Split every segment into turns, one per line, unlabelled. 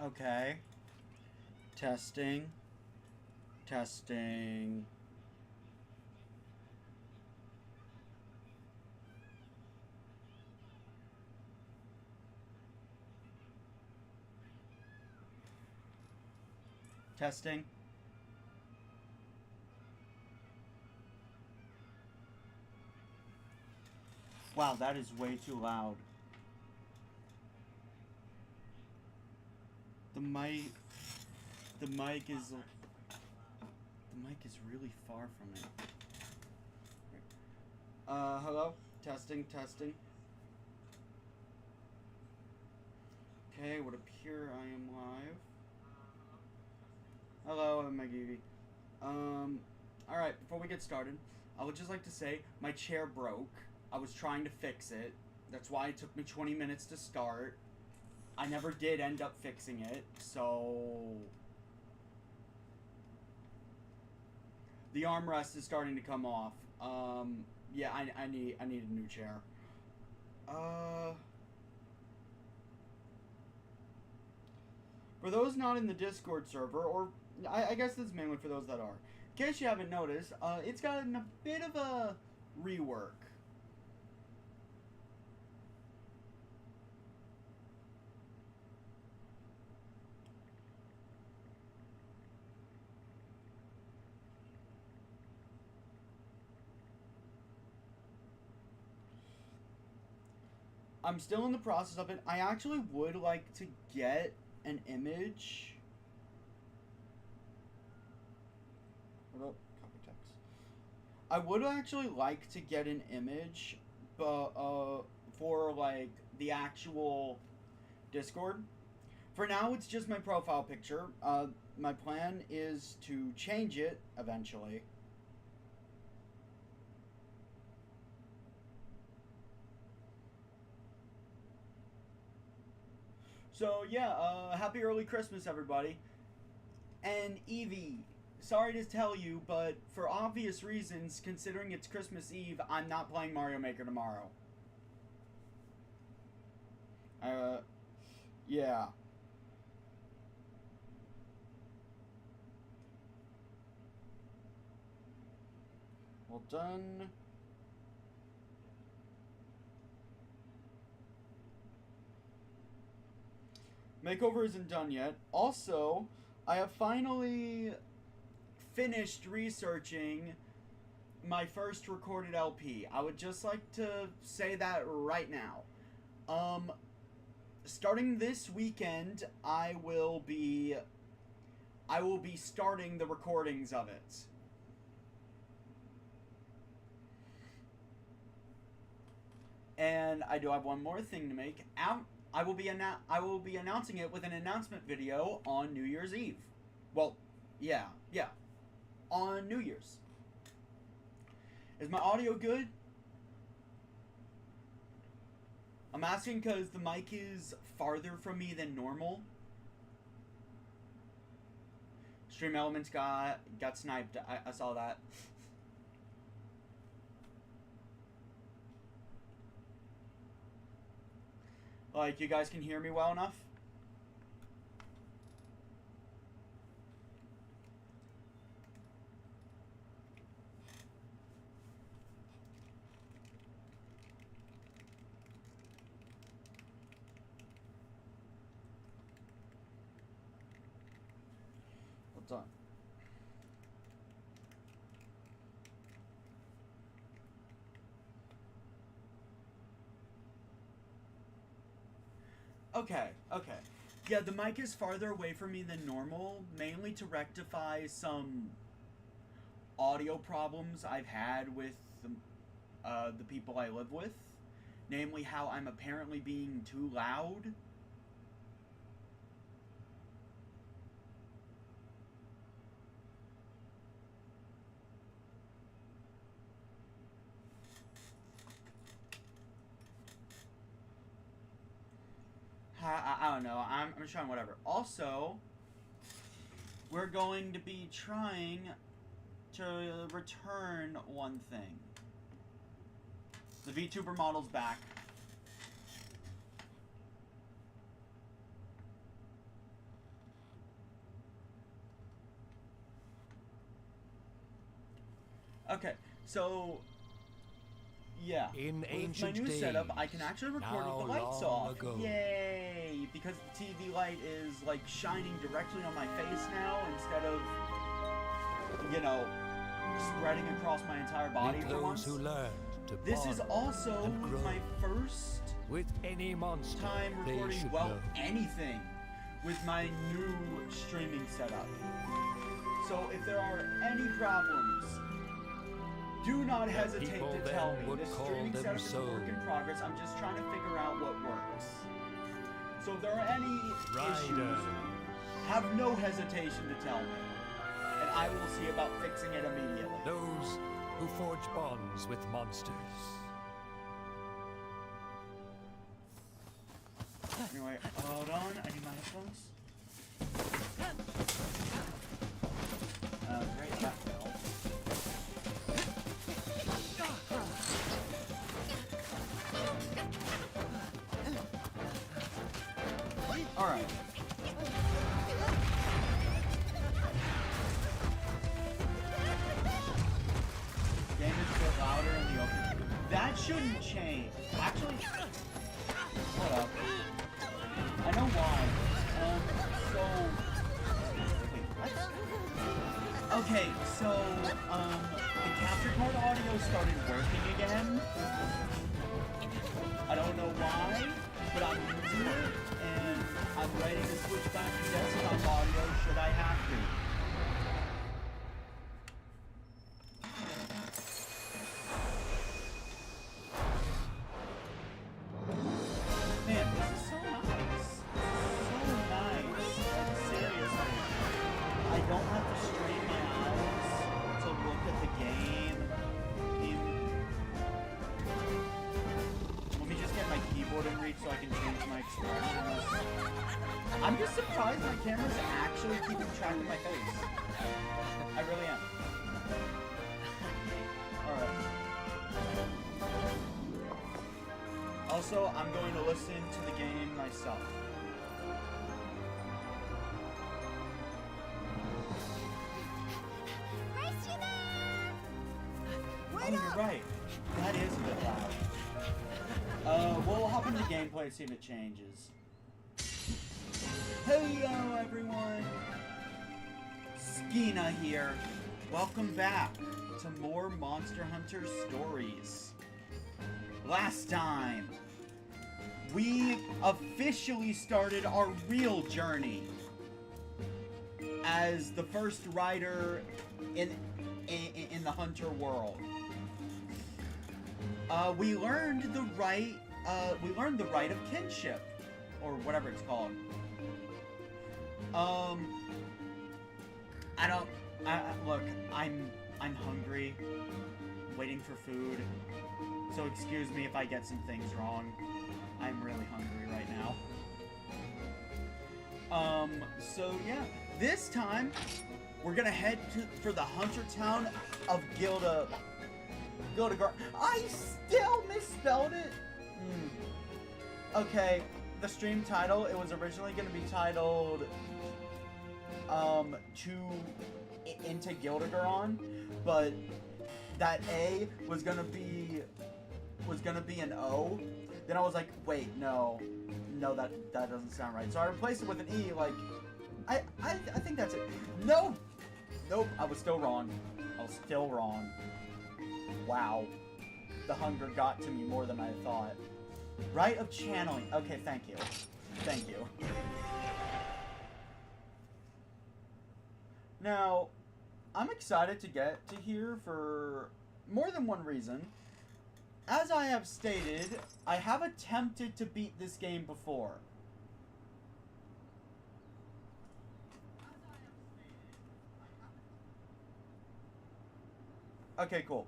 Okay. Testing. Testing. Testing. Wow, that is way too loud. The mic is really far from it. Hello? Testing, testing. Okay, would appear I am live. Hello, I'm Maggie. Alright, before we get started, I would just like to say my chair broke. I was trying to fix it. That's why it took me 20 minutes to start. I never did end up fixing it, so... The armrest is starting to come off. Yeah, I need a new chair. For those not in the Discord server, or I guess this is mainly for those that are, in case you haven't noticed, it's gotten a bit of a rework. I'm still in the process of it. I actually would like to get an image. What up? Copy text. I would actually like to get an image, but for like the actual Discord. For now, it's just my profile picture. My plan is to change it eventually. So yeah, happy early Christmas, everybody. And Evie, sorry to tell you, but for obvious reasons, considering it's Christmas Eve, I'm not playing Mario Maker tomorrow. Yeah. Well done. Makeover isn't done yet. Also, I have finally finished researching my first recorded LP. I would just like to say that right now. Starting this weekend, I will be starting the recordings of it. And I do have one more thing to make. I will be announcing it with an announcement video on New Year's Eve. Well, yeah, on New Year's. Is my audio good? I'm asking because the mic is farther from me than normal. Stream Elements got sniped. I saw that. Like, you guys can hear me well enough? Well done. Okay. Yeah, the mic is farther away from me than normal, mainly to rectify some audio problems I've had with the people I live with. Namely, how I'm apparently being too loud. I don't know. I'm trying whatever. Also, we're going to be trying to return one thing. The VTuber model's back. Okay, so yeah,
In
with my
ancient
new setup, I
days,
can actually record
now
with the lights
long
off.
ago.
Yay! Because the TV light is like shining directly on my face now instead of, you know, spreading across my entire body
Meet
for
those
once.
who learn to
This is
bond
also
and grow.
my first
With any monster
time
they
recording,
should
well,
know.
anything with my new streaming setup. So if there are any problems, do not hesitate
people
to tell
then
me.
would
This
call
streaming
them
setup is a work in
so.
progress. I'm just trying to figure out what works. So if there are any issues,
Riders.
have no hesitation to tell me. And I will see about fixing it immediately.
Those who forge bonds with monsters.
Anyway, hold on. I need my headphones. Great, that fell. Alright. Game is a bit louder in the open. That shouldn't change. Actually, hold up. I know why. So... Wait, what? Okay, so, the capture card audio started working again. I don't know why, but I'm using it, and I'm ready to switch back to desktop audio should I have to. Man, this is so nice. So nice. Like, seriously. I don't have to strain my eyes to look at the game. Let me just get my keyboard in reach so I can change my expressions. I'm just surprised my camera's actually keeping track of my face. I really am. Alright. Also, I'm going to listen to the game myself. Oh, you're right. That is a bit loud. We'll hop into gameplay and see if it changes. Hello, everyone. Skena here. Welcome back to more Monster Hunter stories. Last time, we officially started our real journey as the first rider in the Hunter world. We learned the right of kinship, or whatever it's called. Look, I'm hungry, waiting for food. So excuse me if I get some things wrong. I'm really hungry right now. So yeah, this time we're gonna head for the Hunter town of Gildegaren. I still misspelled it. Okay, the stream title, it was originally gonna be titled Into Gildegaren, but that A was gonna be an O. Then I was like, wait, no, that doesn't sound right. So I replaced it with an E. Like, I think that's it. Nope, I was still wrong. Wow, the hunger got to me more than I thought. Right of channeling. Okay, thank you. Now, I'm excited to get to here for more than one reason. As I have stated, I have attempted to beat this game before. Okay, cool.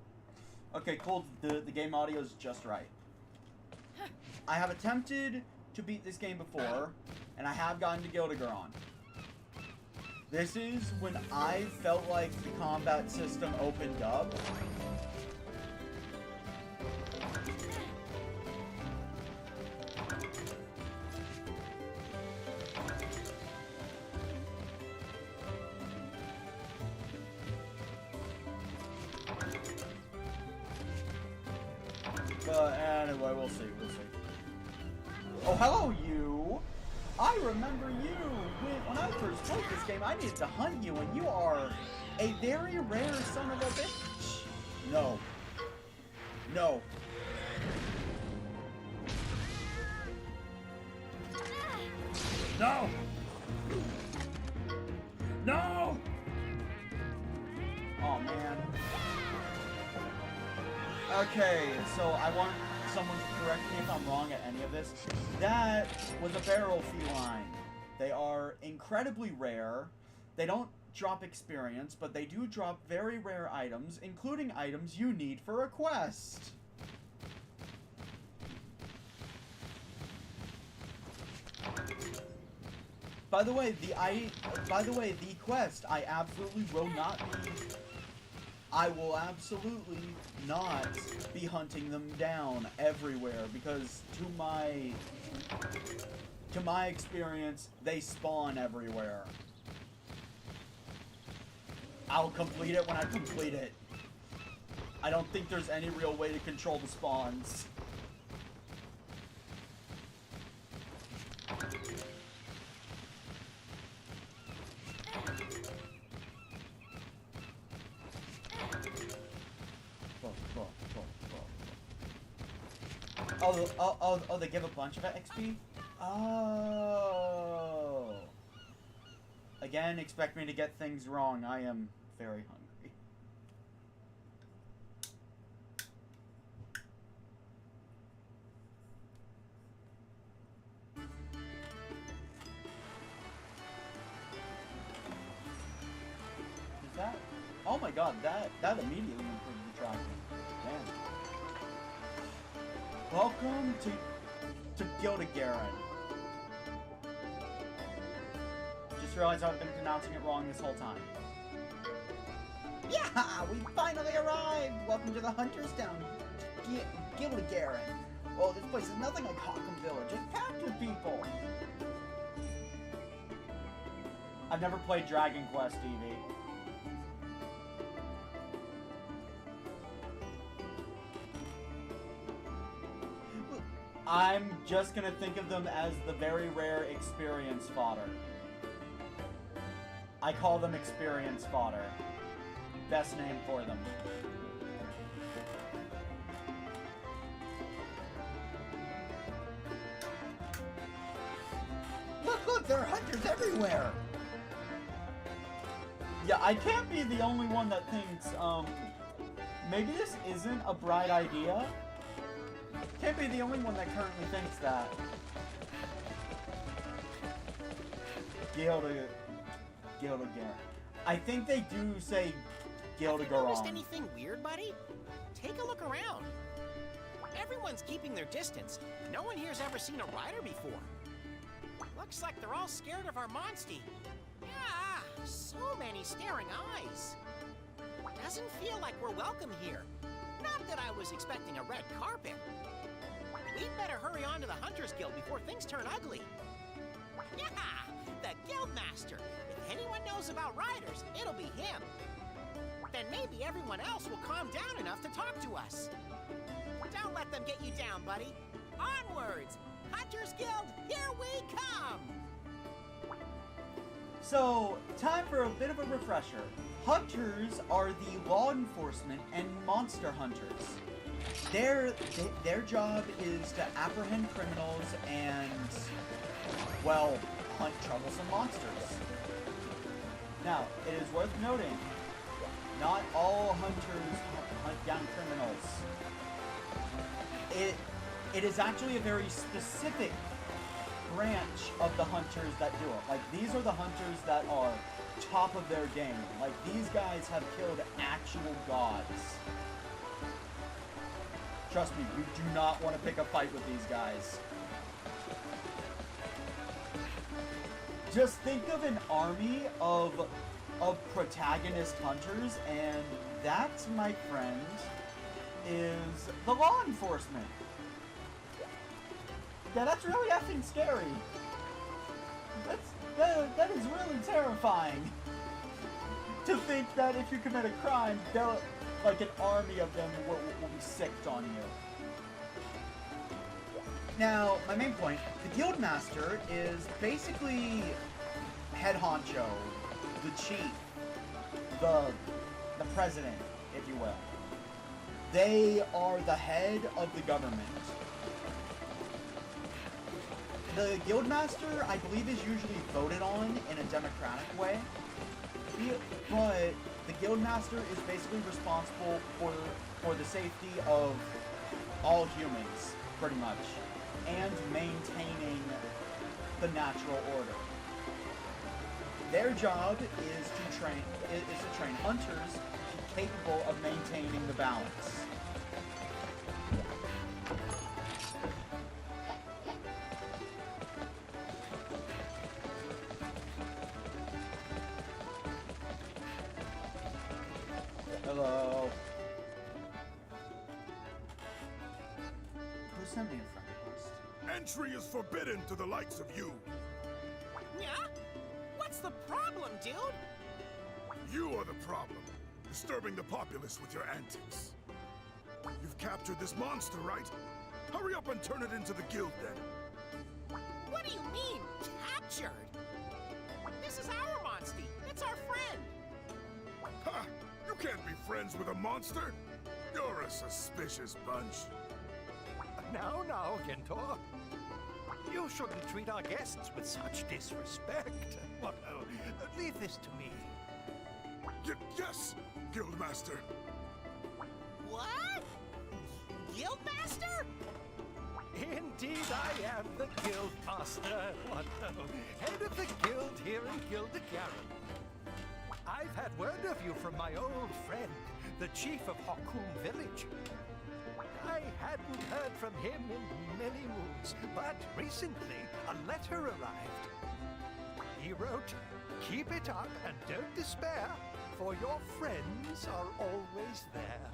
The game audio is just right. I have attempted to beat this game before, and I have gotten to Gildegaren. This is when I felt like the combat system opened up. Anyway, we'll see, we'll see. Oh, hello, you! I remember you! When I first played this game, I needed to hunt you, and you are a very rare son of a bitch. No. No. No! No! Oh, man. Okay, so I want someone to correct me if I'm wrong at any of this. That was a barrel feline. They are incredibly rare. They don't drop experience, but they do drop very rare items, including items you need for a quest. By the way, the quest I absolutely will not be. I will absolutely not be hunting them down everywhere because to my experience, they spawn everywhere. I'll complete it when I complete it. I don't think there's any real way to control the spawns. Oh, they give a bunch of XP? Oh. Again, expect me to get things wrong. I am very hungry. Is that? Oh my god, that immediately improved the tracking. Damn. Welcome to Gildegaren. Just realized I've been pronouncing it wrong this whole time. Yeah, we finally arrived! Welcome to the Hunter's Town, Gildegaren. Oh, this place is nothing like Hawkham Village. It's packed with people. I've never played Dragon Quest, Evie. I'm just gonna think of them as the very rare experience fodder. I call them experience fodder. Best name for them. Look, there are hunters everywhere! Yeah, I can't be the only one that thinks, maybe this isn't a bright idea. Can't be the only one that currently thinks that. Gildegaren. I think they do say Gildegaren.
Have you noticed anything weird, buddy? Take a look around. Everyone's keeping their distance. No one here's ever seen a rider before. Looks like they're all scared of our monstie. Yeah, so many staring eyes. Doesn't feel like we're welcome here. Not that I was expecting a red carpet. We'd better hurry on to the Hunters Guild before things turn ugly. Yeah, the Guildmaster. If anyone knows about riders, it'll be him. Then maybe everyone else will calm down enough to talk to us. Don't let them get you down, buddy. Onwards! Hunters Guild, here we come!
So, time for a bit of a refresher. Hunters are the law enforcement and monster hunters. Their job is to apprehend criminals and, well, hunt troublesome monsters. Now, it is worth noting, not all hunters hunt down criminals. It is actually a very specific branch of the hunters that do it. Like, these are the hunters that are top of their game. Like, these guys have killed actual gods. Trust me, we do not want to pick a fight with these guys. Just think of an army of protagonist hunters, and that, my friend, is the law enforcement. Yeah, that's really effing scary. That is really terrifying. To think that if you commit a crime, like an army of them will be sicked on you. Now, my main point, the Guildmaster is basically head honcho, the chief, the president, if you will. They are the head of the government. The Guildmaster, I believe, is usually voted on in a democratic way, but the Guildmaster is basically responsible for the safety of all humans, pretty much, and maintaining the natural order. Their job is to train hunters capable of maintaining the balance. Hello. Who sent me a friend request?
Entry is forbidden to the likes of you.
Yeah? What's the problem, dude?
You are the problem, disturbing the populace with your antics. You've captured this monster, right? Hurry up and turn it into the guild then.
What do you mean, captured? This is our Monstie. It's our friend.
Ha! You can't be friends with a monster. You're a suspicious bunch.
Now, Kentor. You shouldn't treat our guests with such disrespect. What? Leave this to me.
Yes, Guildmaster.
What? Guildmaster?
Indeed, I am the Guildmaster. What? Head of the guild here in Gildegaren. I've had word of you from my old friend, the chief of Hokum village. I hadn't heard from him in many moons, but recently a letter arrived. He wrote, "Keep it up and don't despair, for your friends are always there."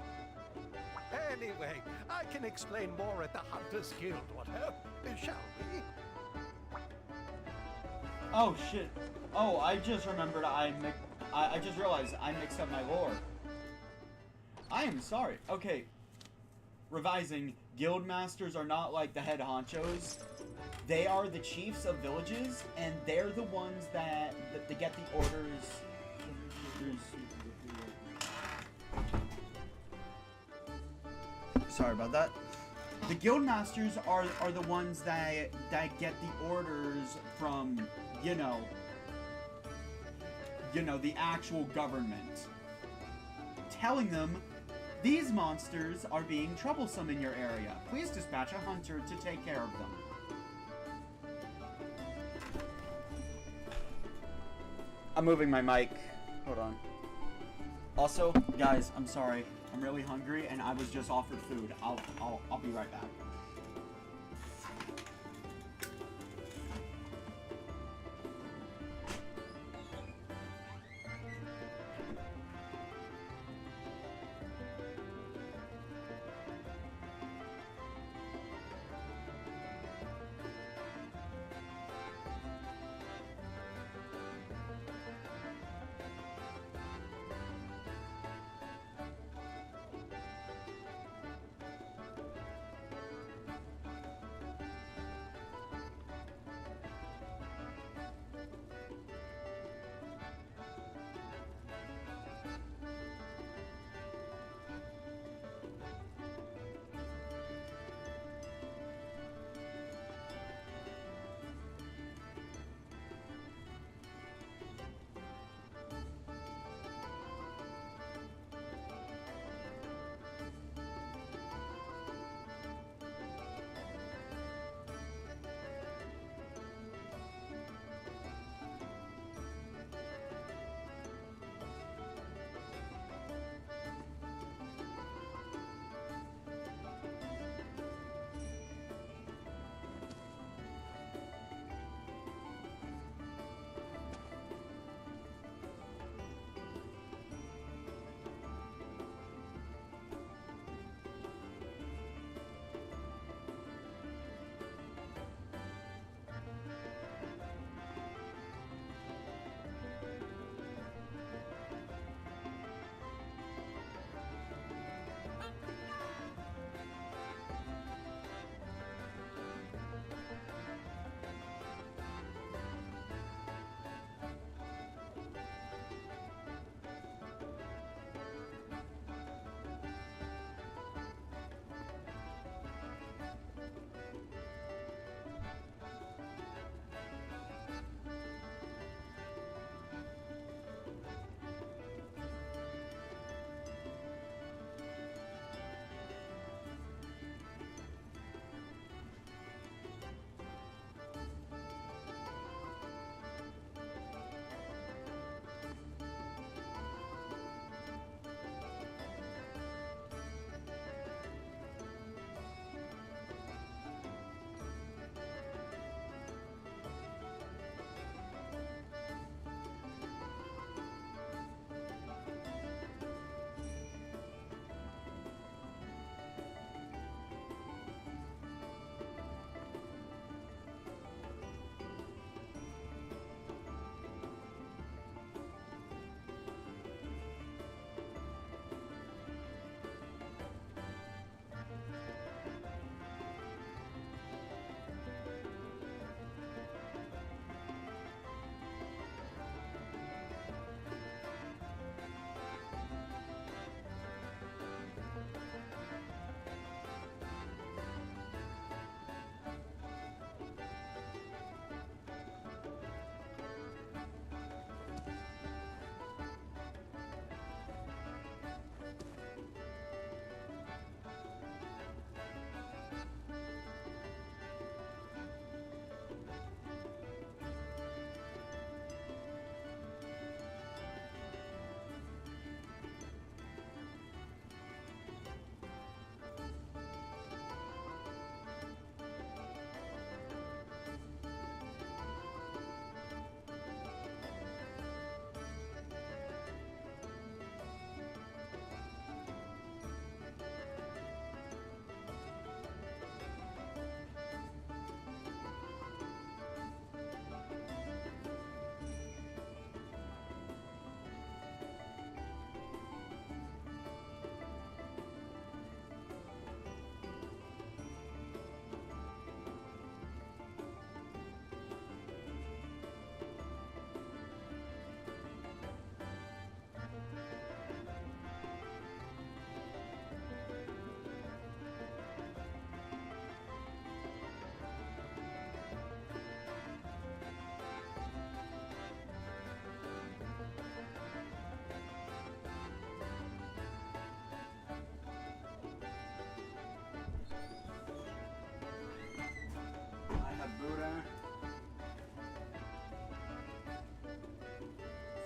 Anyway, I can explain more at the Hunters Guild, shall we?
Oh shit. Oh, I just remembered I just realized I mixed up my lore. I am sorry. Okay. Revising, Guildmasters are not like the head honchos. They are the chiefs of villages, and they're the ones that get the orders. Sorry about that. The Guildmasters are the ones that get the orders from, you know, the actual government, telling them, these monsters are being troublesome in your area. Please dispatch a hunter to take care of them. I'm moving my mic. Hold on. Also, guys, I'm sorry. I'm really hungry and I was just offered food. I'll be right back.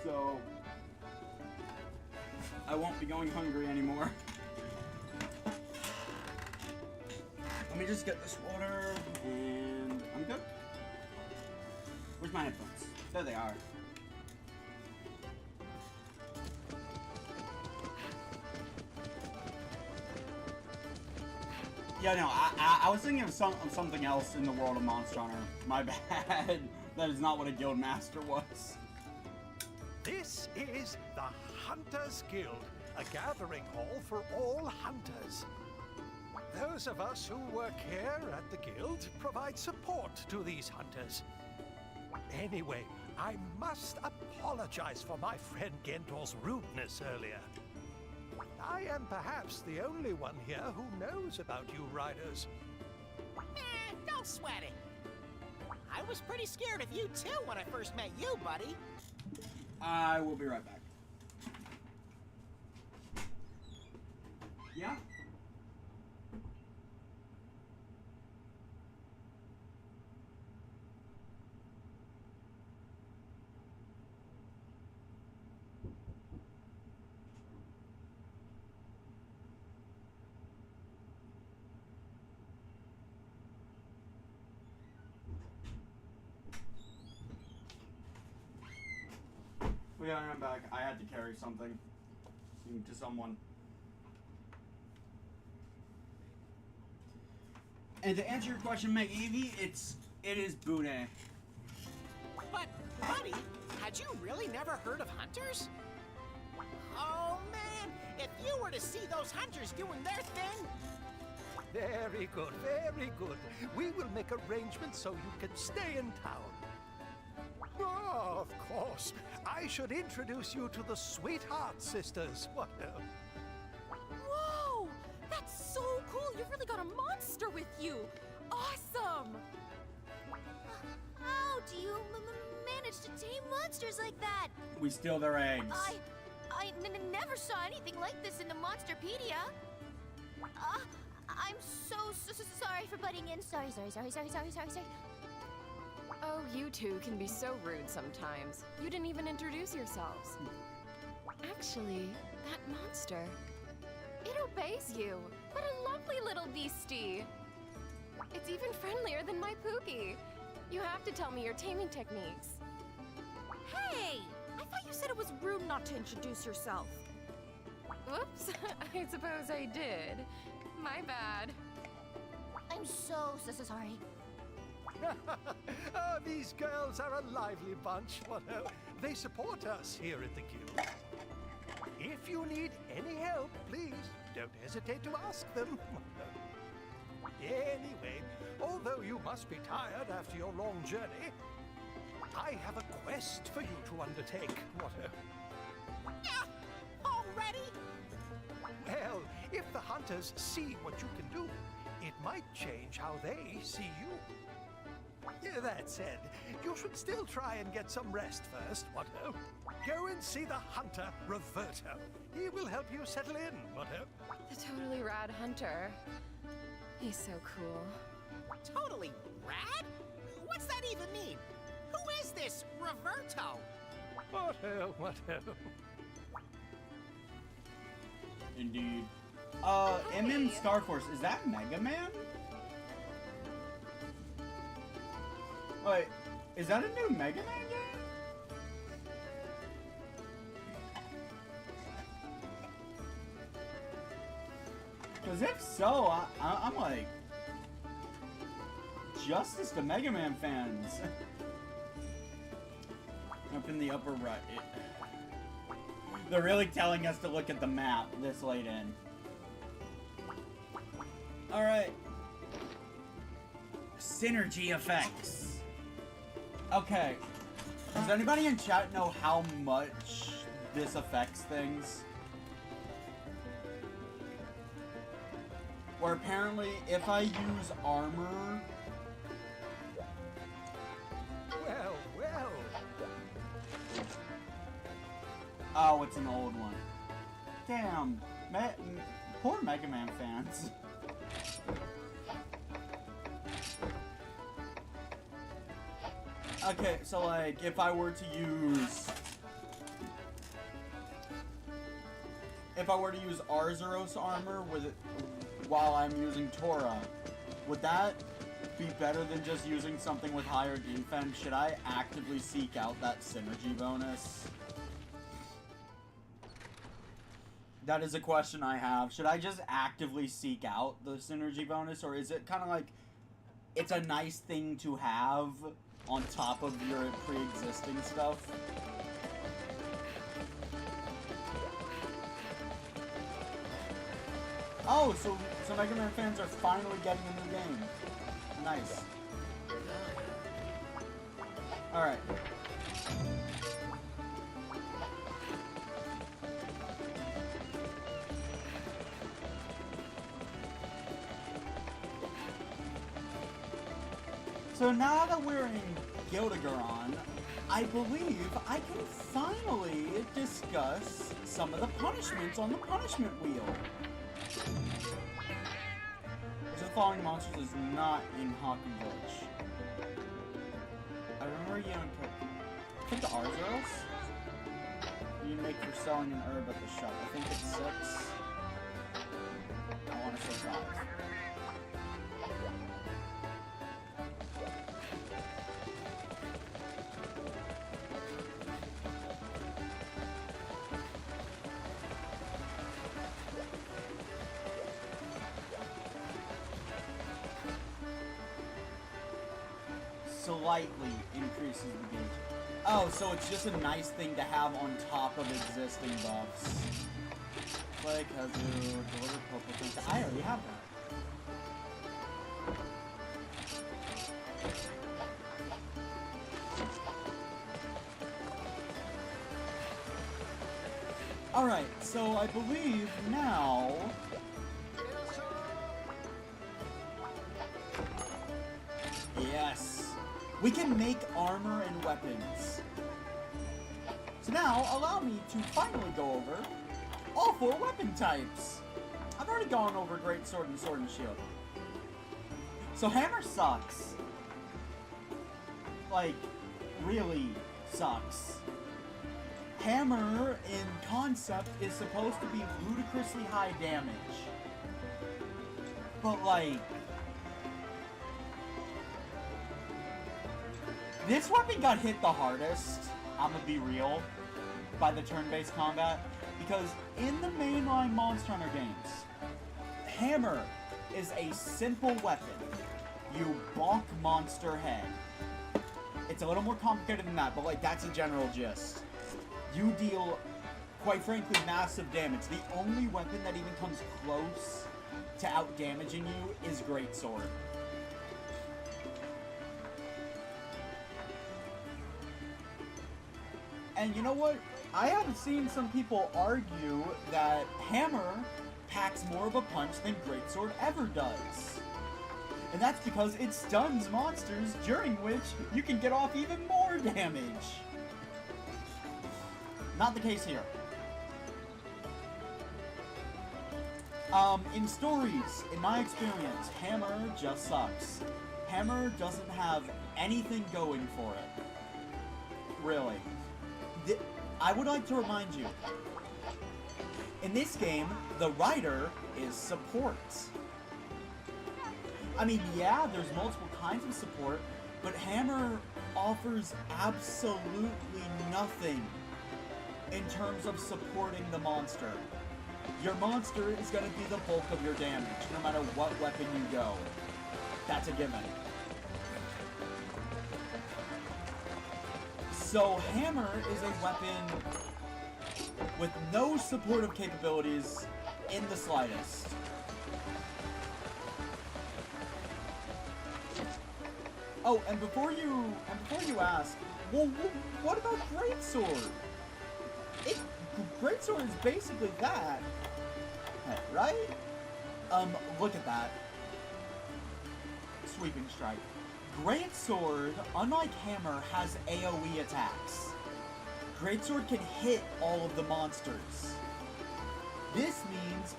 so I won't be going hungry anymore. Let me just get this water, and I'm good. Where's my headphones? There they are. Yeah, no, I was thinking of something else in the world of Monster Hunter. My bad. That is not what a guild master was.
This is the Hunters Guild, a gathering hall for all hunters. Those of us who work here at the guild provide support to these hunters. Anyway, I must apologize for my friend Gentor's rudeness earlier. I am perhaps the only one here who knows about you riders.
Don't sweat it. I was pretty scared of you too when I first met you, buddy.
I will be right back. Yeah? Yeah, I'm back. I had to carry something to someone. And to answer your question, Meg Evie, it is Bude.
But, buddy, had you really never heard of hunters? Oh, man, if you were to see those hunters doing their thing...
Very good, very good. We will make arrangements so you can stay in town. Oh, of course. I should introduce you to the Sweetheart Sisters. What?
Whoa! That's so cool! You've really got a monster with you! Awesome!
How do you manage to tame monsters like that?
We steal their eggs.
I never saw anything like this in the Monsterpedia. I'm so sorry for butting in. Sorry.
Oh, you two can be so rude sometimes. You didn't even introduce yourselves. Actually, that monster, it obeys you. What a lovely little beastie. It's even friendlier than my Pookie. You have to tell me your taming techniques.
Hey! I thought you said it was rude not to introduce yourself.
Whoops, I suppose I did. My bad.
I'm so sorry.
Oh, these girls are a lively bunch. What? They support us here at the guild. If you need any help, please don't hesitate to ask them. Anyway, although you must be tired after your long journey, I have a quest for you to undertake. What?
Already?
Well, if the hunters see what you can do, it might change how they see you. That said, you should still try and get some rest first, Watto. Go and see the hunter, Roberto. He will help you settle in, Watto.
The totally rad hunter. He's so cool.
Totally rad? What's that even mean? Who is this Roberto?
Watto.
Indeed. MM Starforce, is that Mega Man? Wait, is that a new Mega Man game? Because if so, I'm like, justice to Mega Man fans. Up in the upper right. They're really telling us to look at the map this late in. Alright. Synergy effects. Okay. Does anybody in chat know how much this affects things? Where apparently if I use armor...
Well.
Oh, it's an old one. Damn. Poor Mega Man fans. Okay, so like, if I were to use if I were to use Arzuros armor with it while I'm using Tora, would that be better than just using something with higher defense? Should I actively seek out that synergy bonus? That is a question I have. Should I just actively seek out the synergy bonus, or is it kind of like it's a nice thing to have on top of your pre-existing stuff? Oh, so Mega Man fans are finally getting a new game. Nice. Alright. So now that we're in Gildegaren, I believe I can finally discuss some of the punishments on the punishment wheel. Which of the following monsters is not in Hockey Village? I remember you I think the Arzuros? You make for selling an herb at the shop. I think it's 6. I want to say 5. Slightly increases the gauge. Oh, so it's just a nice thing to have on top of existing buffs. Like Kazu, deliver purple things. I already have that. Alright, so I believe now... Yes. We can make armor and weapons. So now, allow me to finally go over all 4 weapon types. I've already gone over Great Sword and Sword and Shield. So Hammer sucks. Like, really sucks. Hammer, in concept, is supposed to be ludicrously high damage. But, like... This weapon got hit the hardest, I'm gonna be real, by the turn-based combat, because in the mainline Monster Hunter games, Hammer is a simple weapon. You bonk monster head. It's a little more complicated than that, but like that's a general gist. You deal, quite frankly, massive damage. The only weapon that even comes close to out-damaging you is Greatsword. And you know what? I have seen some people argue that Hammer packs more of a punch than Greatsword ever does. And that's because it stuns monsters, during which you can get off even more damage. Not the case here. In stories, in my experience, Hammer just sucks. Hammer doesn't have anything going for it. Really. I would like to remind you, in this game, the rider is support. I mean, yeah, there's multiple kinds of support, but Hammer offers absolutely nothing in terms of supporting the monster. Your monster is going to be the bulk of your damage, no matter what weapon you go. That's a given. So Hammer is a weapon with no supportive capabilities in the slightest. Oh, and before you ask, well, what about Greatsword? Greatsword is basically that, right? Look at that. Sweeping Strike. Greatsword, unlike Hammer, has AoE attacks. Greatsword can hit all of the monsters. This means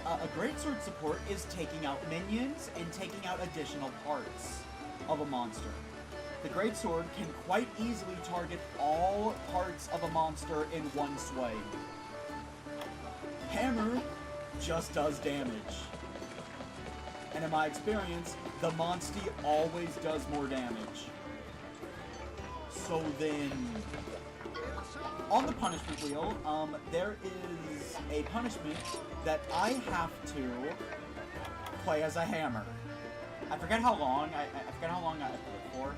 a Greatsword support is taking out minions and taking out additional parts of a monster. The Greatsword can quite easily target all parts of a monster in one swipe. Hammer just does damage. And in my experience, the Monstie always does more damage. So then, on the punishment wheel, there is a punishment that I have to play as a hammer. I forget how long, I forget how long I put it for,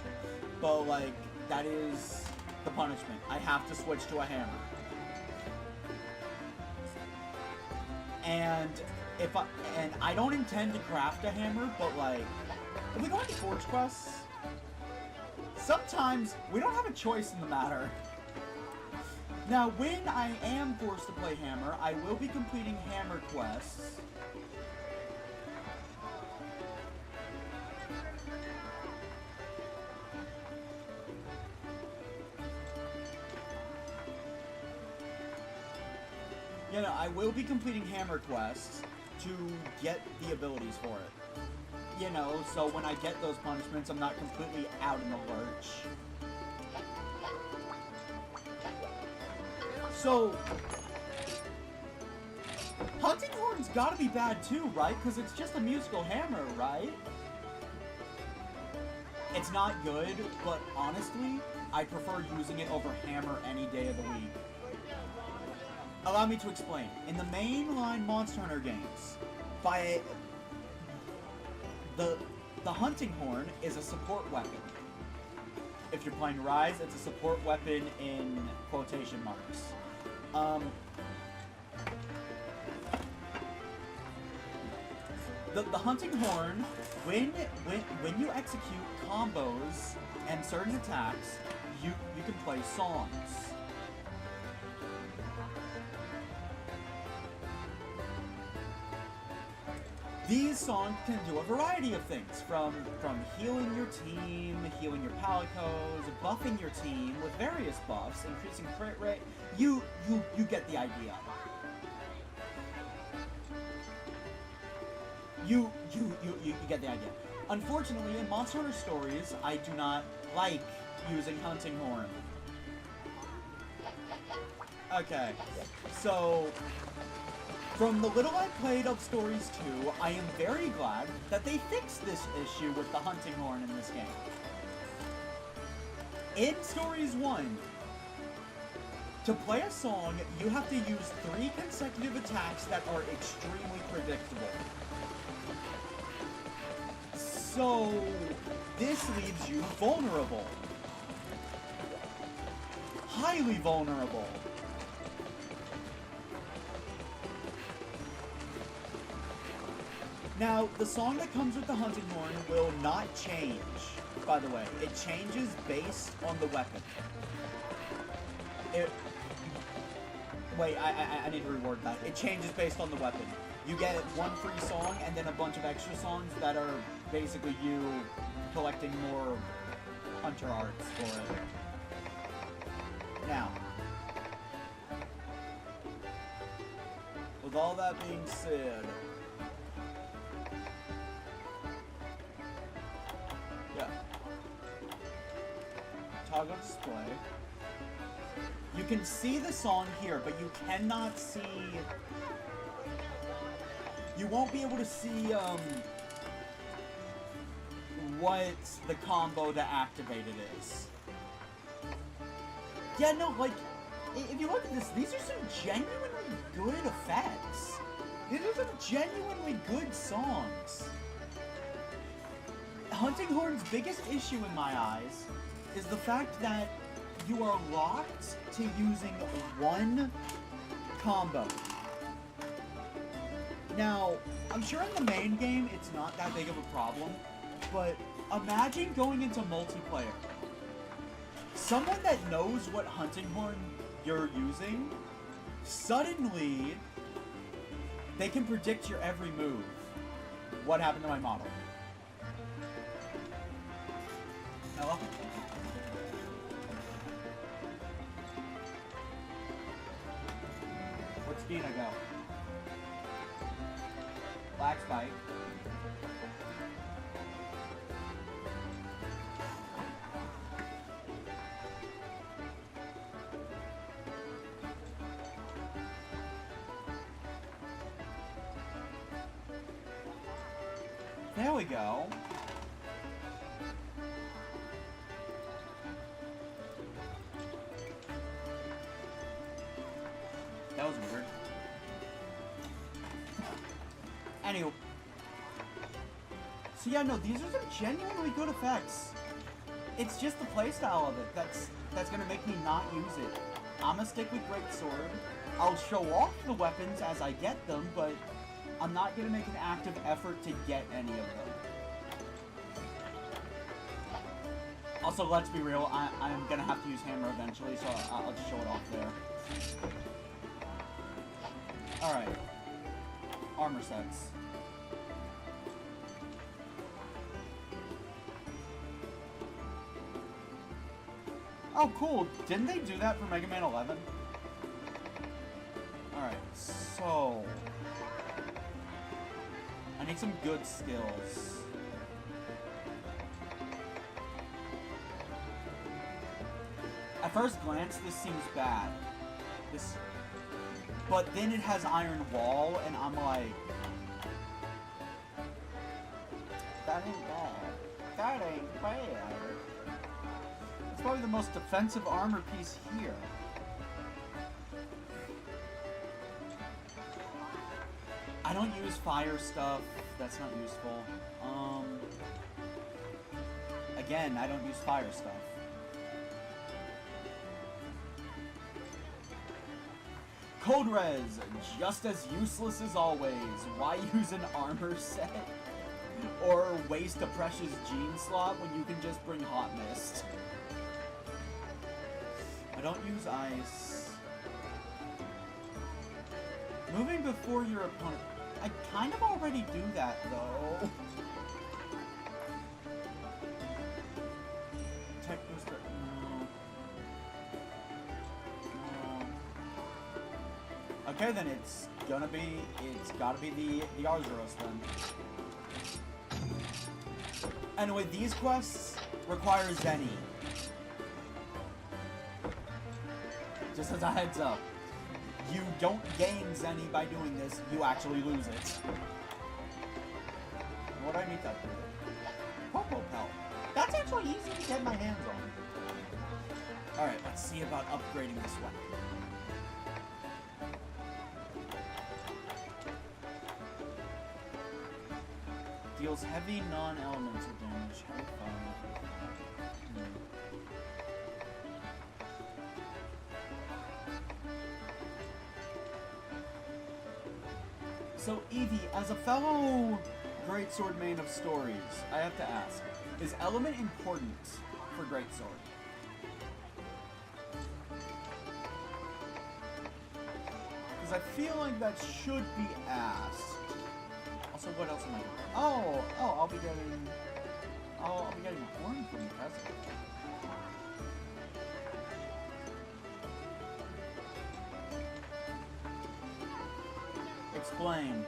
but like, that is the punishment. I have to switch to a hammer. And I don't intend to craft a hammer, but like, if we go into Forge Quests, sometimes we don't have a choice in the matter. Now, when I am forced to play hammer, I will be completing hammer quests. You know, I will be completing hammer quests to get the abilities for it. You know, so when I get those punishments, I'm not completely out in the lurch. So, Hunting Horn's gotta be bad too, right? Because it's just a musical hammer, right? It's not good, but honestly, I prefer using it over hammer any day of the week. Allow me to explain. In the mainline Monster Hunter games, the Hunting Horn is a support weapon. If you're playing Rise, it's a support weapon in quotation marks. The Hunting Horn, when you execute combos and certain attacks, you can play songs. These songs can do a variety of things, from healing your team, healing your palicos, buffing your team with various buffs, increasing crit rate. You get the idea. You get the idea. Unfortunately, in Monster Hunter Stories, I do not like using Hunting Horn. Okay, so from the little I played of Stories 2, I am very glad that they fixed this issue with the Hunting Horn in this game. In Stories 1, to play a song, you have to use 3 consecutive attacks that are extremely predictable. So, this leaves you vulnerable. Highly vulnerable. Now, the song that comes with the Hunting Horn will not change, by the way. It changes based on the weapon. Wait, I need to reword that. It changes based on the weapon. You get one free song and then a bunch of extra songs that are basically you collecting more hunter arts for it. Now, with all that being said, yeah, toggle display. You can see the song here, but you cannot see. You won't be able to see what the combo to activate it is. Yeah, no, like, if you look at this, these are some genuinely good effects. These are some genuinely good songs. Hunting Horn's biggest issue in my eyes is the fact that you are locked to using one combo. Now, I'm sure in the main game it's not that big of a problem, but imagine going into multiplayer. Someone that knows what Hunting Horn you're using, suddenly they can predict your every move. What happened to my model? Hello? What speed I go? Black Spike. There we go. That was weird. Anyway. So yeah, no, these are some genuinely good effects. It's just the playstyle of it that's gonna make me not use it. I'ma stick with Greatsword. I'll show off the weapons as I get them, but I'm not gonna make an active effort to get any of them. Also, let's be real, I'm gonna have to use Hammer eventually, so I'll just show it off there. Alright. Armor sets. Oh, cool. Didn't they do that for Mega Man 11? Alright, so... I need some good skills. At first glance, this seems bad. But then it has Iron Wall, and I'm like... That ain't bad. That ain't bad. It's probably the most defensive armor piece here. I don't use fire stuff. That's not useful. Again, I don't use fire stuff. Code Res, just as useless as always. Why use an armor set? Or waste a precious gene slot when you can just bring Hot Mist? I don't use ice. Moving before your opponent. I kind of already do that, though. Tech booster. No. Okay, then it's gotta be the Arzuros then. Anyway, these quests require Zenny. Just as a heads up. You don't gain Zenny by doing this, you actually lose it. What do I need that for? Popo Pelt. That's actually easy to get my hands on. Alright, let's see about upgrading this weapon. Deals heavy non-elemental damage. High fire. So, Evie, as a fellow Greatsword main of stories, I have to ask, is element important for Greatsword? Because I feel like that should be asked. Also, what else am I doing? Oh, I'll be getting a horn from the president. Explain.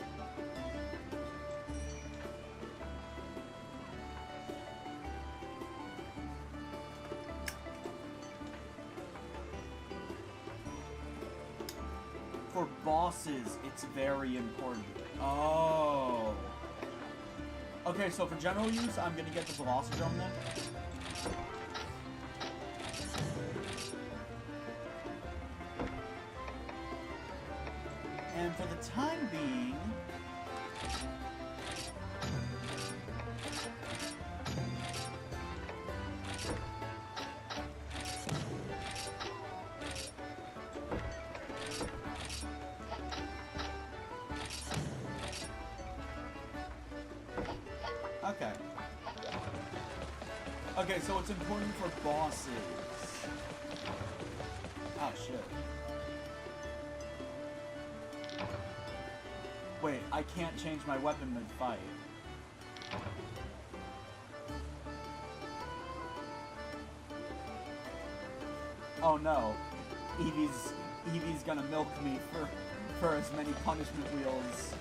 For bosses, it's very important. Oh. Okay, so for general use, I'm gonna get the Velocidrome then. And for the time being... Okay. Okay, so it's important for bosses. Oh, shit. Wait, I can't change my weapon mid-fight. Oh no. Evie's gonna milk me for as many punishment wheels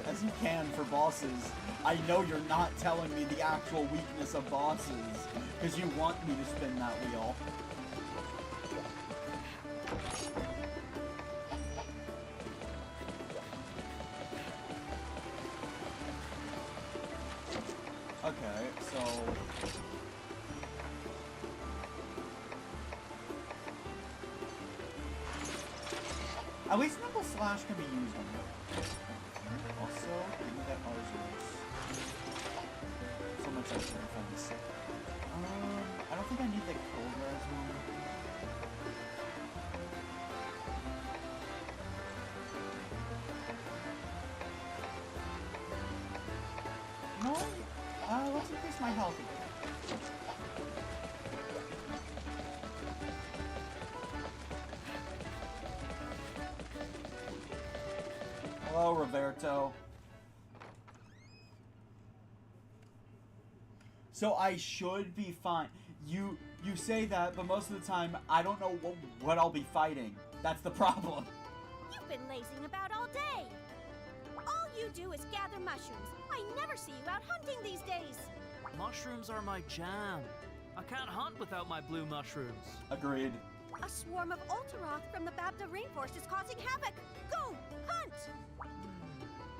as he can for bosses. I know you're not telling me the actual weakness of bosses, because you want me to spin that wheel. At least Nimble Slash can be used on it. Also, give me that Arzuros. So much extra defense. I don't think I need the Cobra as well. No, let's increase my health again. Hello, Roberto. So I should be fine. You say that, but most of the time I don't know what I'll be fighting. That's the problem.
You've been lazing about all day. All you do is gather mushrooms. I never see you out hunting these days.
Mushrooms are my jam. I can't hunt without my blue mushrooms.
Agreed.
A swarm of Ultaroth from the Babda rainforest is causing havoc. Go, hunt!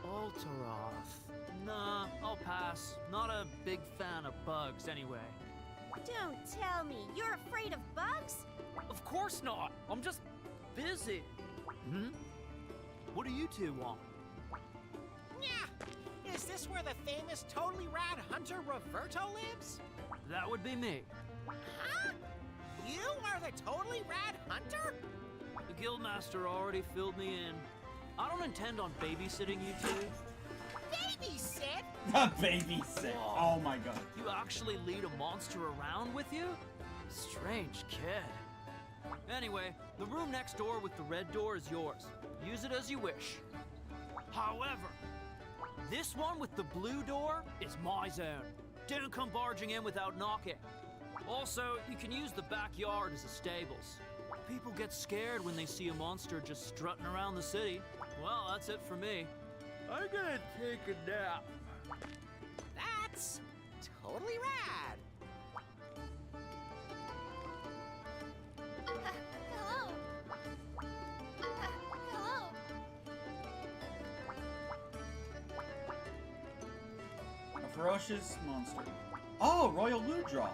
Ultaroth. Nah, I'll pass. Not a big fan of bugs anyway.
Don't tell me you're afraid of bugs?
Of course not. I'm just busy. What do you two want?
Yeah. Is this where the famous totally rad hunter Roberto lives?
That would be me.
Huh? You are the totally rad hunter?
The guildmaster already filled me in. I don't intend on babysitting you two.
Babysit?
Babysit. Oh my god.
You actually lead a monster around with you? Strange kid. Anyway, the room next door with the red door is yours. Use it as you wish. However, this one with the blue door is my zone. Don't come barging in without knocking. Also, you can use the backyard as a stables. People get scared when they see a monster just strutting around the city. Well, that's it for me. I'm gonna take a nap.
That's totally rad.
Hello. Hello.
A ferocious monster. Oh, Royal Ludroth.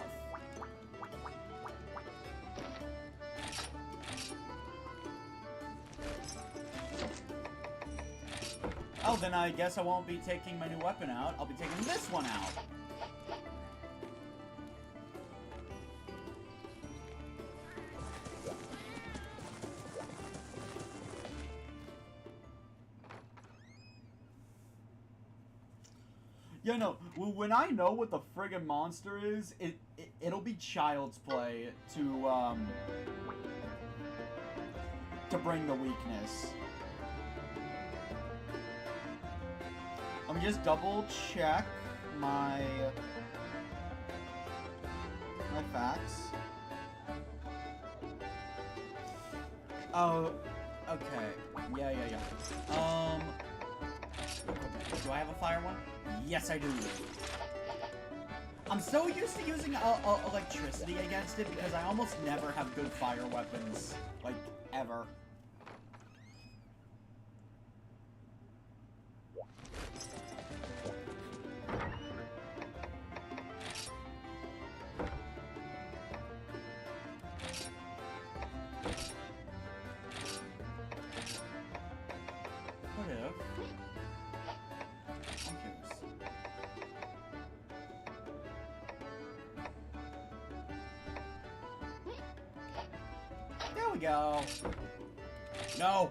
Oh, then I guess I won't be taking my new weapon out. I'll be taking this one out. Yeah, no, when I know what the friggin' monster is, it'll be child's play to bring the weakness. Let me just double check my facts. Oh, okay. Yeah. Do I have a fire one? Yes, I do. I'm so used to using electricity against it because I almost never have good fire weapons, like, ever. There we go. No.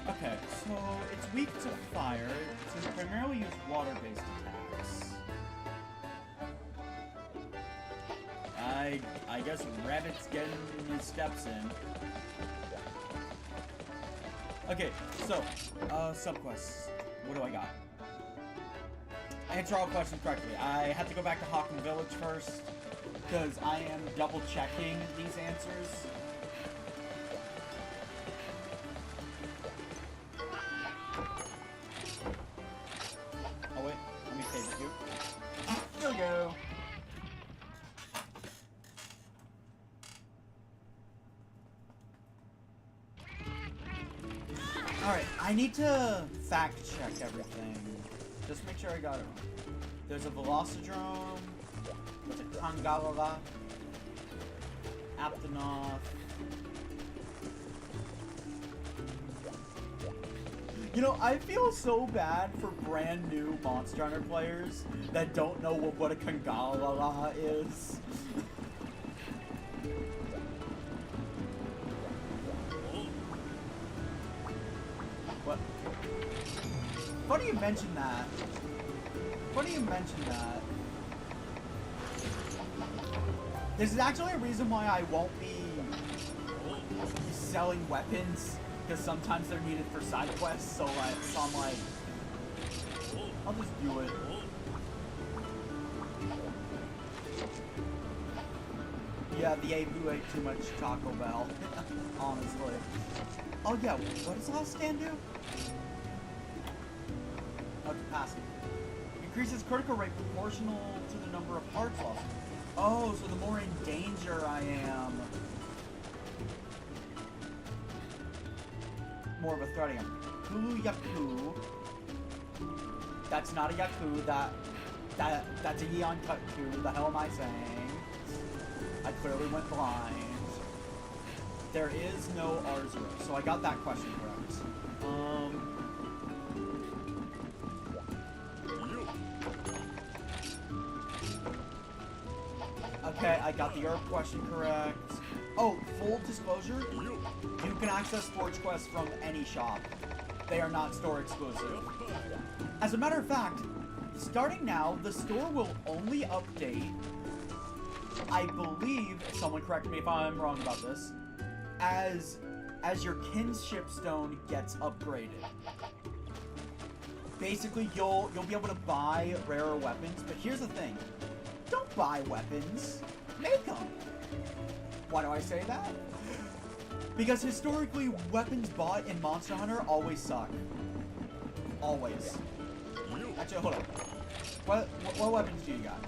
Okay, so it's weak to fire, so it primarily use water-based attacks. I guess Rabbit's getting his steps in. Okay, so, subquests. What do I got? Answer all questions correctly. I have to go back to Hawken Village first, because I am double-checking these answers. Oh wait, let me take Alright, I need to fact check everything. Just make sure I got it wrong. There's a Velocidrome. There's a Kangalala. Aptonoth. You know, I feel so bad for brand new Monster Hunter players that don't know what a Kangalala is. What? Funny you mention that. Funny you mention that. This is actually a reason why I won't be selling weapons, because sometimes they're needed for side quests, so I'm like, I'll just do it. Yeah, the Abu ate too much Taco Bell, honestly. Oh yeah, what does last scan do? Oh, capacity. Increases critical rate proportional to the number of hearts lost. Oh, so the more in danger I am, more of a threat I am. Hulu Yaku. That's not a Yaku. That's a Yeon Kutku. The hell am I saying? I clearly went blind. There is no Arzura, so I got that question correct. Okay, I got the herb question correct. Oh, full disclosure, you can access Forge quests from any shop. They are not store exclusive. As a matter of fact, starting now, the store will only update, I believe, someone correct me if I'm wrong about this, as your kinship stone gets upgraded. Basically, you'll be able to buy rarer weapons, but here's the thing. Don't buy weapons. Make them. Why do I say that? Because historically, weapons bought in Monster Hunter always suck. Always. Actually, hold on. What weapons do you got?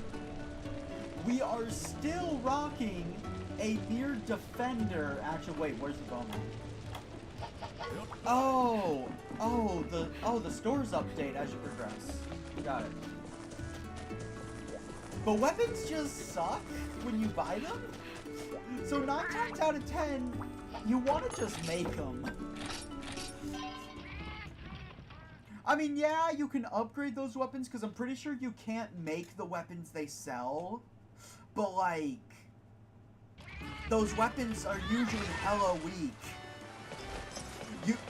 We are still rocking a Beard Defender. Actually, wait, where's the bone? The stores update as you progress. Got it. But weapons just suck when you buy them. So 9 times out of 10, you want to just make them. I mean, yeah, you can upgrade those weapons because I'm pretty sure you can't make the weapons they sell. But like, those weapons are usually hella weak.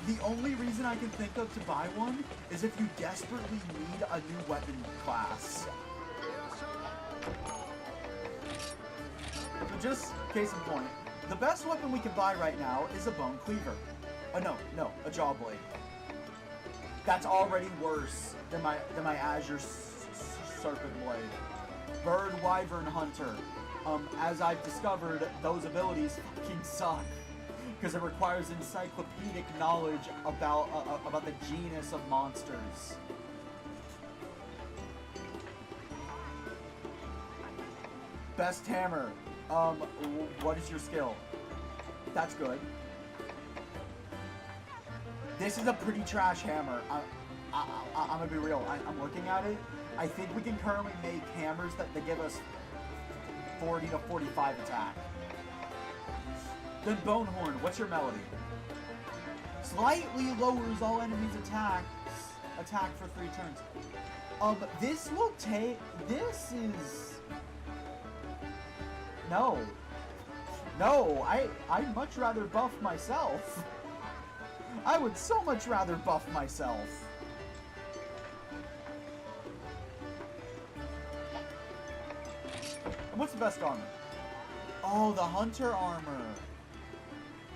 The only reason I can think of to buy one is if you desperately need a new weapon class. So just case in point, the best weapon we can buy right now is a Bone Cleaver. No, a Jaw Blade. That's already worse than my Azure Serpent Blade. Bird Wyvern Hunter. As I've discovered, those abilities fucking suck. Because it requires encyclopedic knowledge about the genus of monsters. Best hammer. What is your skill? That's good. This is a pretty trash hammer. I'm gonna be real. I'm looking at it. I think we can currently make hammers that give us 40 to 45 attack. Then Bonehorn, what's your melody? Slightly lowers all enemies' attack for 3 turns. This will take. This is. No, I'd much rather buff myself. I would so much rather buff myself. And what's the best armor? Oh, the Hunter armor.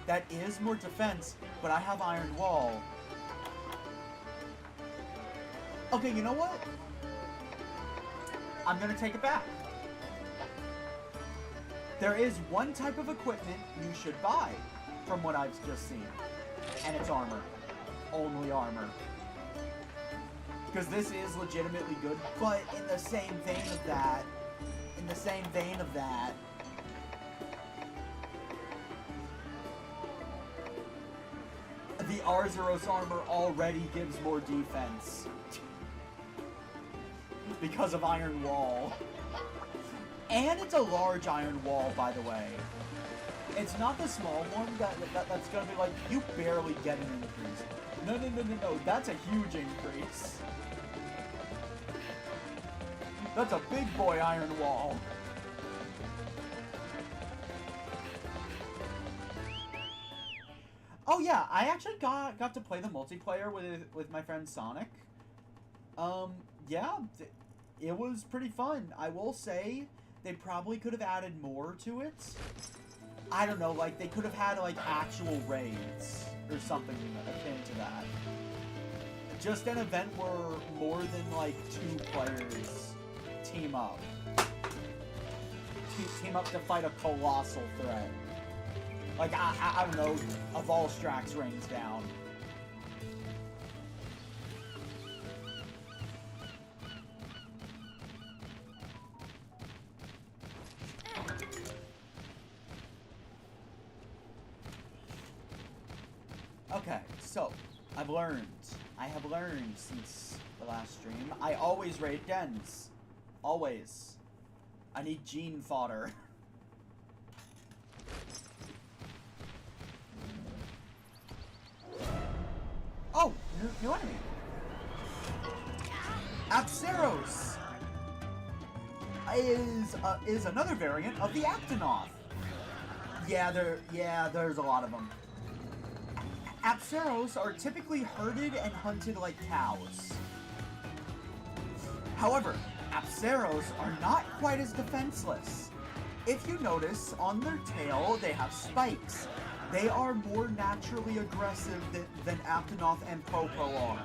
That is more defense, but I have Iron Wall. Okay, you know what? I'm gonna take it back. There is one type of equipment you should buy, from what I've just seen. And it's armor. Only armor. Because this is legitimately good, but in the same vein of that, the Arzuros armor already gives more defense. Because of Iron Wall. And it's a large Iron Wall, by the way. It's not the small one that's gonna be like, you barely get an increase. No, that's a huge increase. That's a big boy Iron Wall. Oh yeah, I actually got to play the multiplayer with my friend Sonic. Yeah, it was pretty fun. I will say, they probably could have added more to it. I don't know, like, they could have had, like, actual raids or something akin to that. Just an event where more than, like, 2 players team up. Team up to fight a colossal threat. Like, I don't know, a Volstrax rains down. Okay, so, I have learned since the last stream, I always raid dens. Always. I need gene fodder. Oh, new enemy. Apceros is another variant of the Aptonoth. Yeah, there's a lot of them. Apceros are typically herded and hunted like cows. However, Apceros are not quite as defenseless. If you notice, on their tail they have spikes. They are more naturally aggressive than Aptonoth and Popo are.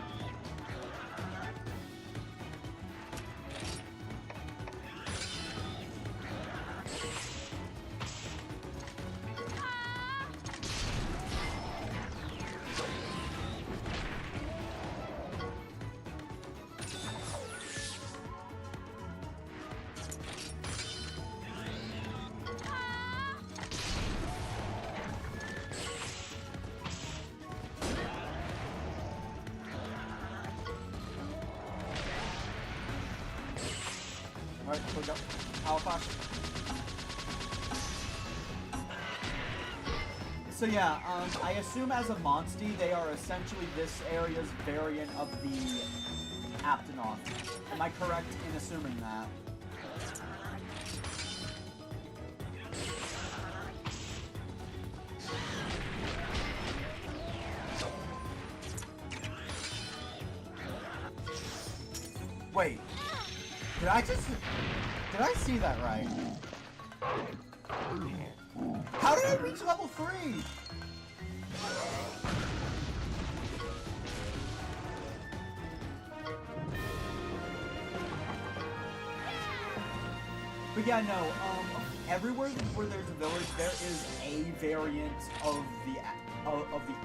Alright, click up. Power flash. So yeah, I assume as a Monstie, they are essentially this area's variant of the Aptonoth. Am I correct in assuming that? Wait. Did I see that right? How did I reach level 3? But yeah, no, everywhere where there's a village, there is a variant of the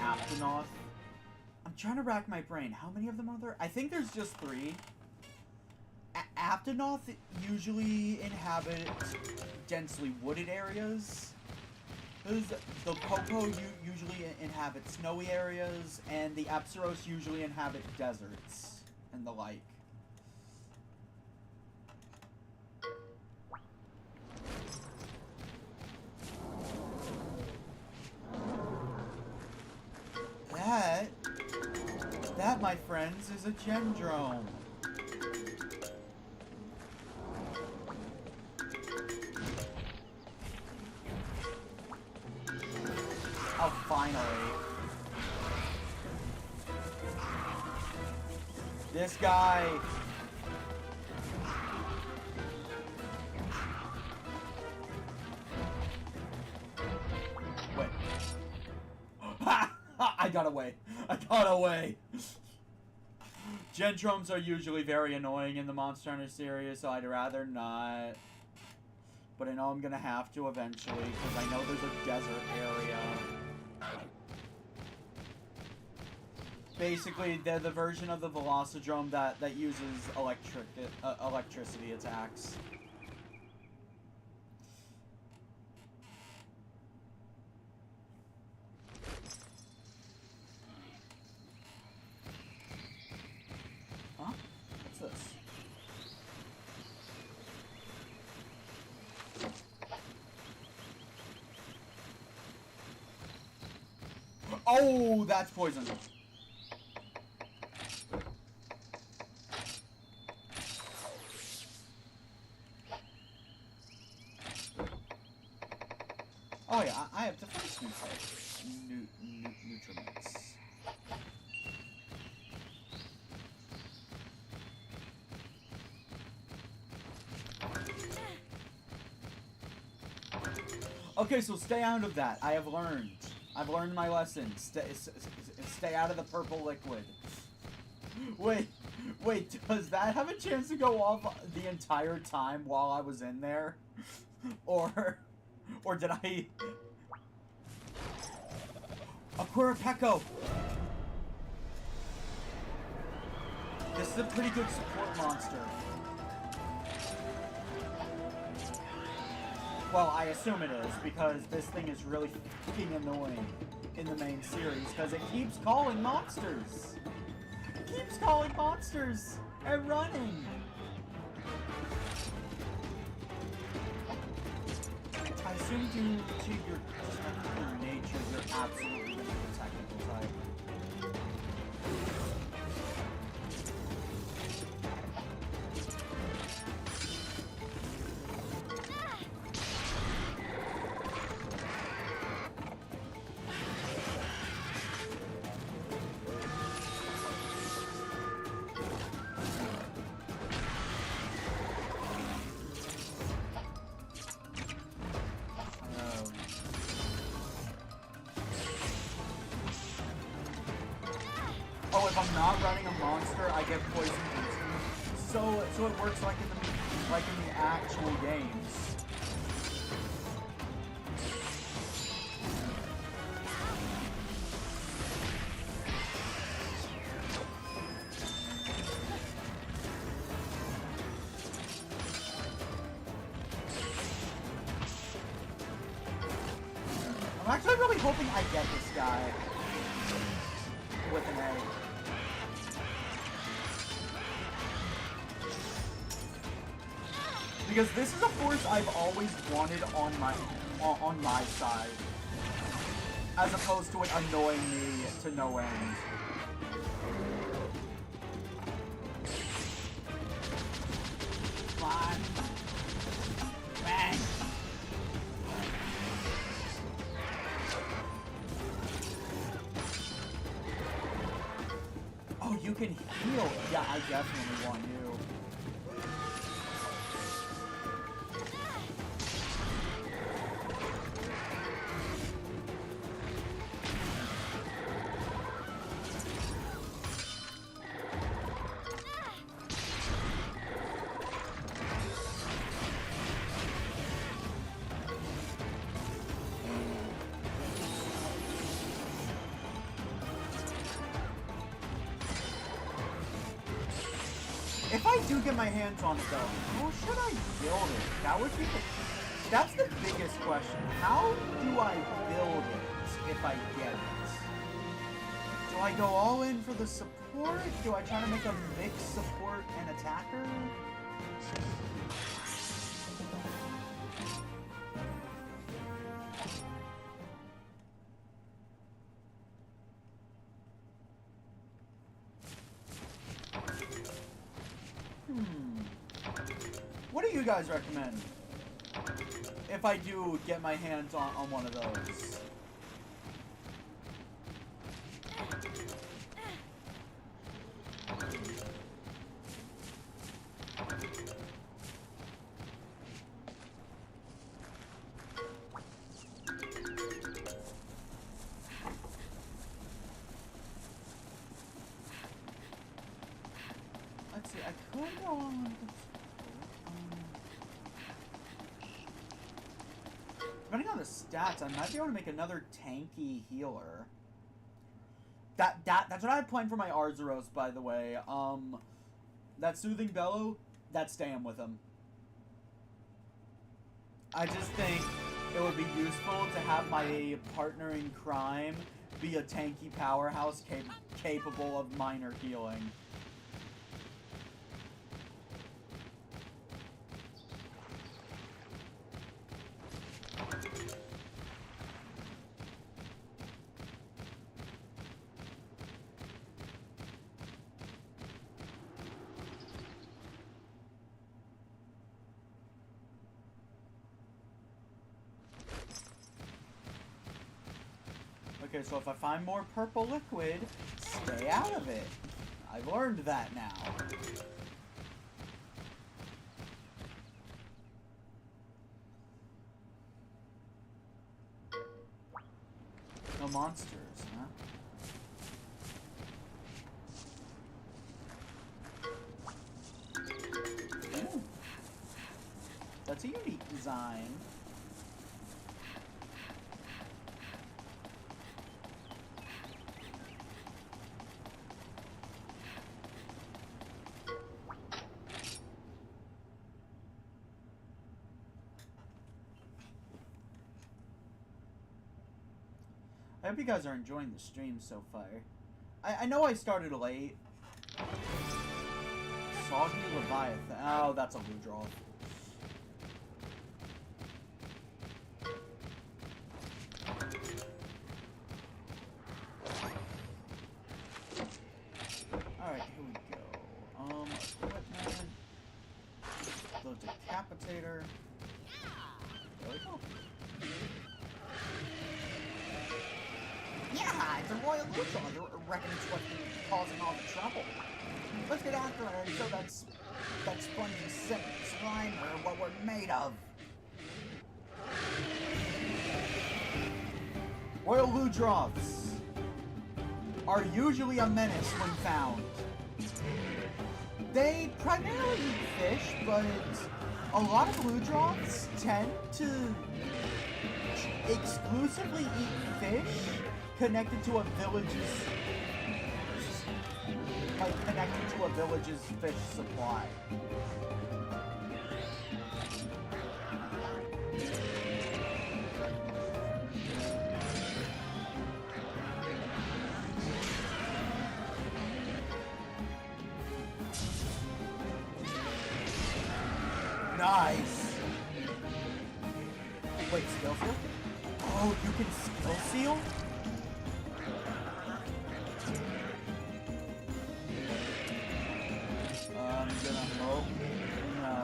Aptonoth. I'm trying to rack my brain. How many of them are there? I think there's just 3. Aptonoth usually inhabit densely wooded areas. The Popo usually inhabit snowy areas, and the Apceros usually inhabit deserts and the like. That, my friends, is a Gendrome. Oh, finally. This guy. Wait. I got away. I got away. Gendromes are usually very annoying in the Monster Hunter series, so I'd rather not. But I know I'm gonna have to eventually, because I know there's a desert area. Basically, they're the version of the Velocidrome that uses electricity attacks. Oh, that's poison. Oh yeah, I have defense nutriments. Okay, so stay out of that. I have learned. I've learned my lesson. Stay out of the purple liquid. Wait, does that have a chance to go off the entire time while I was in there? Or did I... Aquarapecco! This is a pretty good support monster. Well, I assume it is, because this thing is really fucking annoying in the main series, because it keeps calling monsters! It keeps calling monsters! And running! I assume due to your nature, you're absolutely going to be a technical type. Oh, if I'm not running a monster, I get poisoned instantly. So it works like in the actual games. I'm actually really hoping I get this guy with an egg. Because this is a force I've always wanted on my side, as opposed to it annoying me to no end. Come on. Bang. Oh, you can heal. Yeah, I definitely want you. If I do get my hands on it though, how should I build it? That would be that's the biggest question. How do I build it if I get it? Do I go all in for the support? Do I try to make a mixed support and attacker? What do you guys recommend if I do get my hands on one of those? Let's see, I could go on with this. Depending on the stats, I might be able to make another tanky healer. That's what I have planned for my Arzuros, by the way. That Soothing Bellow, that's staying with him. I just think it would be useful to have my partner in crime be a tanky powerhouse capable of minor healing. Okay, so if I find more purple liquid, stay out of it. I've learned that now. No monsters, huh? Ooh. That's a unique design. I hope you guys are enjoying the stream so far. I know I started late. Soggy Leviathan. Oh, that's a blue draw. Alright, here we go. Equipment. The decapitator. There we go. Yeah, it's a royal Lutron. I reckon it's what's been causing all the trouble. Let's get after her and show that spongy slime or what we're made of. Royal Ludroths are usually a menace when found. They primarily eat fish, but a lot of Ludroths tend to exclusively eat fish connected to a village's fish supply. Nice. Wait, skill seal? Oh, you can skill seal? I'm gonna hope. No,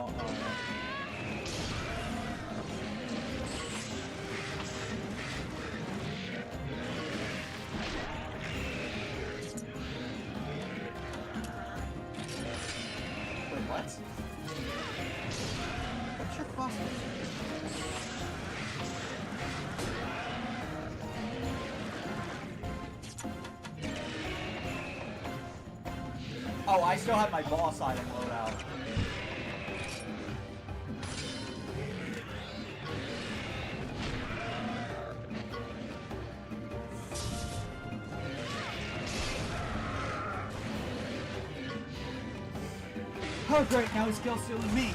wait, what? What's your cost? Oh, I still have my boss item loadout. Oh great, now he's skill stealing me.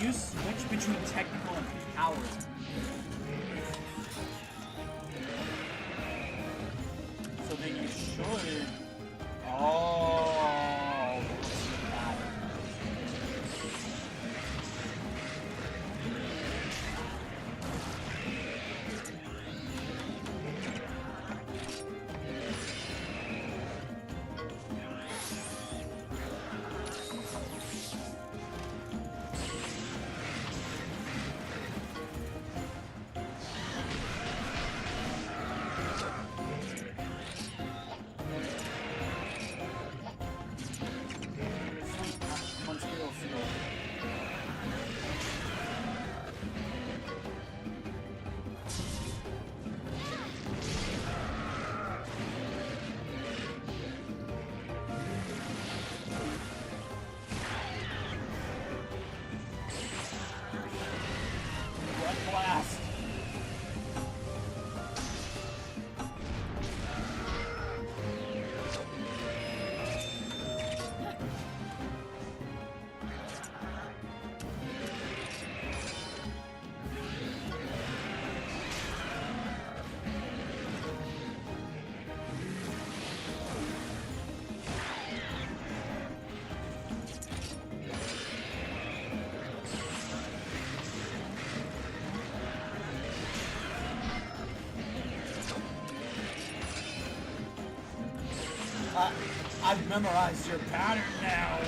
You switch between technical and power. So then you should. Oh, I've memorized your pattern now.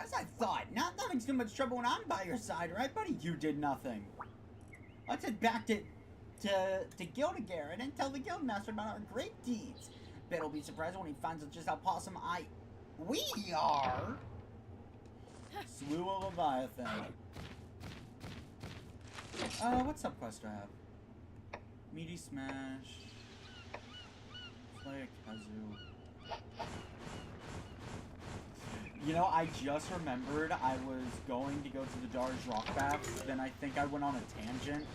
As I thought, nothing's too much trouble when I'm by your side, right, buddy? You did nothing. Let's head back to Gildegaren and tell the Guildmaster about our great deeds. Bet he'll be surprised when he finds out just how awesome we are. Slew a Leviathan. What subquest do I have? Meaty Smash. Play a Kazoo. You know, I just remembered I was going to go to the Dar's Rock Baths, then I think I went on a tangent.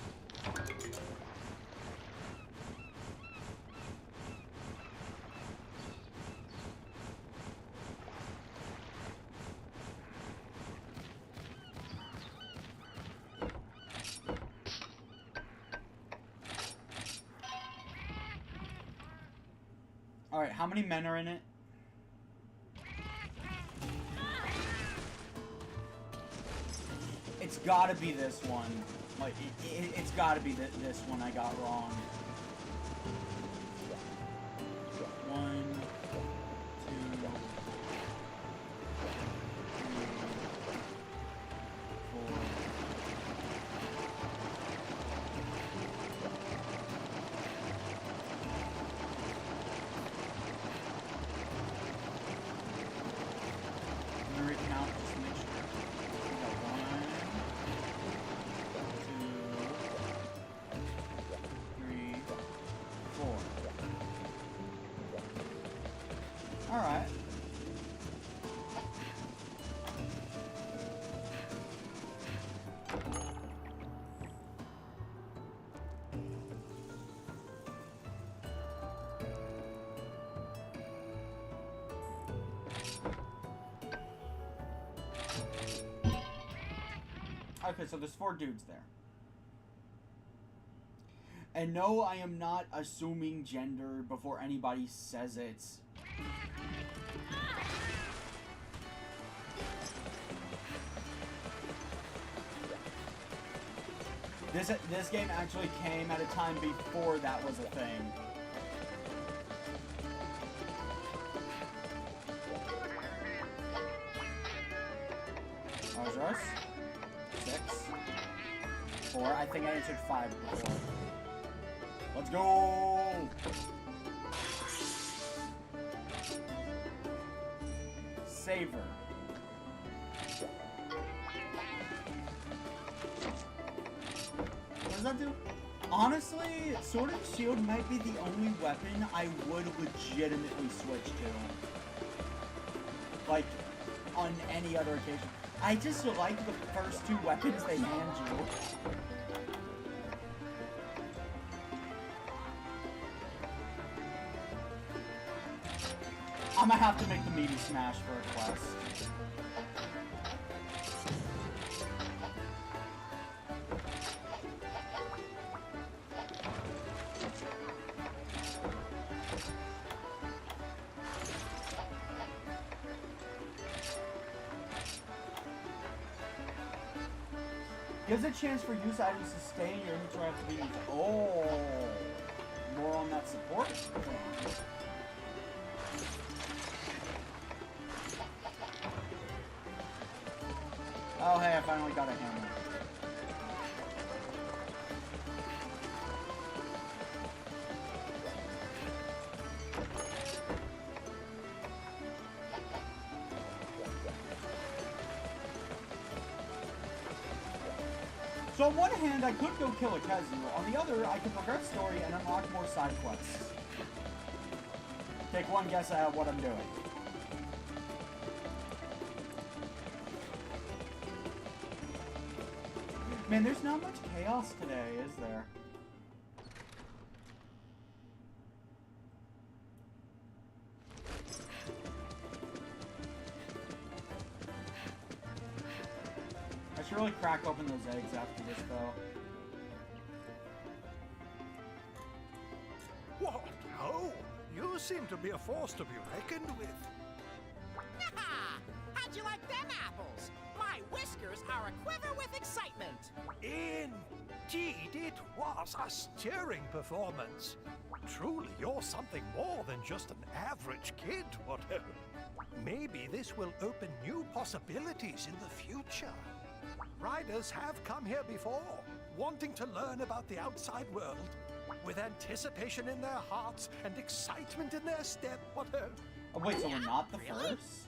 Alright, how many men are in it? It's gotta be this one. Like, it's gotta be this one I got wrong. 1, 2, 3, 4. I'm gonna recount just to make sure. We got 1, 2, 3, 4. Alright. Okay, so there's 4 dudes there. And no, I am not assuming gender before anybody says it. This game actually came at a time before that was a thing. How's yours? 6. 4. I think I answered 5 before. Let's go! Savor. What does that do? Honestly, Sword and Shield might be the only weapon I would legitimately switch to. Like, on any other occasion. I just like the first 2 weapons they hand you. I'm gonna have to make the Meaty Smash for a quest. Gives a chance for use items to stay in your inventory after being used. Oh, more on that support thing. Oh, hey, I finally got a hammer. So, So on one hand, I could go kill a Kezu. On the other, I could progress story and unlock more side quests. Take one guess at what I'm doing. Man, there's not much chaos today, is there? I should really crack open those eggs after this, though.
What? Oh, you seem to be a force to be reckoned with.
How'd you like them apples? My whiskers are aquiver with excitement.
Indeed, it was a stirring performance. Truly, you're something more than just an average kid, whatever. Maybe this will open new possibilities in the future. Riders have come here before, wanting to learn about the outside world, with anticipation in their hearts and excitement in their step, whatever.
Oh, wait, so we're not the first?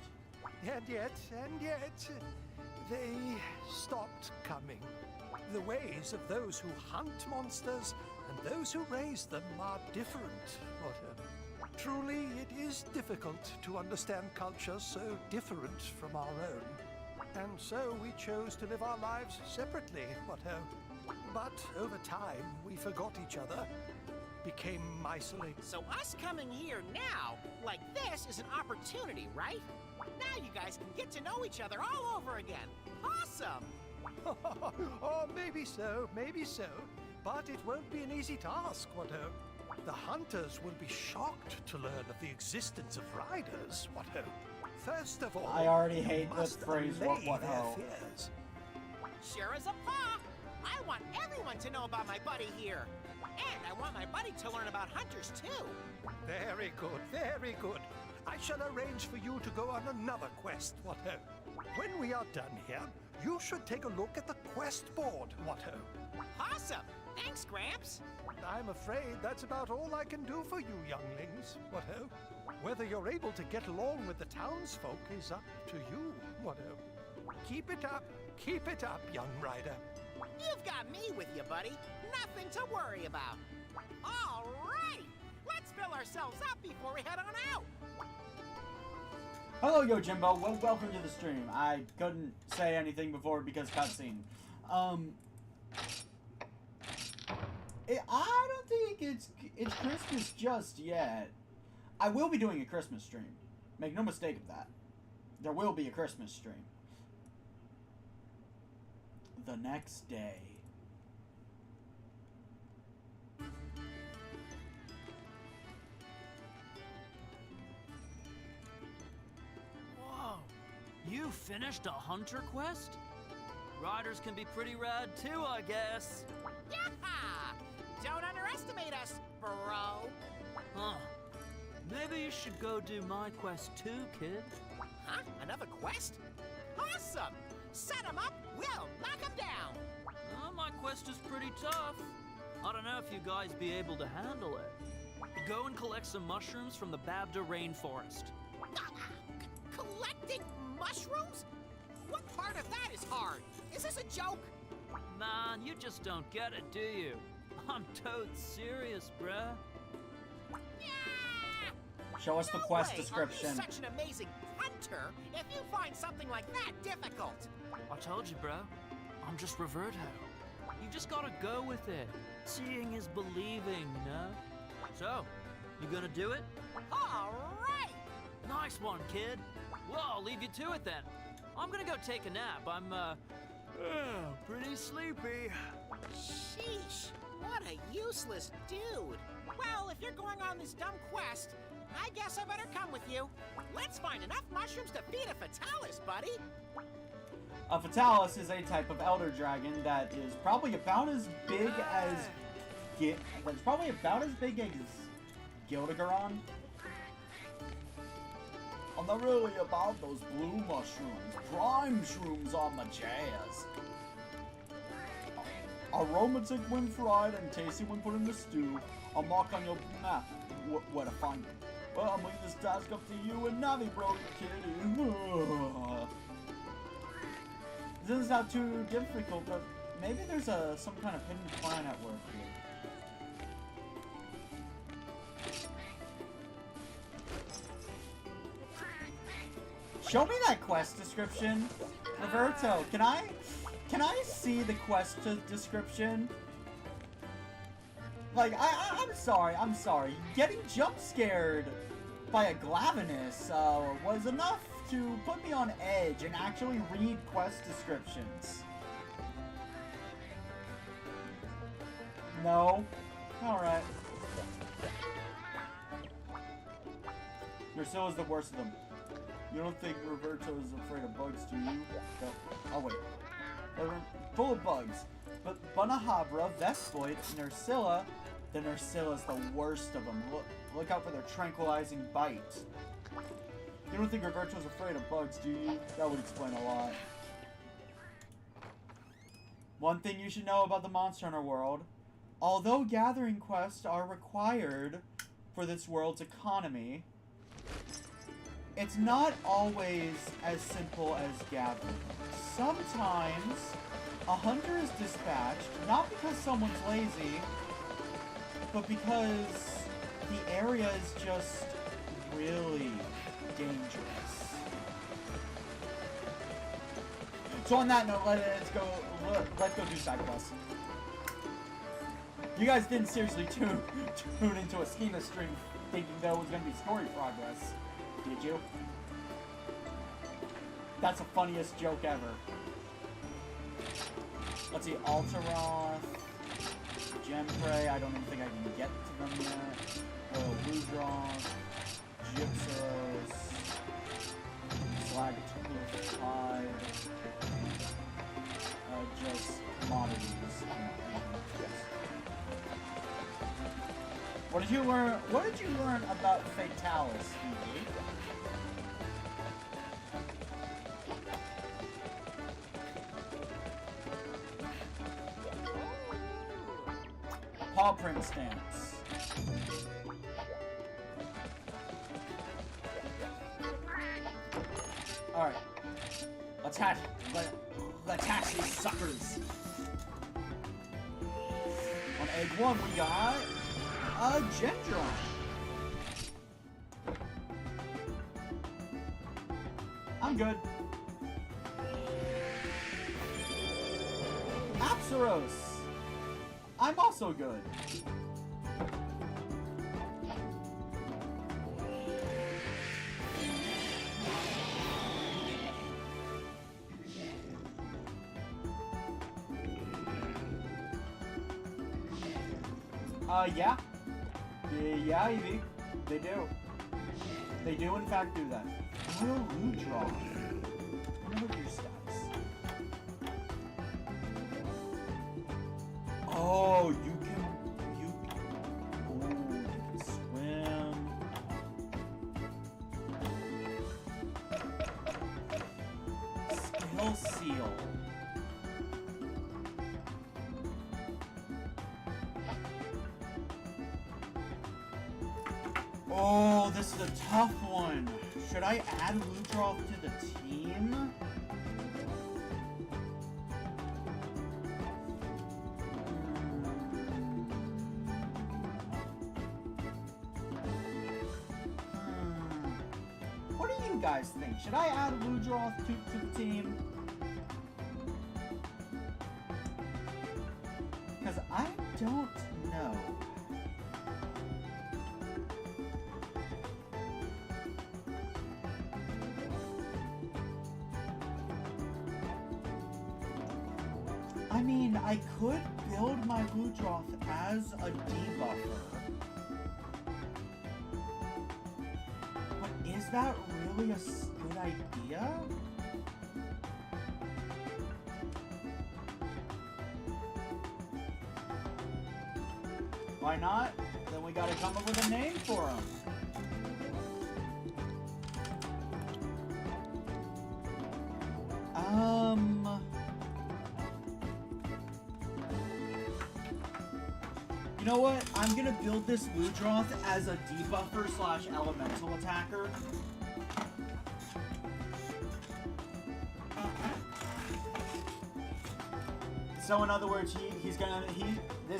And yet, they stopped coming. The ways of those who hunt monsters and those who raise them are different. Truly, it is difficult to understand cultures so different from our own. And so we chose to live our lives separately, But over time, we forgot each other, became isolated.
So us coming here now, like this, is an opportunity, right? Now you guys can get to know each other all over again. Awesome!
Oh, maybe so. But it won't be an easy task, The hunters will be shocked to learn of the existence of riders, First of all,
I already
you
hate this
must
phrase,
allay
what
their
ho.
fears.
Sure as a paw! I want everyone to know about my buddy here. And I want my buddy to learn about hunters, too.
Very good. I shall arrange for you to go on another quest, When we are done here, you should take a look at the quest board,
Awesome! Thanks, Gramps!
I'm afraid that's about all I can do for you, younglings, Whether you're able to get along with the townsfolk is up to you, Keep it up, young rider.
You've got me with you, buddy. Nothing to worry about. All right! Let's fill ourselves up before we head on out.
Hello, Yojimbo. Well, welcome to the stream. I couldn't say anything before because cutscene. I don't think it's Christmas just yet. I will be doing a Christmas stream. Make no mistake of that. There will be a Christmas stream. The next day.
Whoa, you finished a hunter quest? Riders can be pretty rad too, I guess.
Yaha! Don't underestimate us, bro.
Huh. Maybe you should go do my quest too, kid.
Huh? Another quest? Awesome! Set 'em up, we'll knock 'em down.
My quest is pretty tough. I don't know if you guys be able to handle it. Go and collect some mushrooms from the Babda rainforest.
Collecting mushrooms? What part of that is hard? Is this a joke?
Man, you just don't get it, do you? I'm toad serious, bruh.
Yeah!
Show us the
No
quest
way
description.
Are you such an amazing hunter if you find something like that difficult?
I told you, bro. I'm just Roberto. You just gotta go with it. Seeing is believing, you know? So, you gonna do it?
All right!
Nice one, kid. Well, I'll leave you to it then. I'm gonna go take a nap. I'm, pretty sleepy.
Sheesh, what a useless dude. Well, if you're going on this dumb quest, I guess I better come with you. Let's find enough mushrooms to feed a Fatalis, buddy.
A Fatalis is a type of elder dragon that is probably about as big as Gildegaren. I'm not really about those blue mushrooms. Prime shrooms are my jazz. Aromatic when fried and tasty when put in the stew. I'll mark on your map where to find them. Well, I'm leaving this task up to you and Navi, bro, kitty. This is not too difficult, but maybe there's some kind of hidden plan at work here. Show me that quest description, Roberto. Can I see the quest description? Like, I'm sorry. Getting jump scared by a Glavenus was enough to put me on edge and actually read quest descriptions. No? Alright. Ursilla's the worst of them. You don't think Roberto is afraid of bugs, do you? Oh, wait. They're full of bugs. But Bunahabra, Vespoid, Nursilla, the Nursilla's the worst of them. Look out for their tranquilizing bite. You don't think Roberto's afraid of bugs, do you? That would explain a lot. One thing you should know about the Monster Hunter world. Although gathering quests are required for this world's economy, it's not always as simple as gathering. Sometimes, a hunter is dispatched, not because someone's lazy, but because the area is just really dangerous. So on that note, let's go do side quests. You guys didn't seriously tune into a SKENA stream thinking there was going to be story progress, did you? That's the funniest joke ever. Let's see, Alteroth, Gemprey, I don't even think I can get to them yet. Ludroth, Gypsos, Slagtooth, Tide, just commodities. What did you learn about Fatalis, Evie? Paw print stamps. Alright. Let's hatch these suckers. On egg 1 we got a Gendron. I'm good. Apsaros. I'm also good. Yeah. Yeah, Evie. They do. They do, in fact, do that. Royal Ludroth. What are your stats? Oh, you can swim. Skill seal. Oh, this is a tough one. Should I add Ludroth to the team? What do you guys think? Should I add Ludroth to the team? Because I don't know. I mean, I could build my Ludroth as a debuffer. But is that really a good idea? Why not? Then we gotta come up with a name for him. You know what? I'm gonna build this Ludroth as a debuffer / elemental attacker. So in other words, this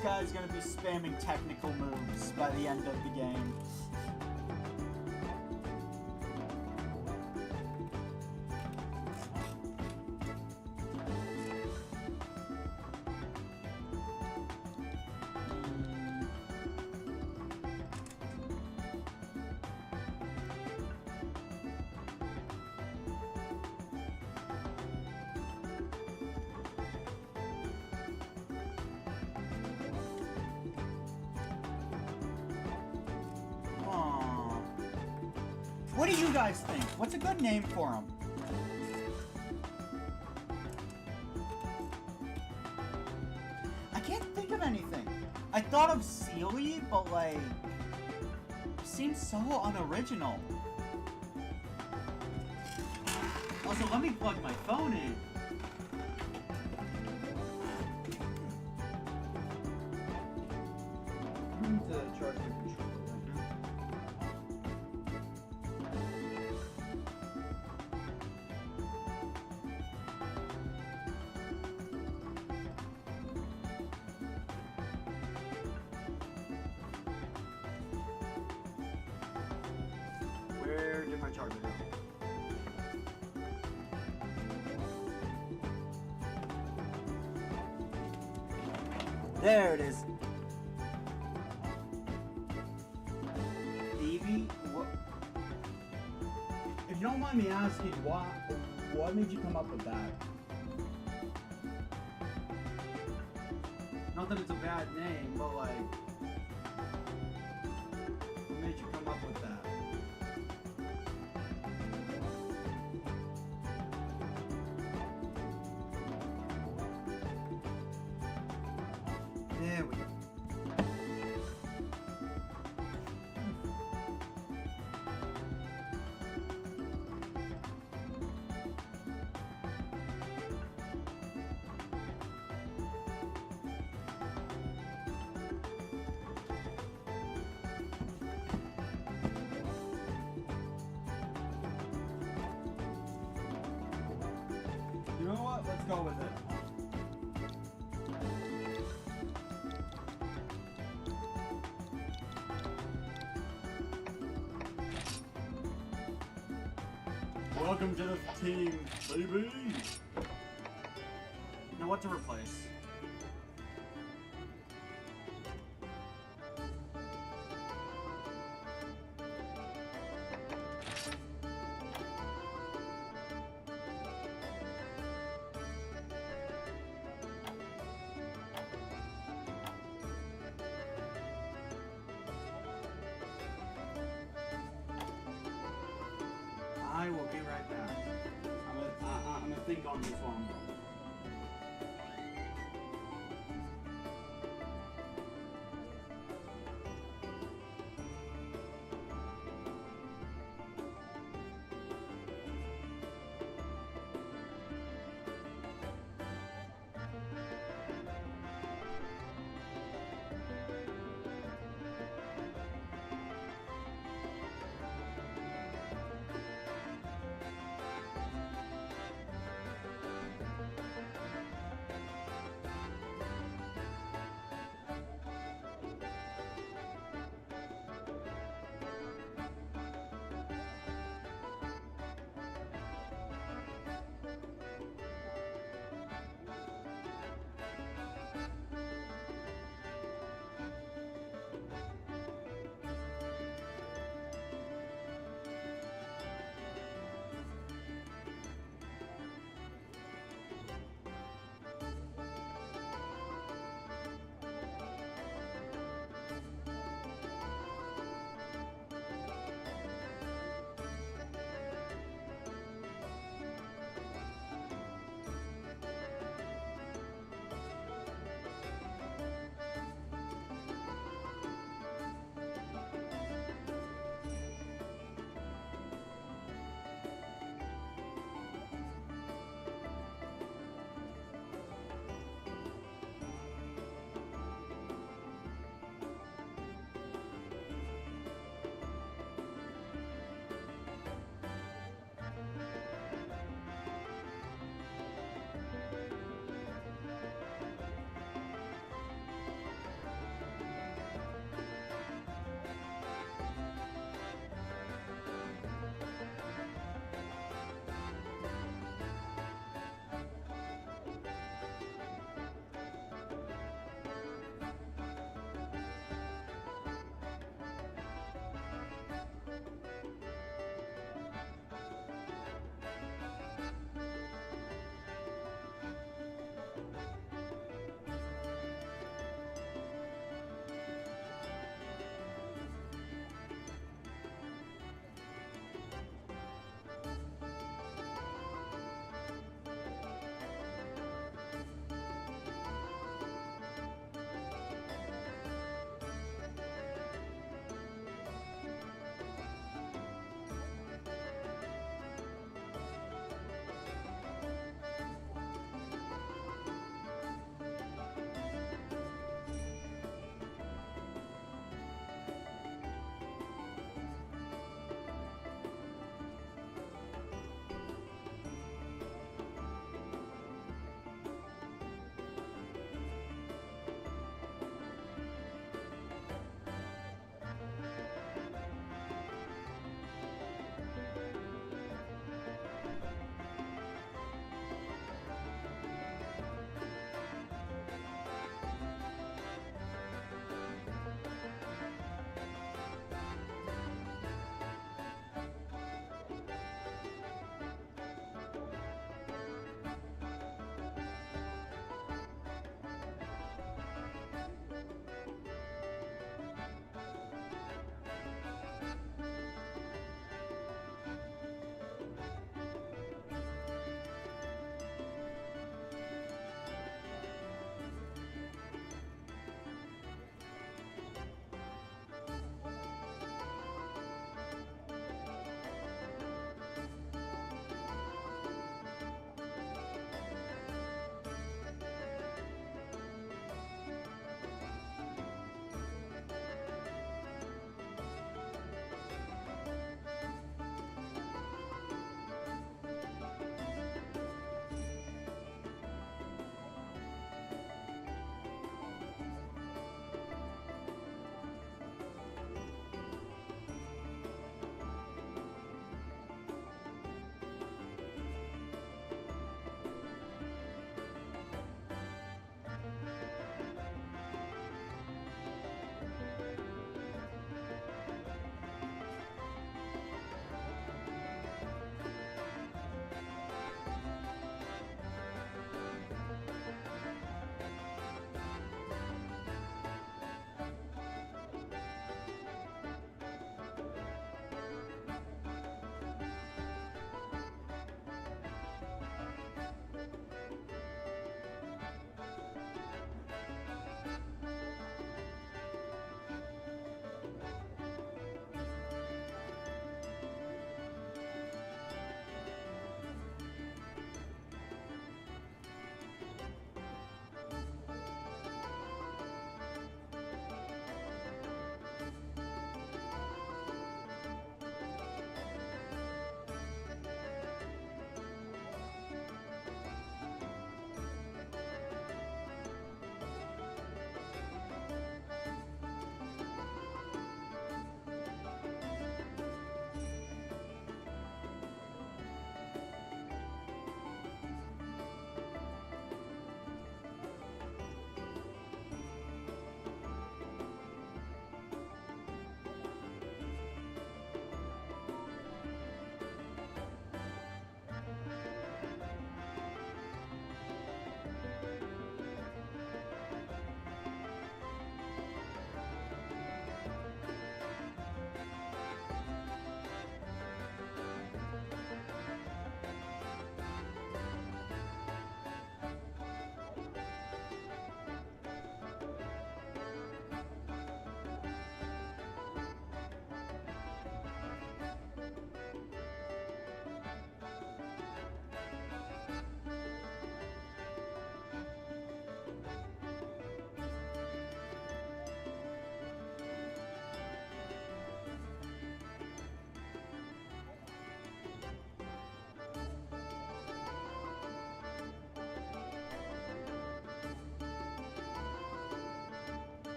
guy's gonna be spamming technical moves by the end of the game. What do you guys think? What's a good name for him? I can't think of anything. I thought of Sealy, but like, it seems so unoriginal. Also, let me plug my phone in. I need to charge my controller right now. Where did my charger go? There it is. Phoebe, what? If you don't mind me asking, what made you come up with that? Not that it's a bad name, but like, what made you come up with that? There we go. You know what? Let's go with it. Welcome to the team, baby! Now what to replace? I will be right back. I'm gonna think on this one.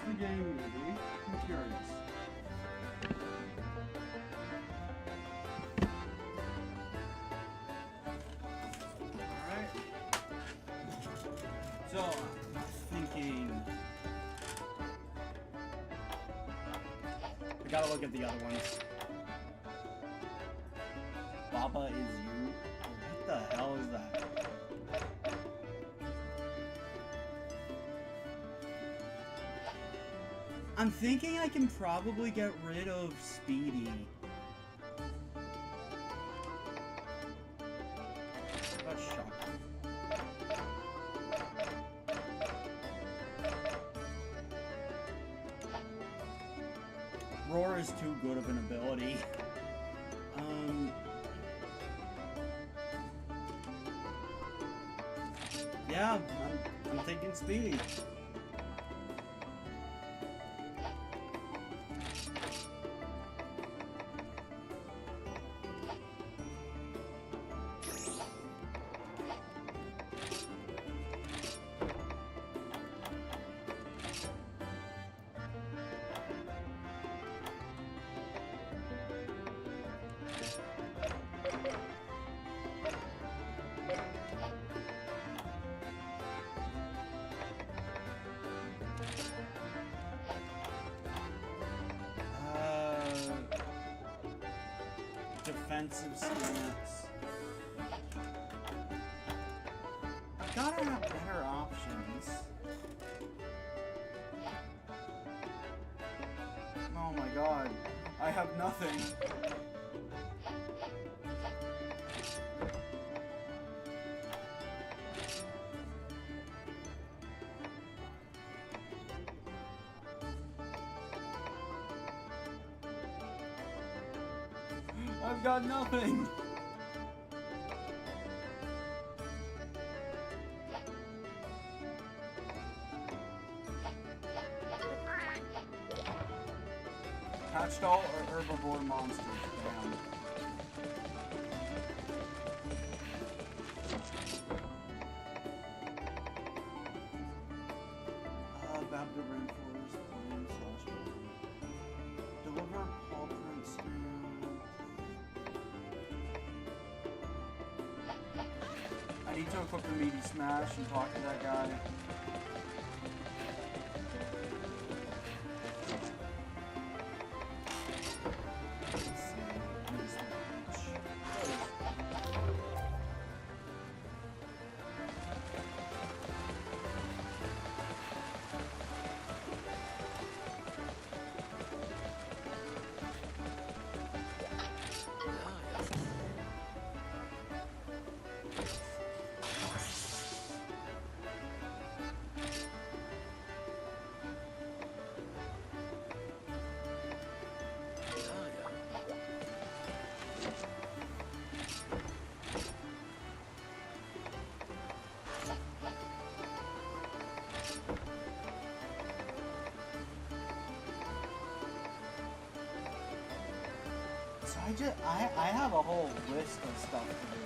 the game, maybe. I'm curious. Alright. So, I'm thinking... I gotta look at the other ones. Baba is you? What the hell is that? I'm thinking I can probably get rid of Speedy. That's shocking. Roar is too good of an ability. Yeah, I'm thinking Speedy. Defensive stance. Gotta have better options. Oh my god. I have nothing. I've got nothing. Hatchdoll or Overboard monsters? Damn. About the rainforest, deliver paw print stamp. I need to equip the meaty smash and talk to that guy. Let's see. Meaty smash. So I have a whole list of stuff to do.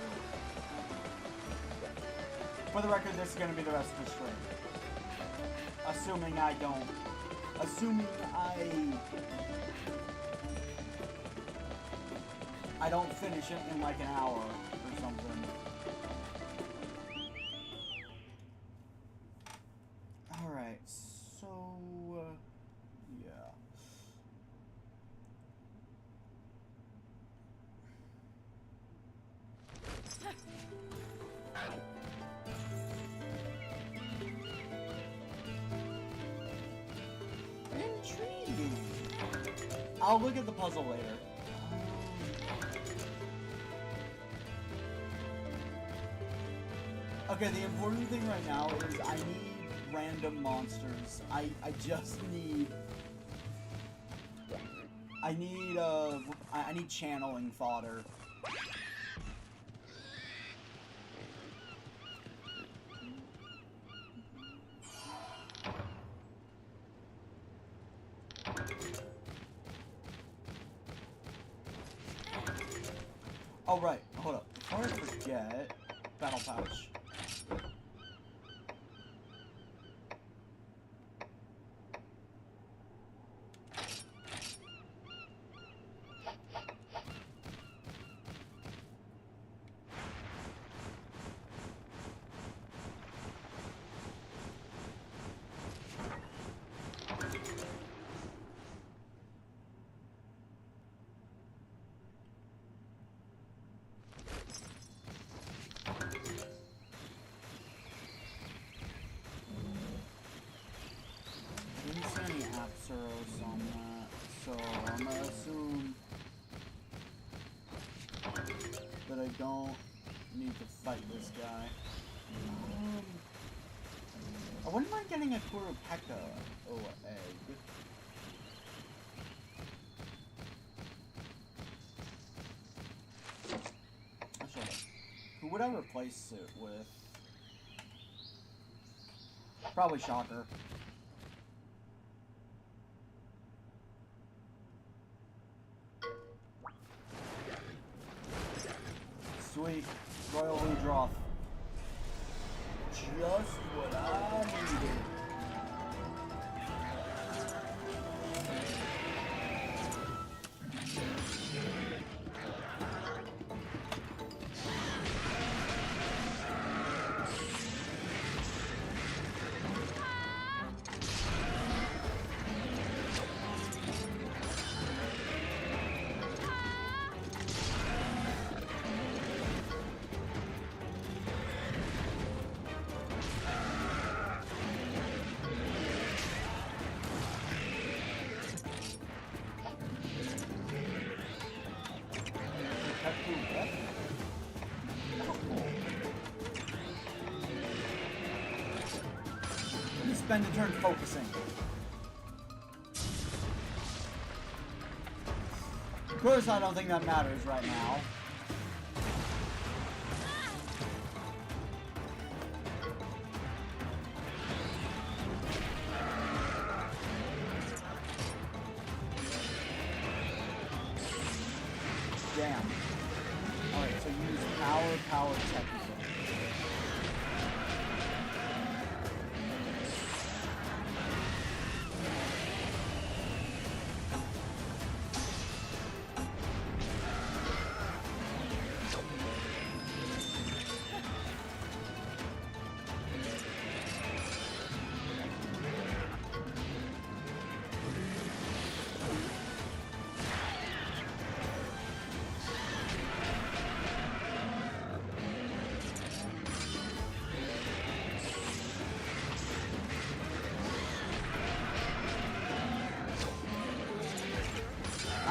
For the record, this is going to be the rest of the stream. Assuming I don't finish it in like an hour or something. Alright, so yeah. Intriguing. I'll look at the puzzle later. Okay, the important thing right now is I need random monsters. I just need... I need channeling fodder. Oh, right. Hold up. Before I forget, Battle Pouch. Suros on that, so I'm gonna assume that I don't need to fight this guy. I wouldn't mind getting a Kurapeka egg. Actually, who would I replace it with? Probably Shocker. Sweet. Royal Udroth. Just what I needed. Spend a turn focusing. Of course, I don't think that matters right now. Damn. Alright, so use power technically.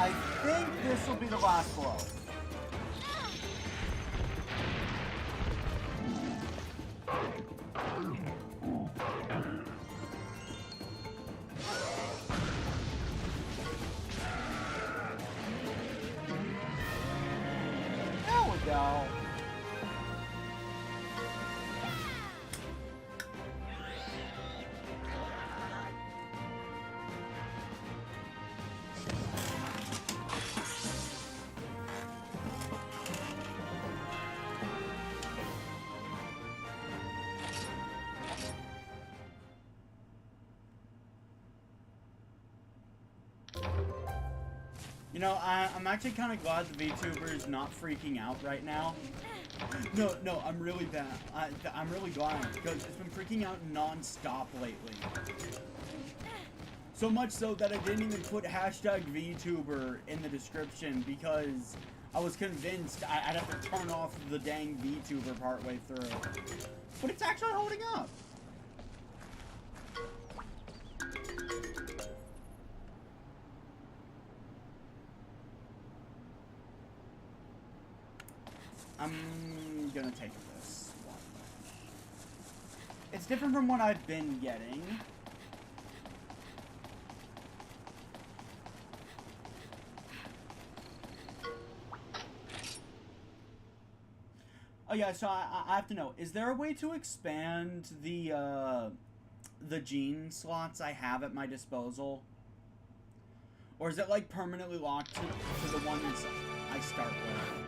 I think this will be the last blow. There we go. You know, I'm actually kind of glad the VTuber is not freaking out right now. No, I'm really bad. I'm really glad because it's been freaking out non-stop lately. So much so that I didn't even put hashtag VTuber in the description because I was convinced I'd have to turn off the dang VTuber partway through. But it's actually holding up. I'm gonna take this one. It's different from what I've been getting. Oh yeah, so I have to know, is there a way to expand the gene slots I have at my disposal? Or is it like permanently locked to the ones I start with?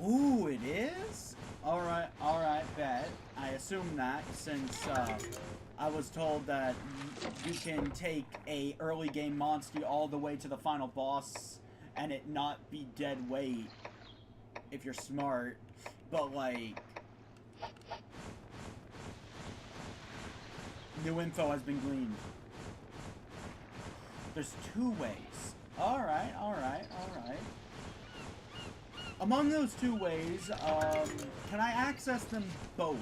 Ooh, it is? Alright, bet. I assume that since I was told that you can take a early game monster all the way to the final boss and it not be dead weight if you're smart, but like new info has been gleaned. There's two ways. Alright, alright, alright. Among those two ways, can I access them both?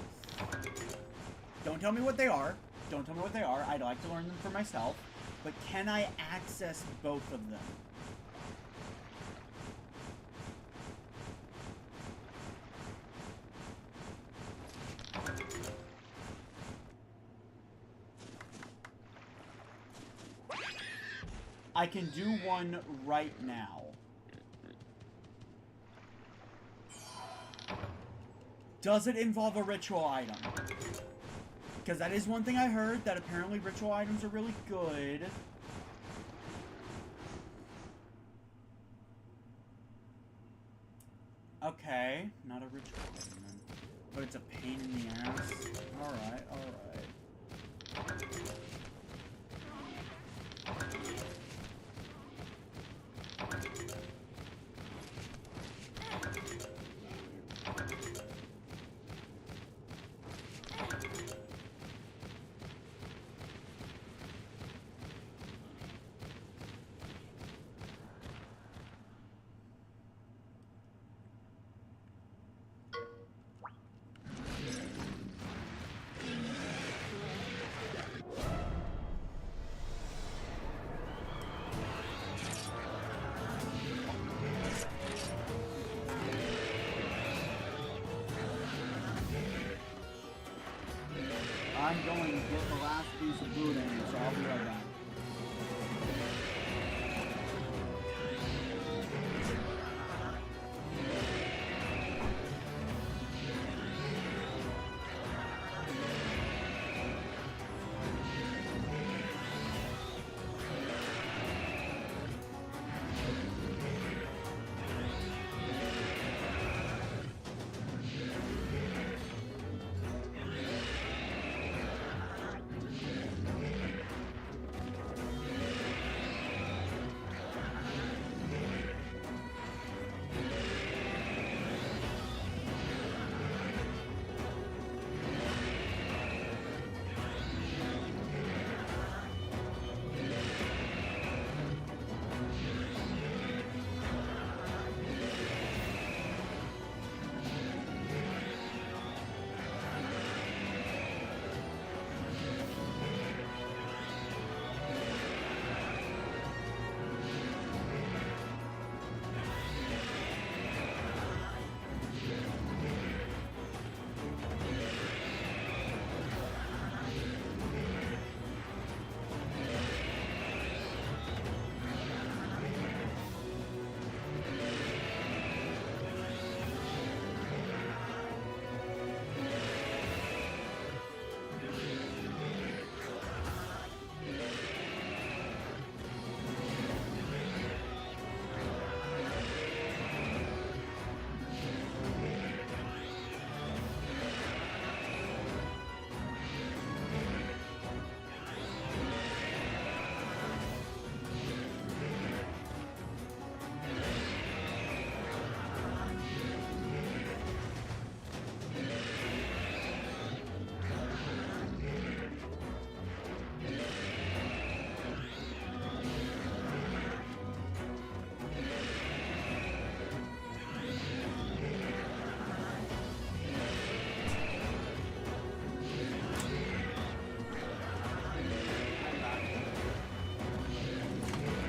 Don't tell me what they are. Don't tell me what they are. I'd like to learn them for myself. But can I access both of them? I can do one right now. Does it involve a ritual item? Because that is one thing I heard, that apparently ritual items are really good. Okay, not a ritual item then. But it's a pain in the ass. Alright, alright. I'm going to get the last piece of food in, so I'll be right back.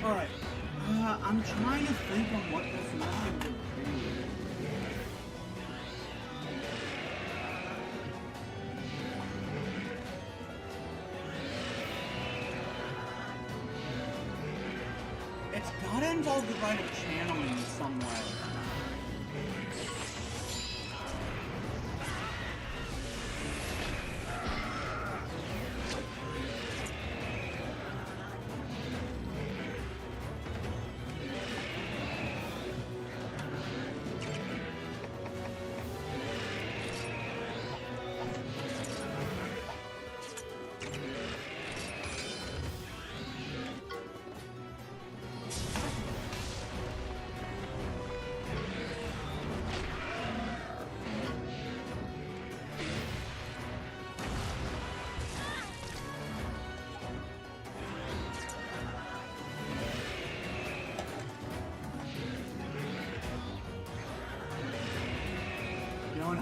Alright. I'm trying to think on what this method would be. It's gotta involve the right of channeling in some way.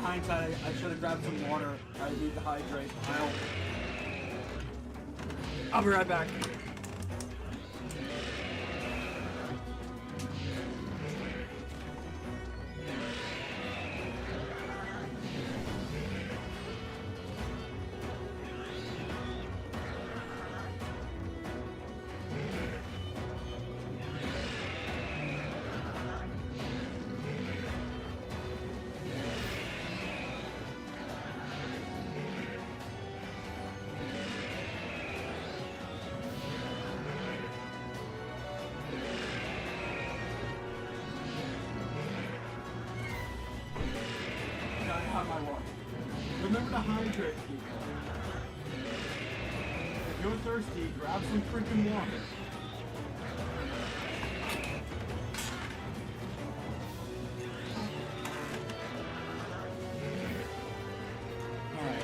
hindsight, I should have grabbed some water. I need to hydrate. I'll be right back. Remember to hydrate, people. If you're thirsty, grab some freaking water. Alright.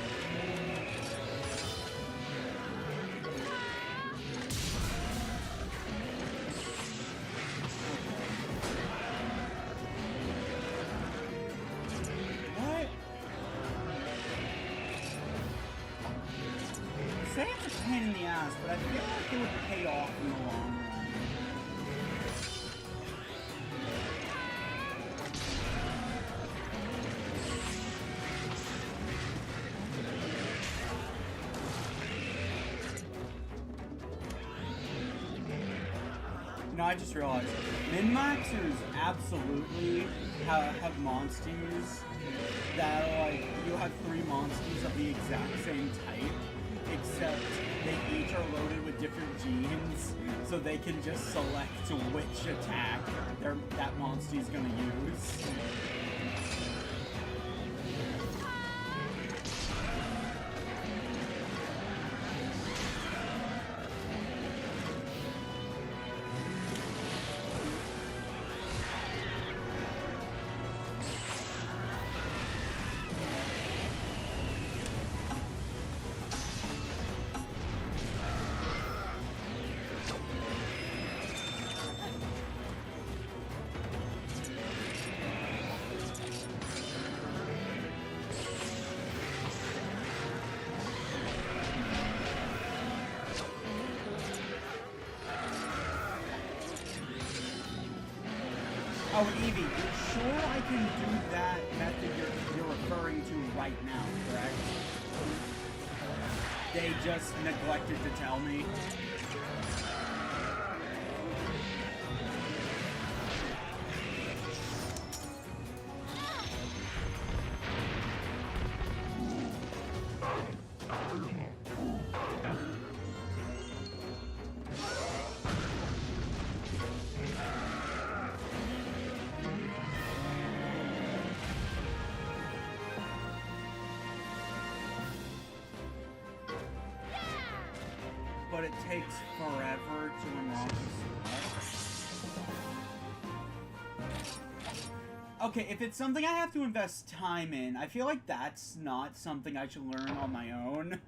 What? Say it's a pain in the ass, but I feel like it would pay off in the long run. You know, I just realized min-maxers absolutely have monsties that are like, you have 3 monsties of the exact same type, except they each are loaded with different genes, so they can just select which attack that monster is gonna use. Oh, Evie, you're sure I can do that method you're referring to right now, correct? They just neglected to tell me. But it takes forever to unlock the slot. Okay, if it's something I have to invest time in, I feel like that's not something I should learn on my own.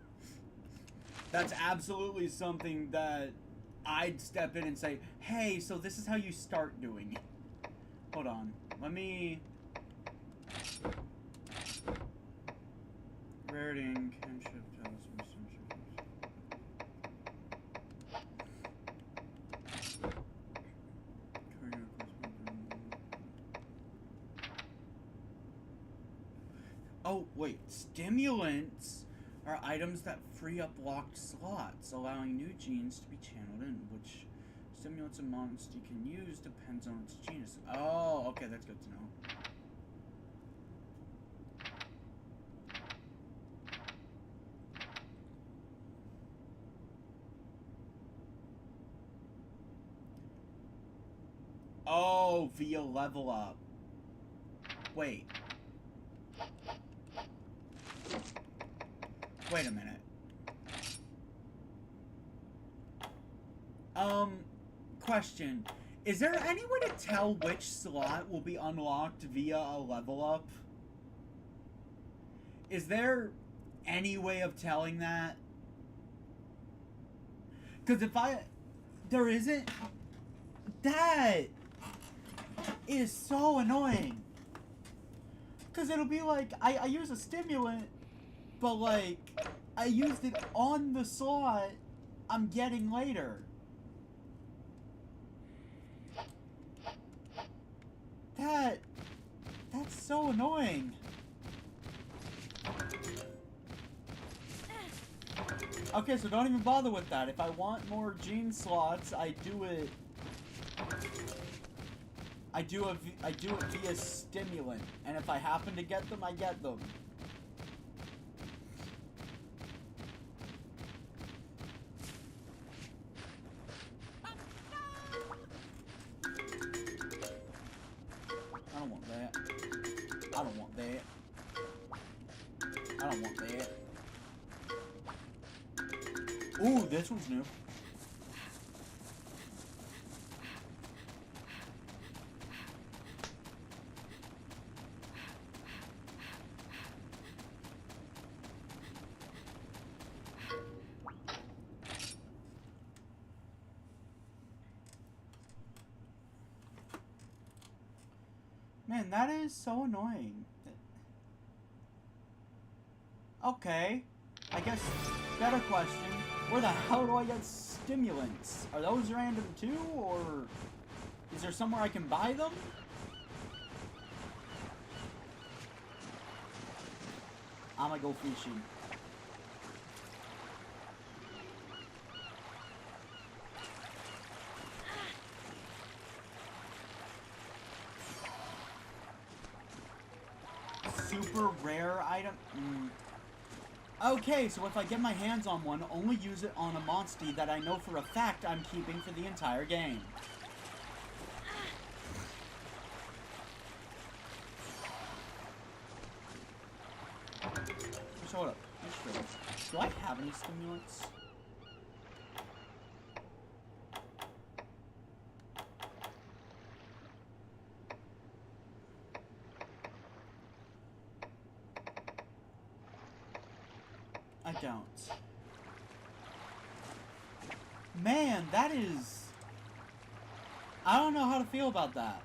That's absolutely something that I'd step in and say, hey, so this is how you start doing it. Hold on. Let me... Rariting, kinship, talisman. Oh, wait. Stimulants are items that free up locked slots, allowing new genes to be channeled in. Which stimulants a monster can use depends on its genus. Oh, okay, that's good to know. Oh, via level up. Wait. Wait a minute. Question. Is there any way to tell which slot will be unlocked via a level up? Is there any way of telling that? Because if there isn't, that is so annoying. Because it'll be like, I use a stimulant, but like, I used it on the slot I'm getting later. That's so annoying. Okay, so don't even bother with that. If I want more gene slots, I do it via stimulant. And if I happen to get them, I get them. I don't want that. I don't want that. I don't want that. Ooh, this one's new. Man, that is so annoying. Okay. I guess, better question. Where the hell do I get stimulants? Are those random too, or is there somewhere I can buy them? I'ma go fishing. Super rare item? Okay, so if I get my hands on one, only use it on a monster that I know for a fact I'm keeping for the entire game. So hold up. Do I have any stimulants? I don't. Man, that is... I don't know how to feel about that.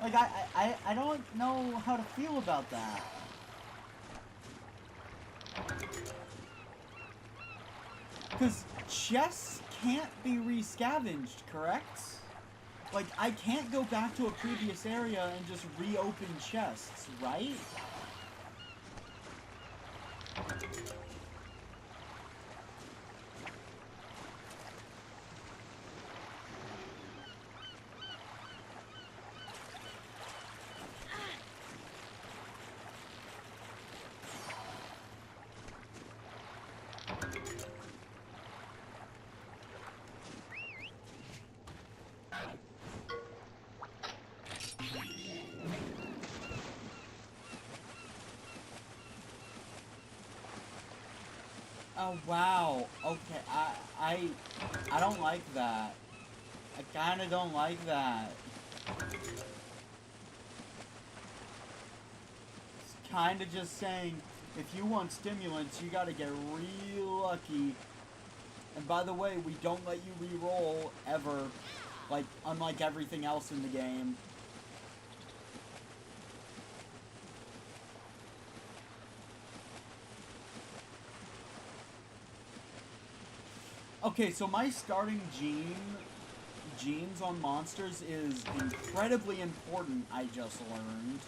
Like, I don't know how to feel about that. Because chests can't be re-scavenged, correct? Like, I can't go back to a previous area and just reopen chests, right? Oh, wow. Okay, I don't like that. I kinda don't like that. It's kinda just saying, if you want stimulants, you gotta get real lucky. And by the way, we don't let you re-roll, ever. Like, unlike everything else in the game. Okay, so my starting genes on monsters is incredibly important, I just learned.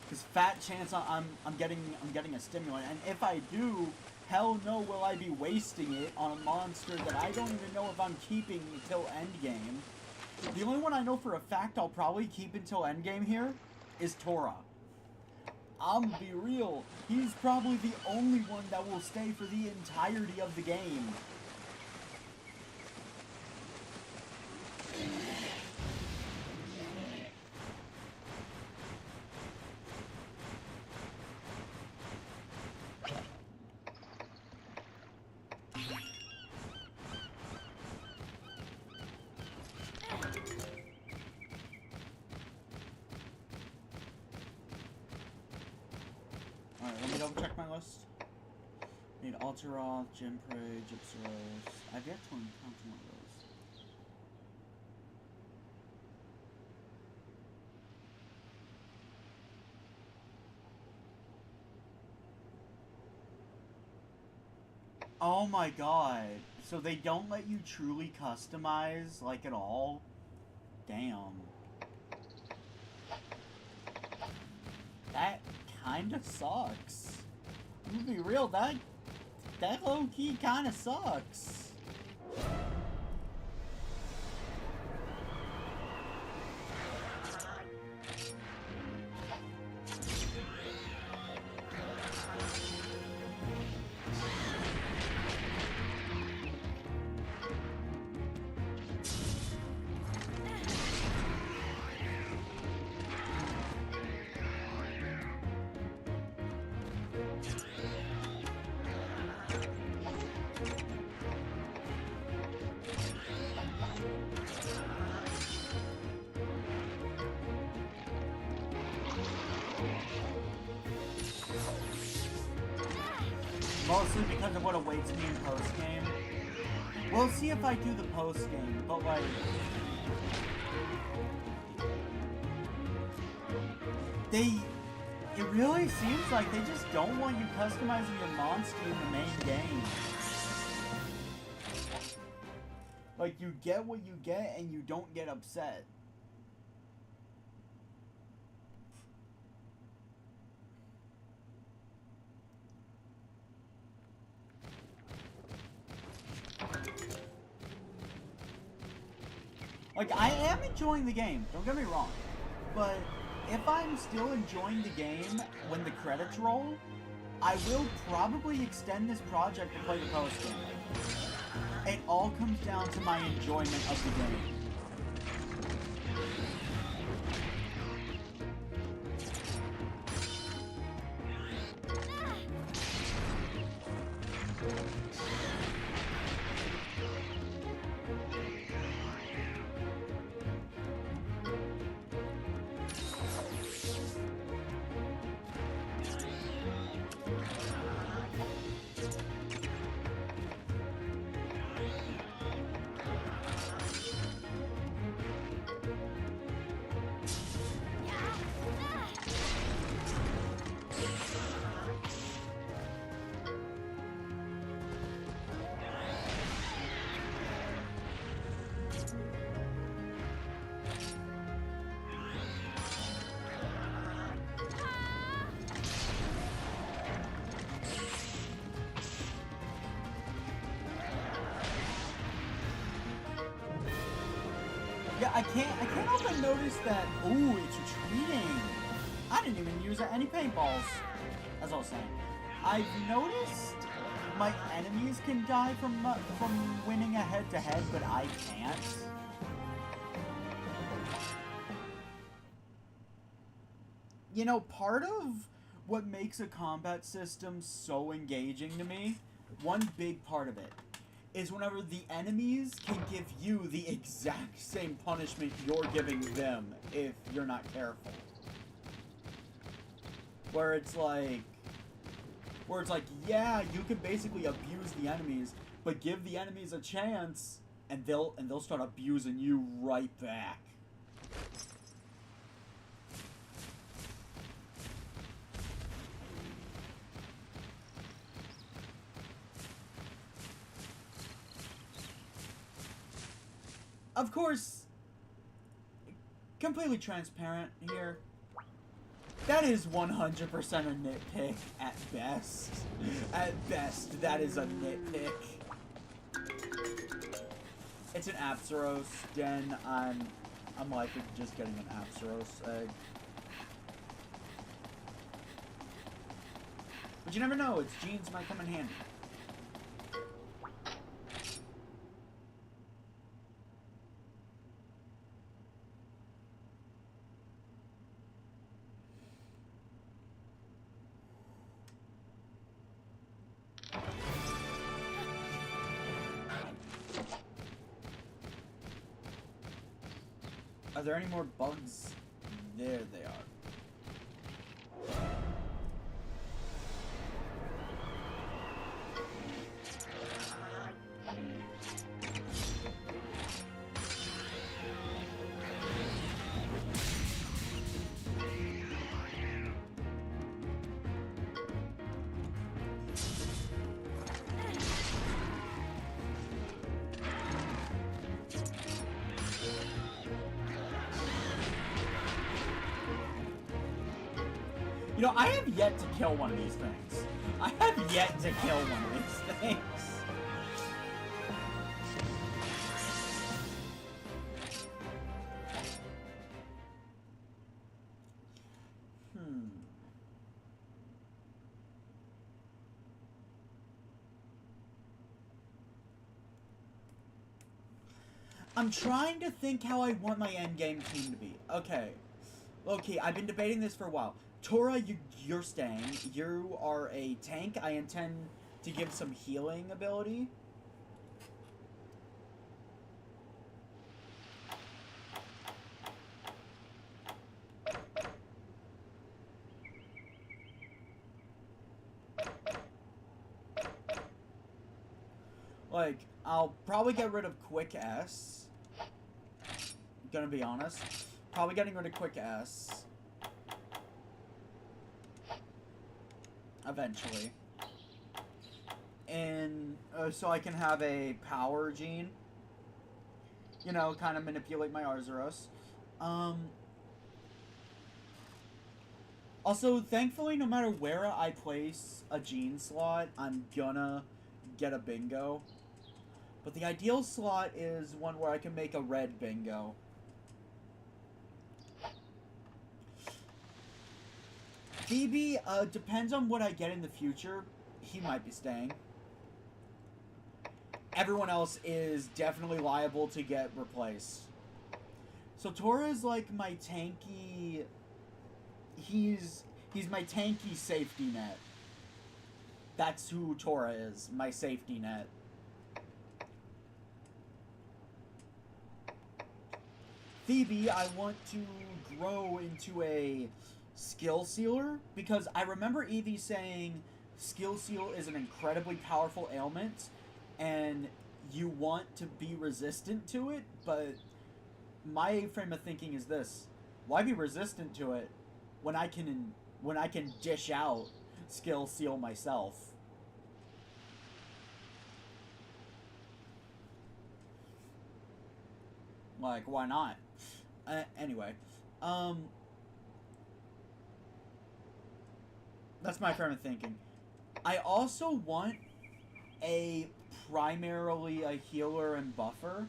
Because fat chance I'm getting a stimulant, and if I do, hell no will I be wasting it on a monster that I don't even know if I'm keeping until endgame. The only one I know for a fact I'll probably keep until endgame here is Tora. I'm be real, he's probably the only one that will stay for the entirety of the game. Alright, let me double check my list. Need Alteroth, Gimprey, Gypsyros. I've yet to encounter one of those. Oh my god. So they don't let you truly customize, like, at all? Damn. That kinda sucks. I'm gonna be real, that low-key kinda sucks. Mostly because of what awaits me in post-game. We'll see if I do the post-game, but like... It really seems like they just don't want you customizing your monster in the main game. Like, you get what you get and you don't get upset. Like, I am enjoying the game, don't get me wrong, but if I'm still enjoying the game when the credits roll, I will probably extend this project to play the post-game. It all comes down to my enjoyment of the game. Yeah, I can't help but notice that, ooh, it's retreating. I didn't even use any paintballs, as I was saying. I've noticed my enemies can die from winning a head-to-head, but I can't. You know, part of what makes a combat system so engaging to me, one big part of it, is whenever the enemies can give you the exact same punishment you're giving them if you're not careful. Where it's like, yeah, you can basically abuse the enemies, but give the enemies a chance, and they'll start abusing you right back. Of course, completely transparent here. That is 100% a nitpick at best. At best, that is a nitpick. It's an Apsaros den. I'm likely just getting an Apsaros egg. But you never know, its genes might come in handy. Are there any more bugs? There they are. You know, I have yet to kill one of these things. I have yet to kill one of these things. I'm trying to think how I want my endgame team to be. Okay. Okay, I've been debating this for a while. Tora, you're staying. You are a tank. I intend to give some healing ability. Like, I'll probably get rid of Quick S. Gonna be honest. Probably getting rid of Quick S. Eventually. And so I can have a power gene. You know, kind of manipulate my Arzuros. Also, thankfully, no matter where I place a gene slot, I'm gonna get a bingo. But the ideal slot is one where I can make a red bingo. Phoebe, depends on what I get in the future. He might be staying. Everyone else is definitely liable to get replaced. So Tora is like my tanky... He's my tanky safety net. That's who Tora is, my safety net. Phoebe, I want to grow into a skill sealer, because I remember Evie saying skill seal is an incredibly powerful ailment, and you want to be resistant to it, but my frame of thinking is this: why be resistant to it when I can dish out skill seal myself? Like, why not? Anyway, that's my frame of thinking. I also want primarily a healer and buffer.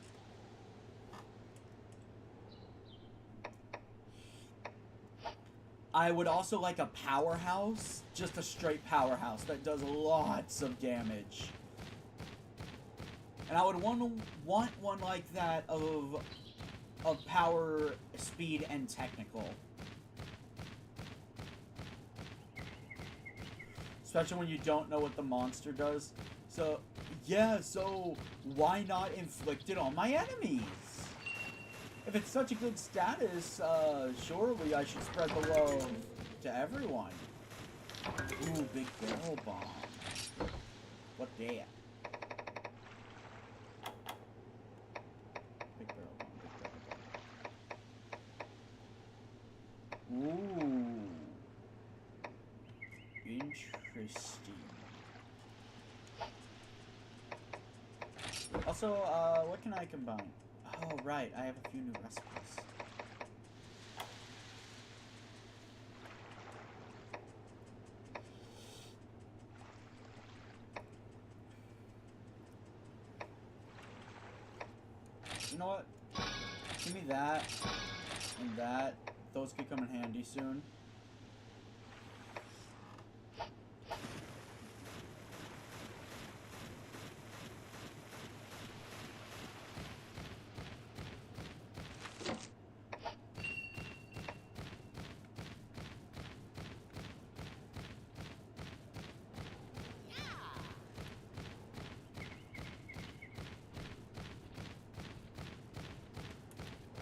I would also like a powerhouse, just a straight powerhouse that does lots of damage. And I would want one like that of power, speed, and technical. Especially when you don't know what the monster does. So, yeah, so why not inflict it on my enemies? If it's such a good status, surely I should spread the love to everyone. Ooh, big barrel bomb. What that? Ooh. Interesting. Also, what can I combine? Oh, right, I have a few new recipes. You know what? Give me that and that. Those could come in handy soon.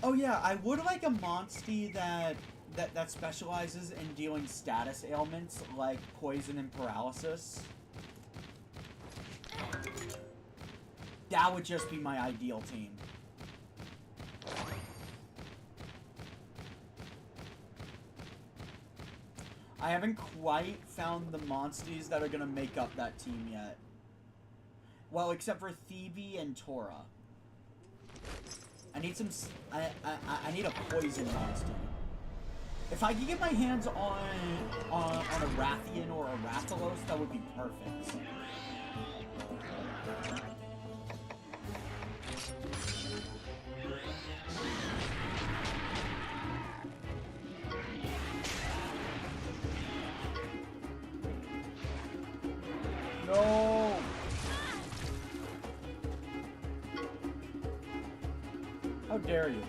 Oh yeah, I would like a monstie that specializes in dealing status ailments like poison and paralysis. That would just be my ideal team. I haven't quite found the monsties that are gonna make up that team yet. Well, except for Phoebe and Tora. I need some. I need a poison monster. If I could get my hands on a Rathian or a Rathalos, that would be perfect. No! How dare you?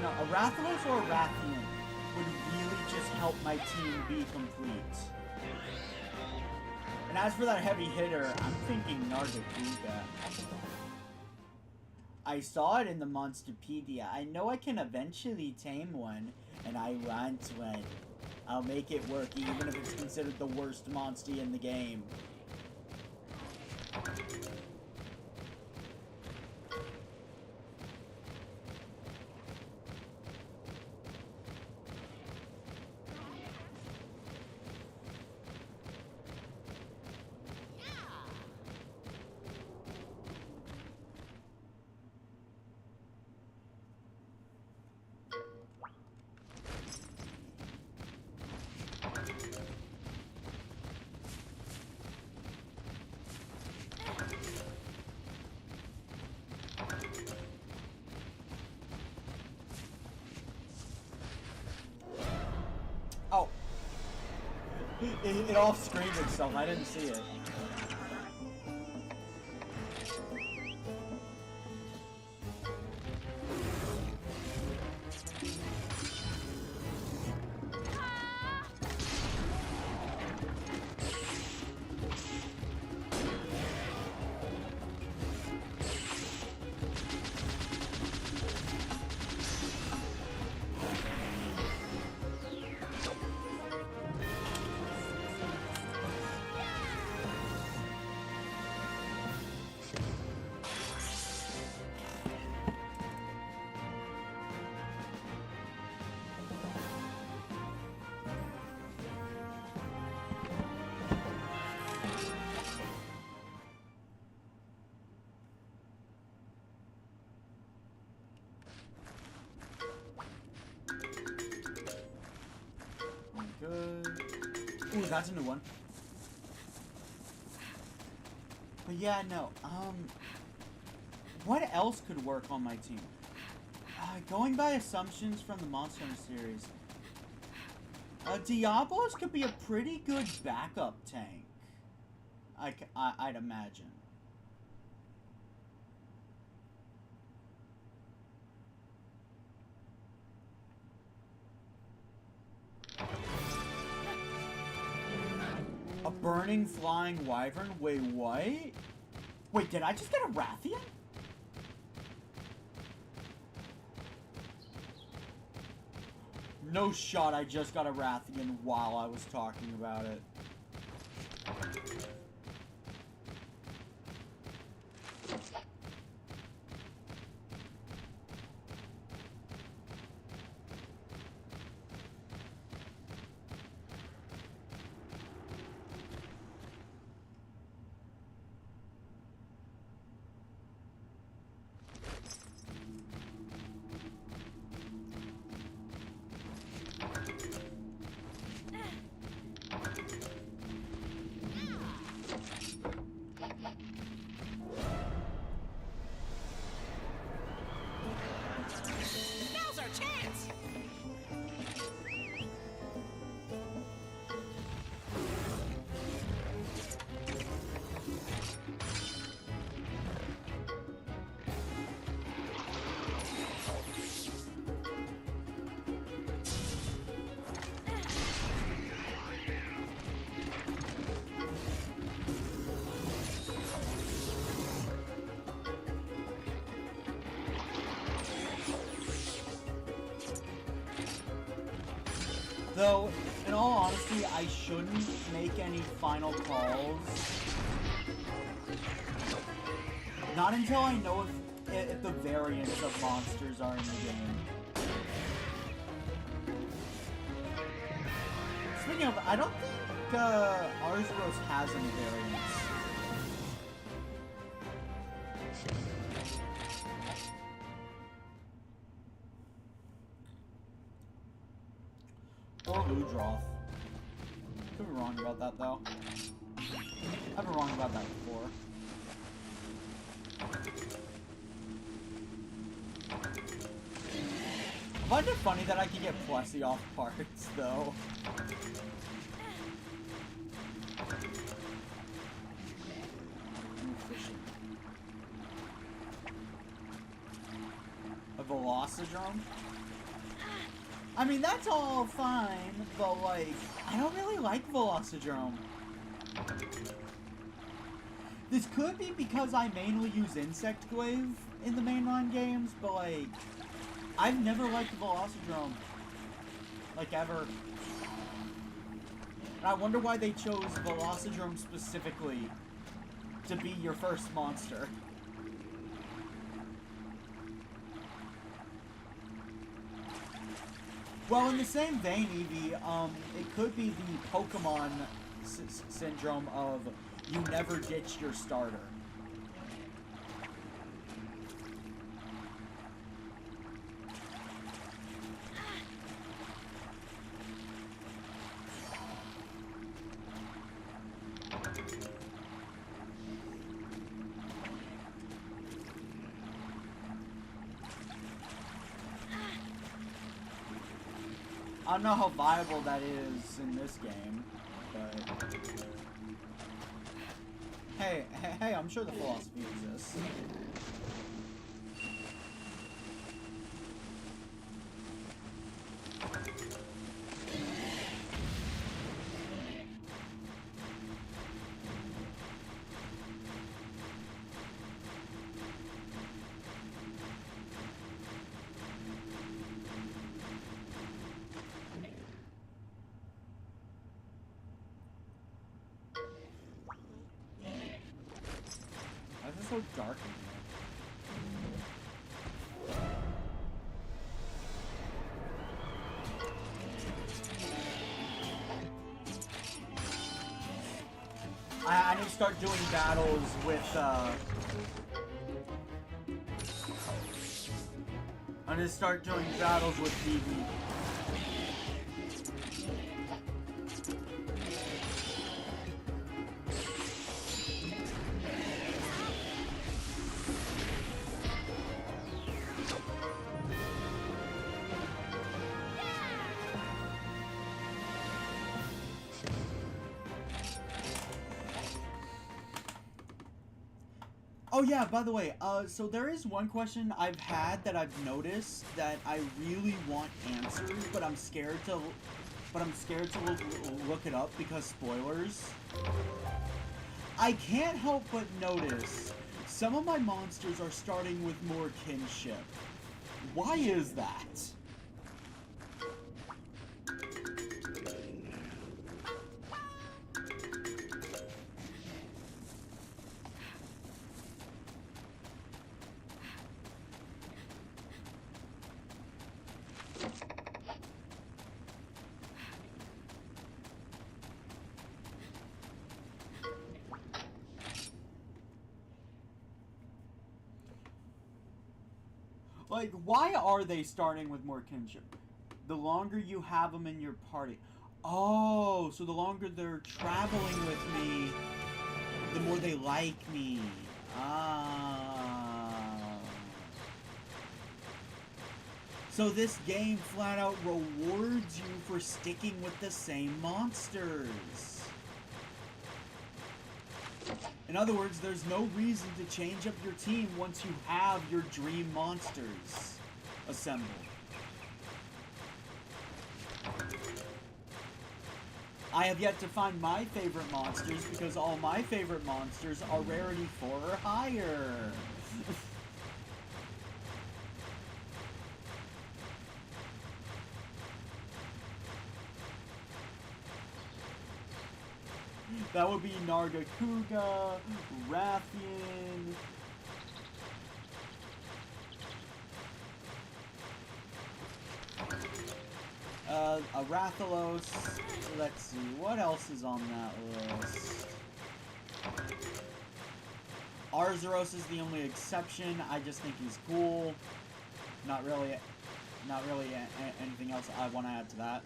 A Rathalos or a Rathian would really just help my team be complete. And as for that heavy hitter, I'm thinking Nargacuga. I saw it in the Monsterpedia. I know I can eventually tame one, and I want one. I'll make it work, even if it's considered the worst monster in the game. Oh. It off-screened itself. I didn't see it. Ooh, that's a new one. But yeah, no. What else could work on my team? Going by assumptions from the Monster Hunter series, Diablos could be a pretty good backup tank. I'd imagine. A burning flying wyvern? Wait, what? Wait, did I just get a Rathian? No shot, I just got a Rathian while I was talking about it.
Now's our chance!
Though, in all honesty, I shouldn't make any final calls. Not until I know if the variants of monsters are in the game. Speaking of, I don't think Arzros has any variants. Or Ludroth. Could be wrong about that, though. I've been wrong about that before. I find it funny that I can get Plessy off parts, though. A Velocidrome? I mean, that's all fine, but, like, I don't really like Velocidrome. This could be because I mainly use Insect Glaive in the mainline games, but, like, I've never liked Velocidrome. Like, ever. And I wonder why they chose Velocidrome specifically to be your first monster. Well, in the same vein, Eevee, it could be the Pokemon syndrome of you never ditch your starter. I don't know how viable that is in this game, but hey, I'm sure the philosophy exists. So dark in here. I need to start doing battles with I need to start doing battles with Eevee. Oh yeah, by the way, so there is one question I've had that I've noticed that I really want answered, but I'm scared to look it up because spoilers. I can't help but notice some of my monsters are starting with more kinship. Why is that? Like, why are they starting with more kinship? The longer you have them in your party. Oh, so the longer they're traveling with me, the more they like me. Ah. So this game flat out rewards you for sticking with the same monsters. In other words, there's no reason to change up your team once you have your dream monsters assembled. I have yet to find my favorite monsters because all my favorite monsters are rarity 4 or higher. That would be Nargacuga, Rathian. A Rathalos. Let's see, what else is on that list? Arzuros is the only exception. I just think he's cool. Not really anything else I want to add to that.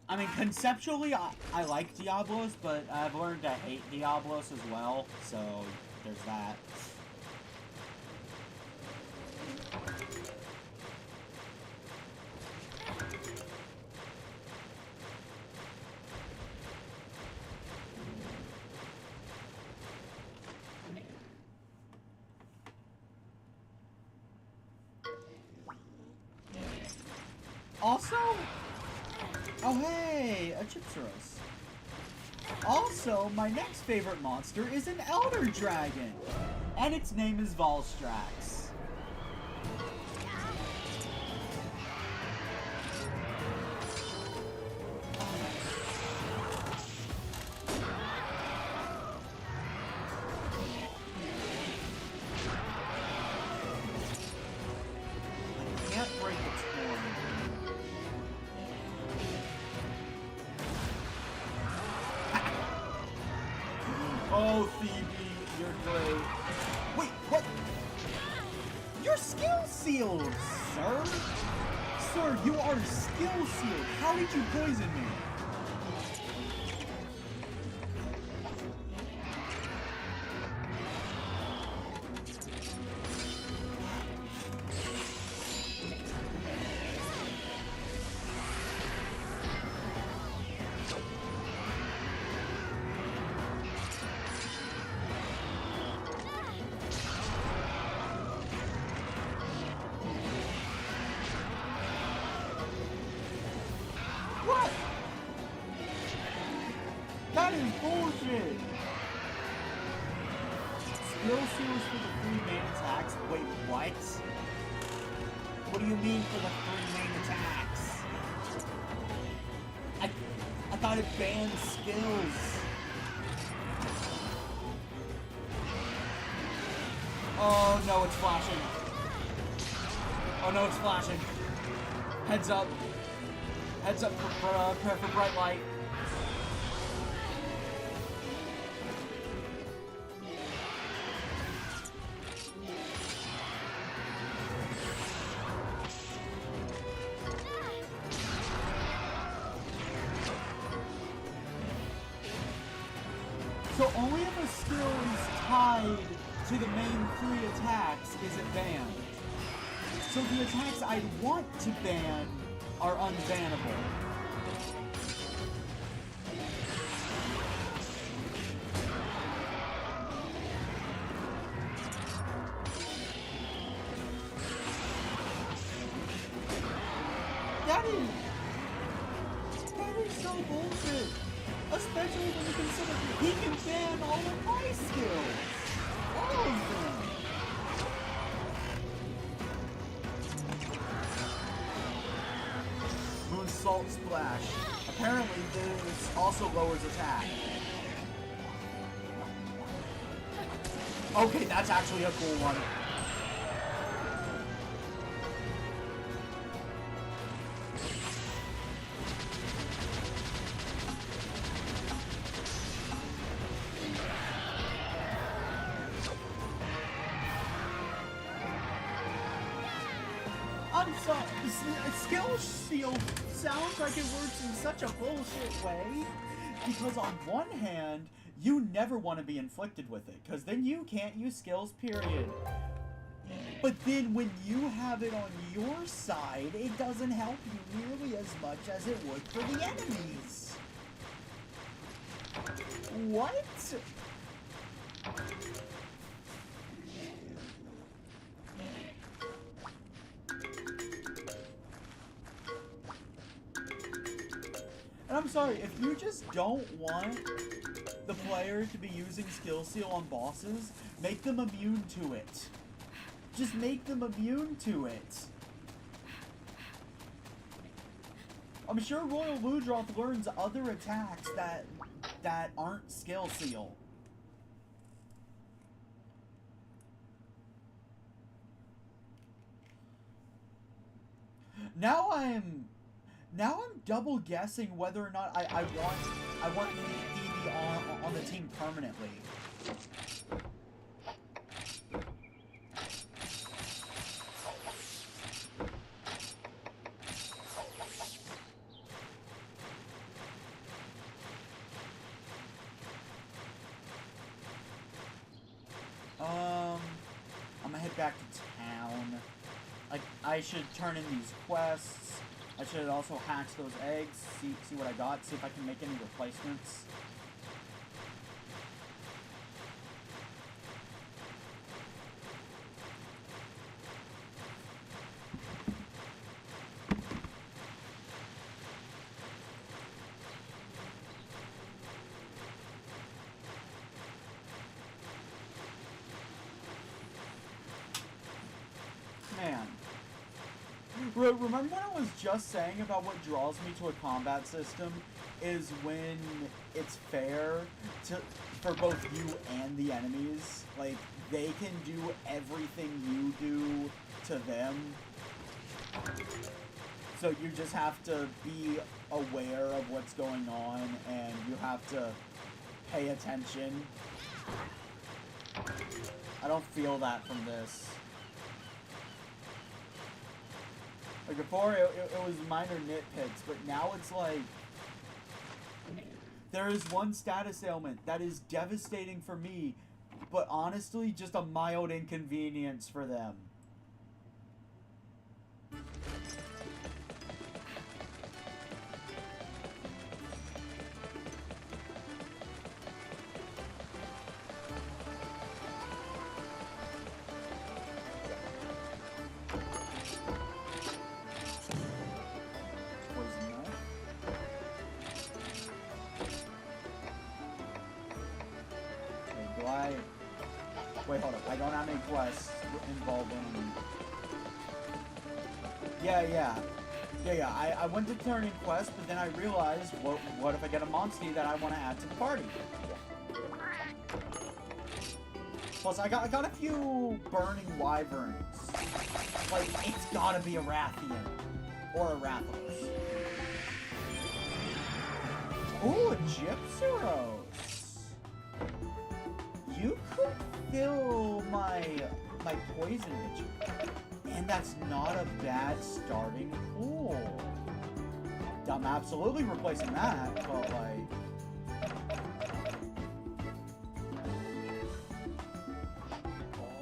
I mean, conceptually, I like Diablos, but I've learned to hate Diablos as well, so there's that. Also, oh hey, a Chipsaurus. Also, my next favorite monster is an Elder Dragon, and its name is Volstrax. I can't break its horn. Oh, Phoebe, you're great. Wait, what? You're skill sealed, sir. Sir, you are skill sealed. How did you poison me? What? That is bullshit! Skill seals for the 3 main attacks? Wait, what? What do you mean for the 3 main attacks? I thought it banned skills. Oh no, it's flashing. Oh no, it's flashing. Heads up. Heads up for bright light. So only if a skill is tied to the main 3 attacks is it banned. So the attacks I want to ban are unbannable. That is so bullshit. Especially when you consider he can ban all of my skills. All of them. Moonsault Splash. Apparently this also lowers attack. Okay, that's actually a cool one. I'm sorry, Skill Seal sounds like it works in such a bullshit way, because on one hand, you never want to be inflicted with it, because then you can't use skills, period. But then when you have it on your side, it doesn't help you nearly as much as it would for the enemies. What? And I'm sorry, if you just don't want the player to be using Skill Seal on bosses, Make them immune to it. Just make them immune to it. I'm sure Royal Ludroth learns other attacks that aren't skill seal. Now I'm double guessing whether or not I want Phoebe on the team permanently. I'm gonna head back to town. Like, I should turn in these quests. I should also hatch those eggs, see what I got, see if I can make any replacements. Man. Remember what I was just saying about what draws me to a combat system is when it's fair for both you and the enemies. Like, they can do everything you do to them. So you just have to be aware of what's going on and you have to pay attention. I don't feel that from this. Like, before, it was minor nitpicks, but now it's like... There is one status ailment that is devastating for me, but honestly, just a mild inconvenience for them. Wait, hold up. I don't have any quests involving... Yeah. I went to turn in quests, but then I realized, what if I get a monster that I want to add to the party? Plus, I got a few burning wyverns. Like, it's gotta be a Rathian. Or a Rathalos. Ooh, a Gypsyros. You could fill my poison pitcher. And that's not a bad starting pool. I'm absolutely replacing that, but like...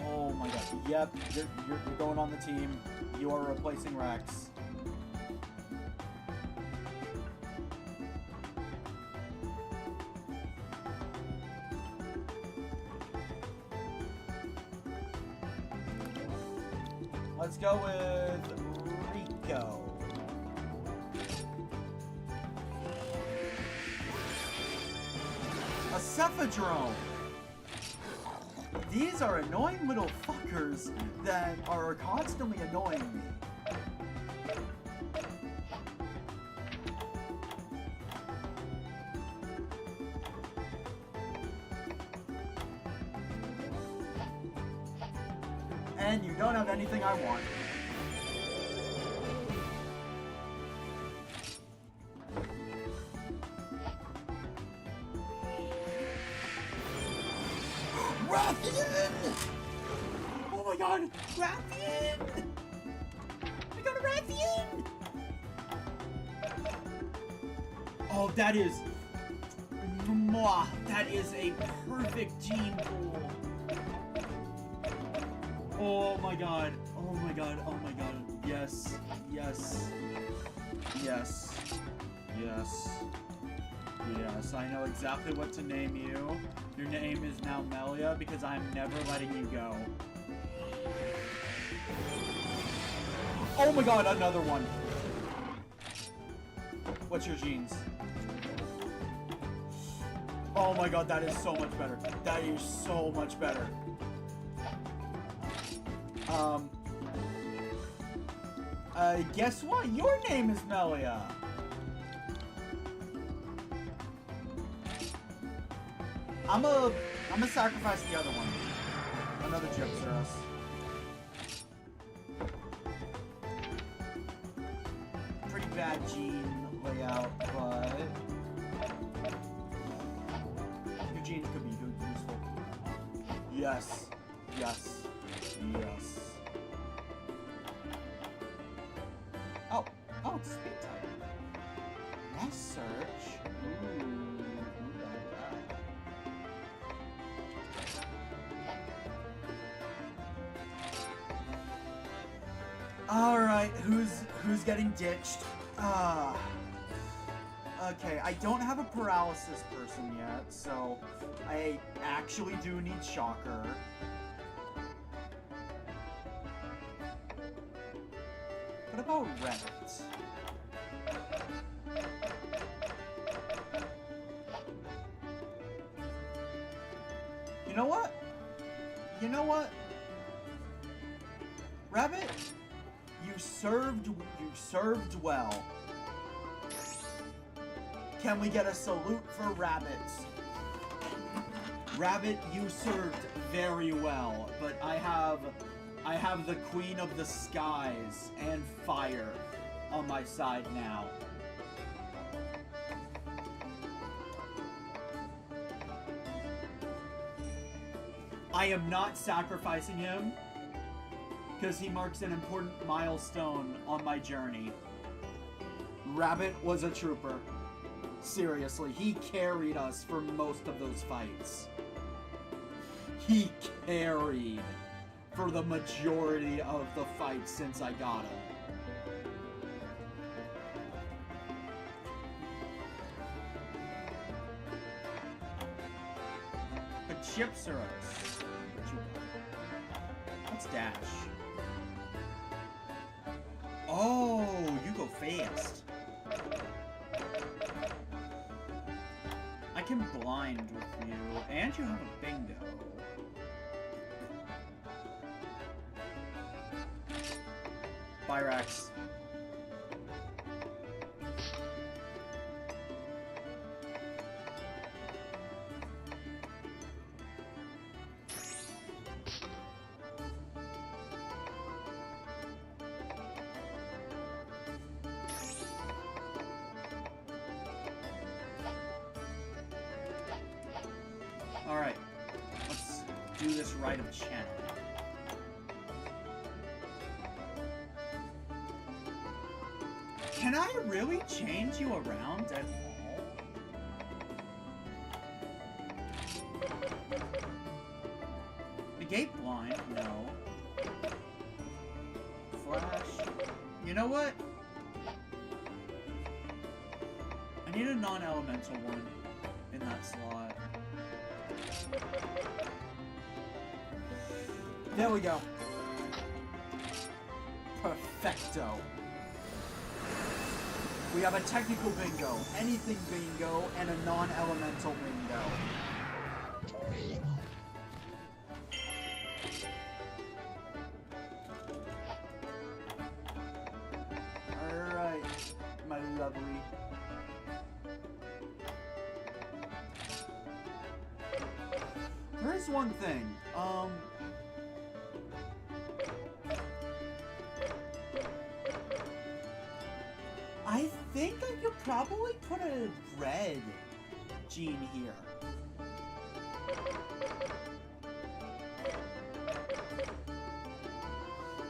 Oh my god. Yep, you're going on the team. You are replacing Rex. Let's go with Rico. A Cephadrome. These are annoying little fuckers that are constantly annoying me. And you don't have anything I want. Rathian! Oh my god! Rathian! I got a Rathian! Oh, that is... Mwah! That is a perfect gene pool. Oh my god. Oh my god. Oh my god. Yes. Yes. Yes. Yes. Yes. I know exactly what to name you. Your name is now Melia because I'm never letting you go. Oh my god, another one. What's your genes? Oh my god, that is so much better. That is so much better. Guess what? Your name is Melia. I'm gonna sacrifice the other one. Another Gypsaros. Pretty bad gene layout, but your genes could be useful. Yes. Yes. Yes. Oh, it's speed type. Yes, search. Ooh, all right, who's getting ditched? Okay, I don't have a paralysis person yet, so I actually do need Shocker. What about Rabbit? You know what? You know what? Rabbit, you served well. Can we get a salute for Rabbit? Rabbit, you served very well, but I have the Queen of the Skies and Fire on my side now. I am not sacrificing him because he marks an important milestone on my journey. Rabbit was a trooper. Seriously, he carried us for most of those fights. He carried for the majority of the fights since I got him. A Gypsaros. What's dash? Oh, you go fast. I can blind with you, and you have a bingo. Byrax. Alright, let's do this rite of channel. Can I really change you around at all? Negate blind? No. Flash. You know what? I need a non-elemental one in that slot. There we go. Perfecto. We have a technical bingo, anything bingo, and a non-elemental bingo. Alright, my lovely. There is one thing, I think I could probably put a red gene here.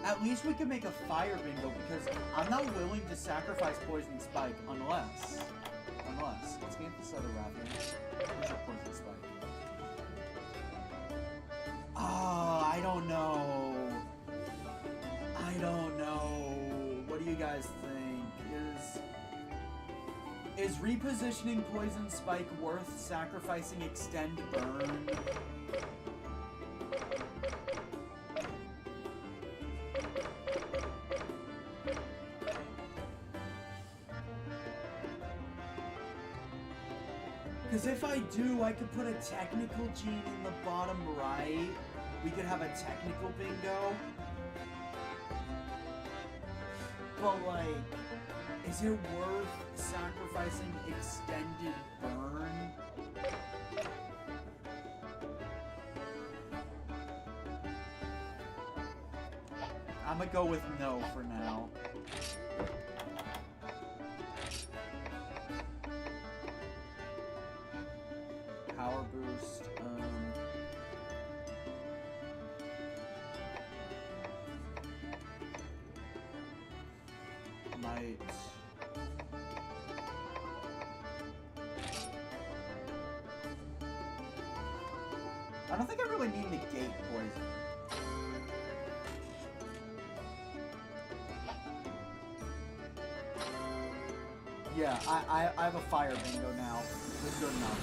At least we can make a fire bingo because I'm not willing to sacrifice Poison Spike unless, let's get this other rabbit. Where's your Poison Spike? Oh, I don't know. What do you guys think? Is repositioning Poison Spike worth sacrificing Extend Burn? Because if I do, I could put a technical gene in the bottom right. We could have a technical bingo. but like, is it worth sacrificing extended burn? I'm gonna go with no for now. Power boost, might. I don't think I really need negate poison. Yeah, I have a fire bingo now. It's good enough.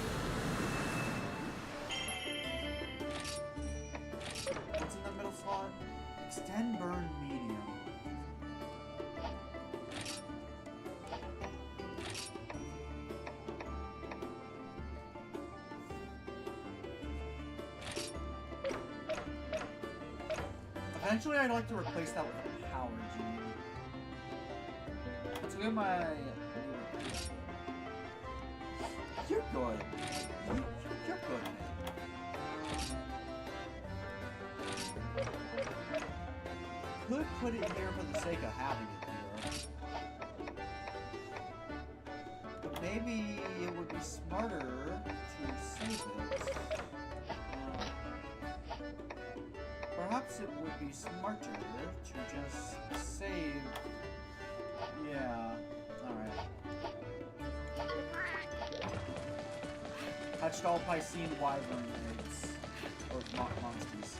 What's in the middle slot? Extend burn medium. Eventually, I'd like to replace that with a power gene. Let's look at my... You're good. You're good, man. Could put it here for the sake of having it here. But maybe it would be smarter to save it. Perhaps it would be smarter to just save... Yeah. Alright. Touched all Piscine wyvern eggs. Or monsters.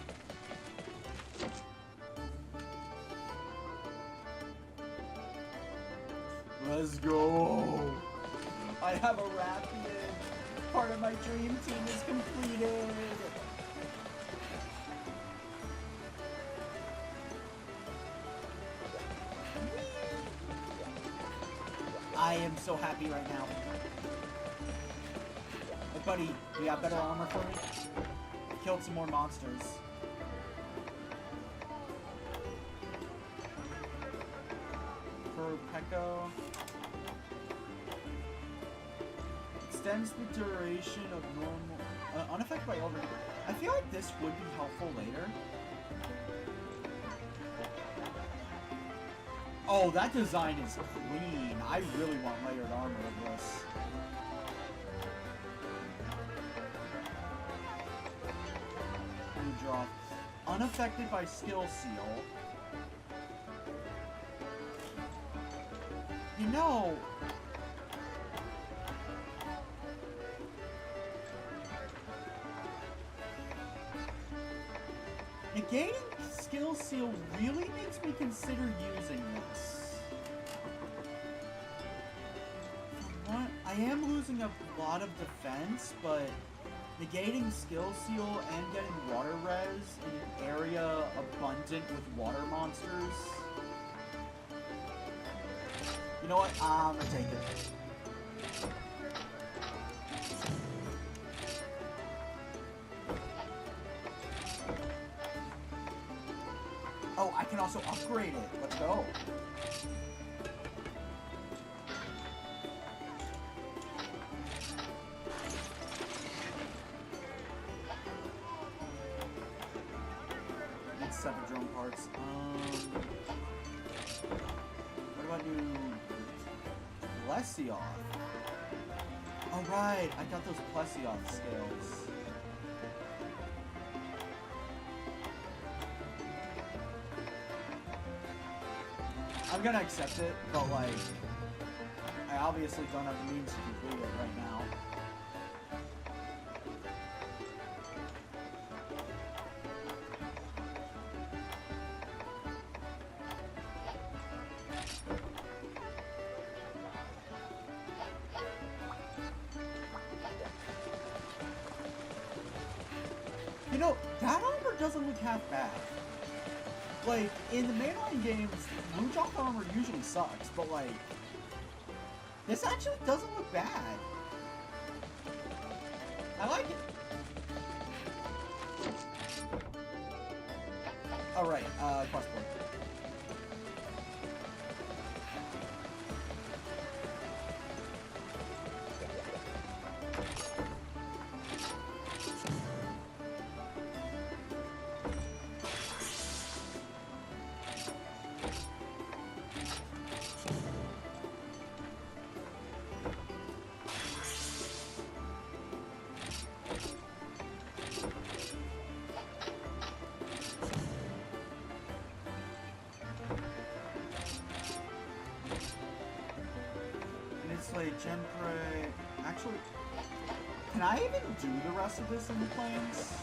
Let's go! I have a Rathian! Part of my dream team is completed! I am so happy right now. Hey buddy, you got better armor for me? Killed some more monsters. For Pekko. Extends the duration of normal... unaffected by overheat. I feel like this would be helpful later. Oh, that design is clean. I really want layered armor of this. New draw. Unaffected by skill seal. You know... Negating skill seal really makes me consider using this. What? I am losing a lot of defense, but negating skill seal and getting water res in an area abundant with water monsters. You know what? I'm gonna take it. Oh, I can also upgrade it. Let's go. Need 7 drone parts. What do I do? Plesioth. Oh, right. I got those Plesioth scales. I'm gonna accept it, but like, I obviously don't have the means to complete it right now. You know, that armor doesn't look half bad. Like, in the mainline games, Moonjock armor usually sucks, but like, this actually doesn't look bad. I like it. Alright, quest point. play Genpre. Actually, can I even do the rest of this in the plains?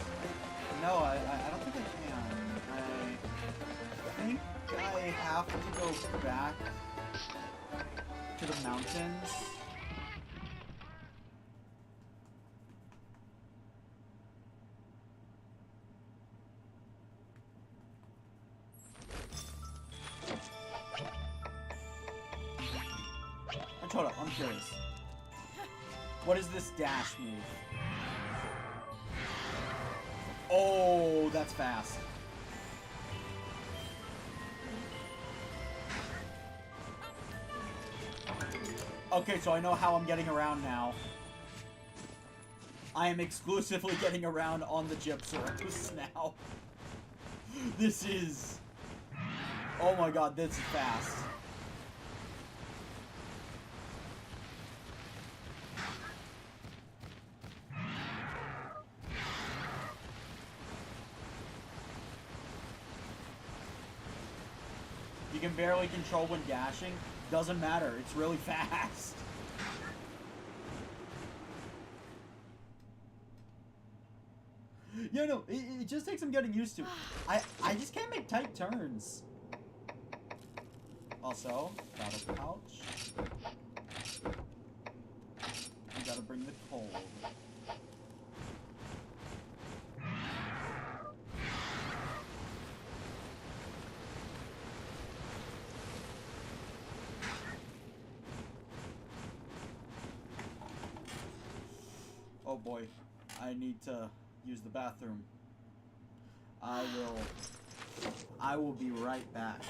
No, I don't think I can. I think I have to go back to the mountains. Hold up, I'm curious. What is this dash move? Oh, that's fast. Okay, so I know how I'm getting around now. I am exclusively getting around on the Gypsaros now. This is... Oh my god, this is fast. You can barely control when dashing. Doesn't matter. It's really fast. Yeah, no, it just takes some getting used to. I just can't make tight turns. Also, battle pouch. I gotta bring the cold. Oh boy, I need to use the bathroom. I will be right back.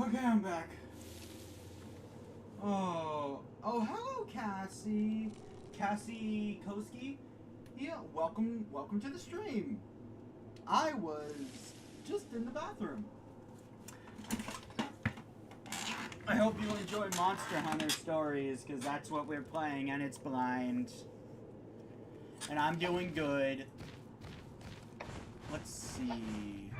Okay, I'm back. Oh, hello, Cassie. Cassie Koski. Yeah, welcome to the stream. I was just in the bathroom. I hope you enjoy Monster Hunter Stories, because that's what we're playing, and it's blind. And I'm doing good. Let's see.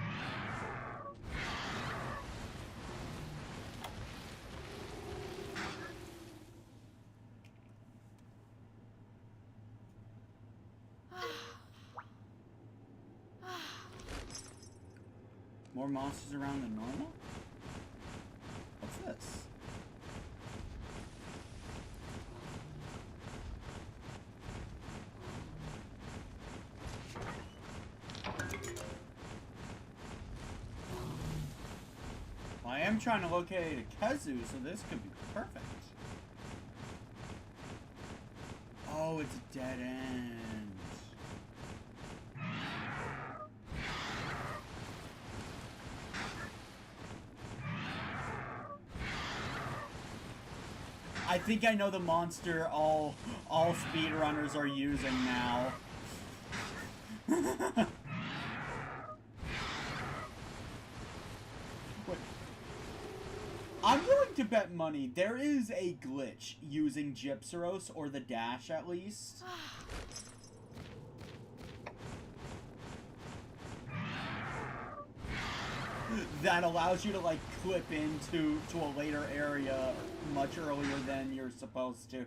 More monsters around than normal? What's this? Well, I am trying to locate a Kezu, so this could be perfect. Oh, it's a dead end. I think I know the monster all speedrunners are using now. willing to bet money, there is a glitch using Gypseros, or the dash at least. That allows you to, like, clip into a later area much earlier than you're supposed to.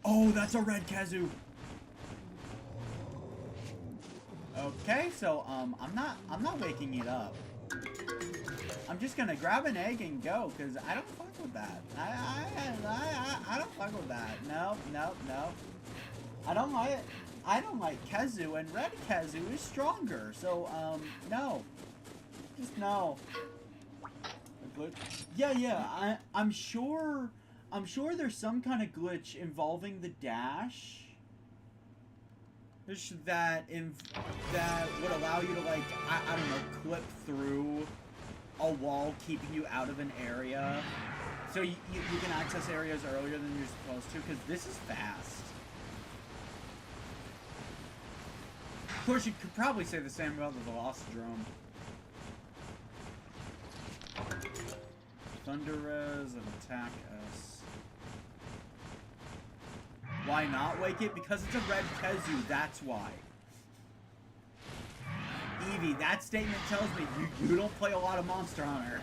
Oh, that's a red kazoo. Okay, so I'm not waking it up. I'm just gonna grab an egg and go, cause I don't fuck with that. I don't fuck with that. No. I don't like kazoo, and red kazoo is stronger. So no, just no. Yeah. I'm sure there's some kind of glitch involving the dash. That would allow you to, like, I don't know, clip through a wall, keeping you out of an area. So you can access areas earlier than you're supposed to, because this is fast. Of course, you could probably say the same about the Velocidrome. Thunder Res and attack us. Why not wake it? Because it's a red kazoo, that's why. Evie, that statement tells me you don't play a lot of Monster Hunter.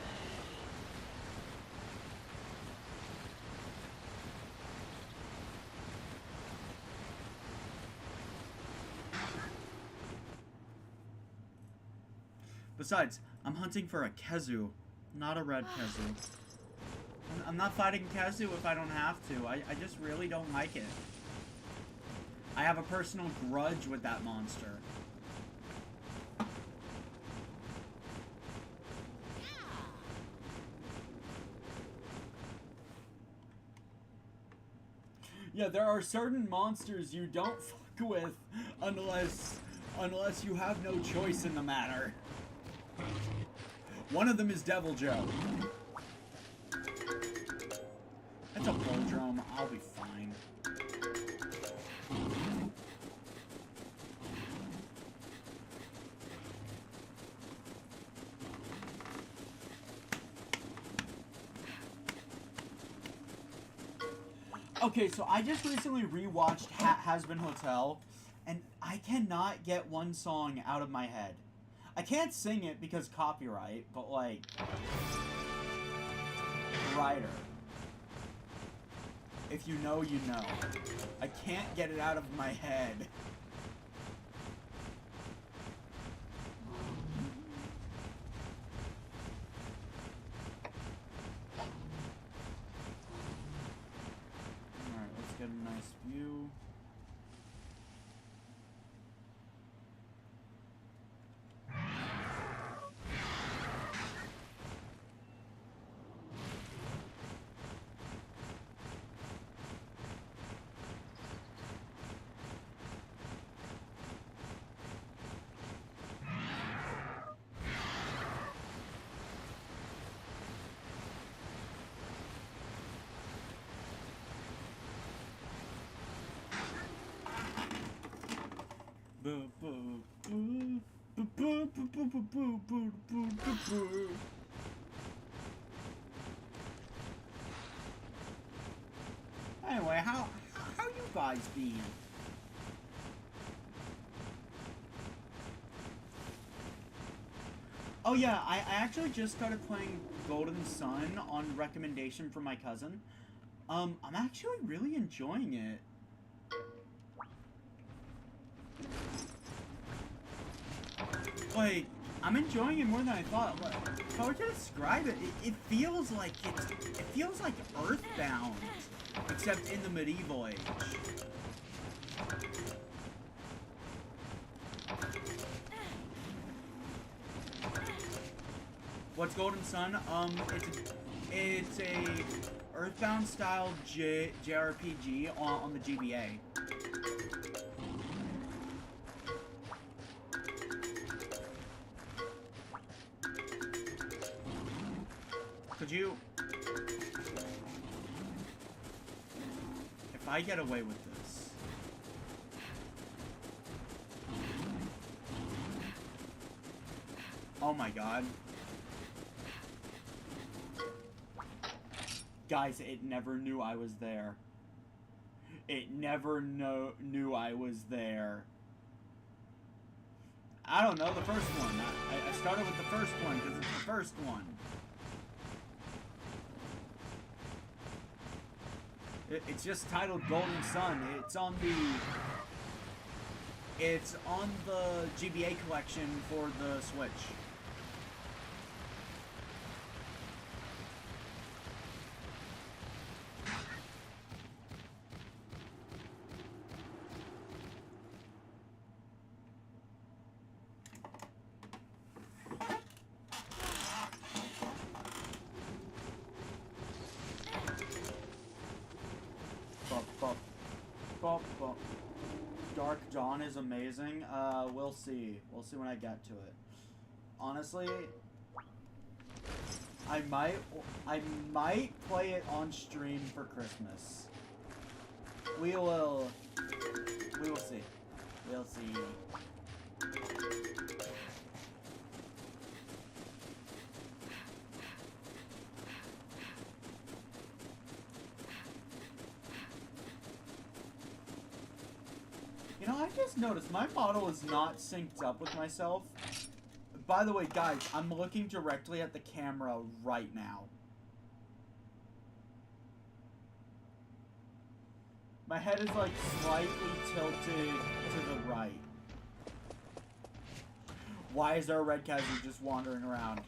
Besides, I'm hunting for a kazoo, not a red kazoo. I'm not fighting kazoo if I don't have to. I just really don't like it. I have a personal grudge with that monster. Yeah, there are certain monsters you don't fuck with unless you have no choice in the matter. One of them is Devil Joe. That's a Bulldrome. I'll be fine. Okay, so I just recently rewatched Has-Been Hotel, and I cannot get one song out of my head. I can't sing it because copyright, but, like, Ryder. If you know, you know. I can't get it out of my head. Alright, let's get a nice view. Anyway, how you guys been? Oh yeah, I actually just started playing Golden Sun on recommendation from my cousin. I'm actually really enjoying it. Like, I'm enjoying it more than I thought. Like, if I were to describe it, it feels like Earthbound, except in the medieval age. What's Golden Sun? It's a Earthbound style JRPG on the GBA. Could you... If I get away with this... Oh my god. Guys, it never knew I was there. It never knew I was there. I don't know, the first one. I started with the first one because it's the first one. It's just titled Golden Sun. It's on the GBA collection for the Switch. Dark Dawn is amazing. We'll see. We'll see when I get to it. Honestly, I might play it on stream for Christmas. We will see. We'll see. You know, I just noticed my model is not synced up with myself. By the way, guys, I'm looking directly at the camera right now. My head is like slightly tilted to the right. Why is there a red Kazu just wandering around?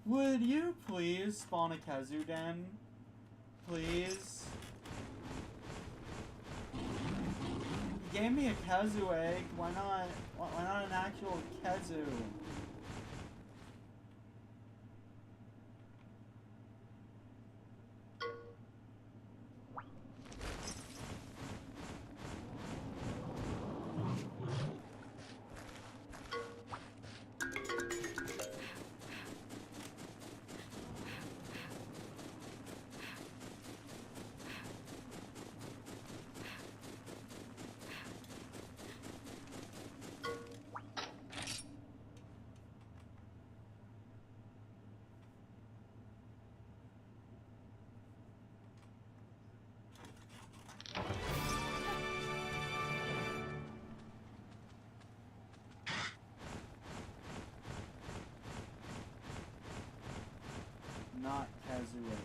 Would you please spawn a Kazu den? Please? You gave me a Kazu egg. Why not an actual Kazu? Not Kazu egg.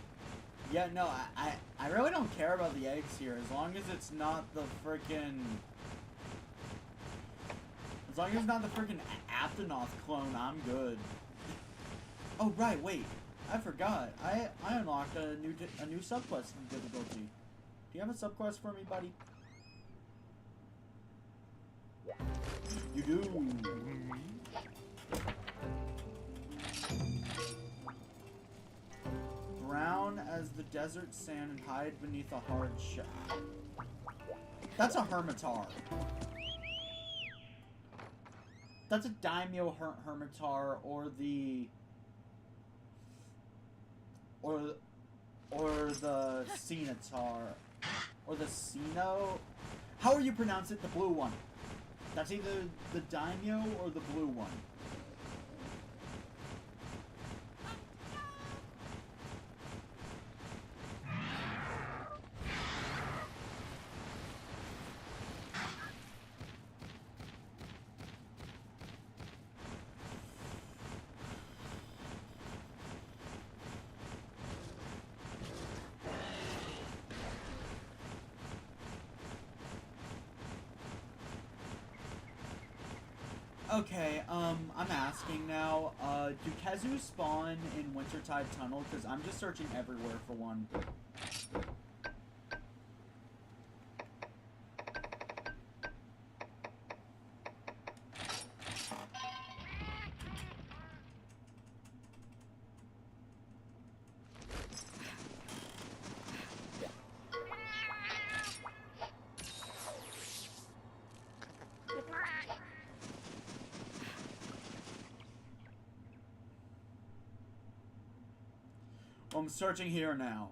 Yeah, no, I really don't care about the eggs here, as long as it's not the frickin'... As long as it's not the frickin' Aptonoth clone, I'm good. Oh, right, wait. I forgot. I unlocked a new subquest difficulty. Do you have a subquest for me, buddy? You do. Brown as the desert sand and hide beneath a hard shell. That's a Hermitar. That's a Daimyo Hermitar or the... Or the Cenatar. Or the Ceno. How are you pronounce it? The blue one. That's either the Daimyo or the blue one. Okay, I'm asking now, do Kazu spawn in Wintertide Tunnel? Because I'm just searching everywhere for one. I'm searching here now.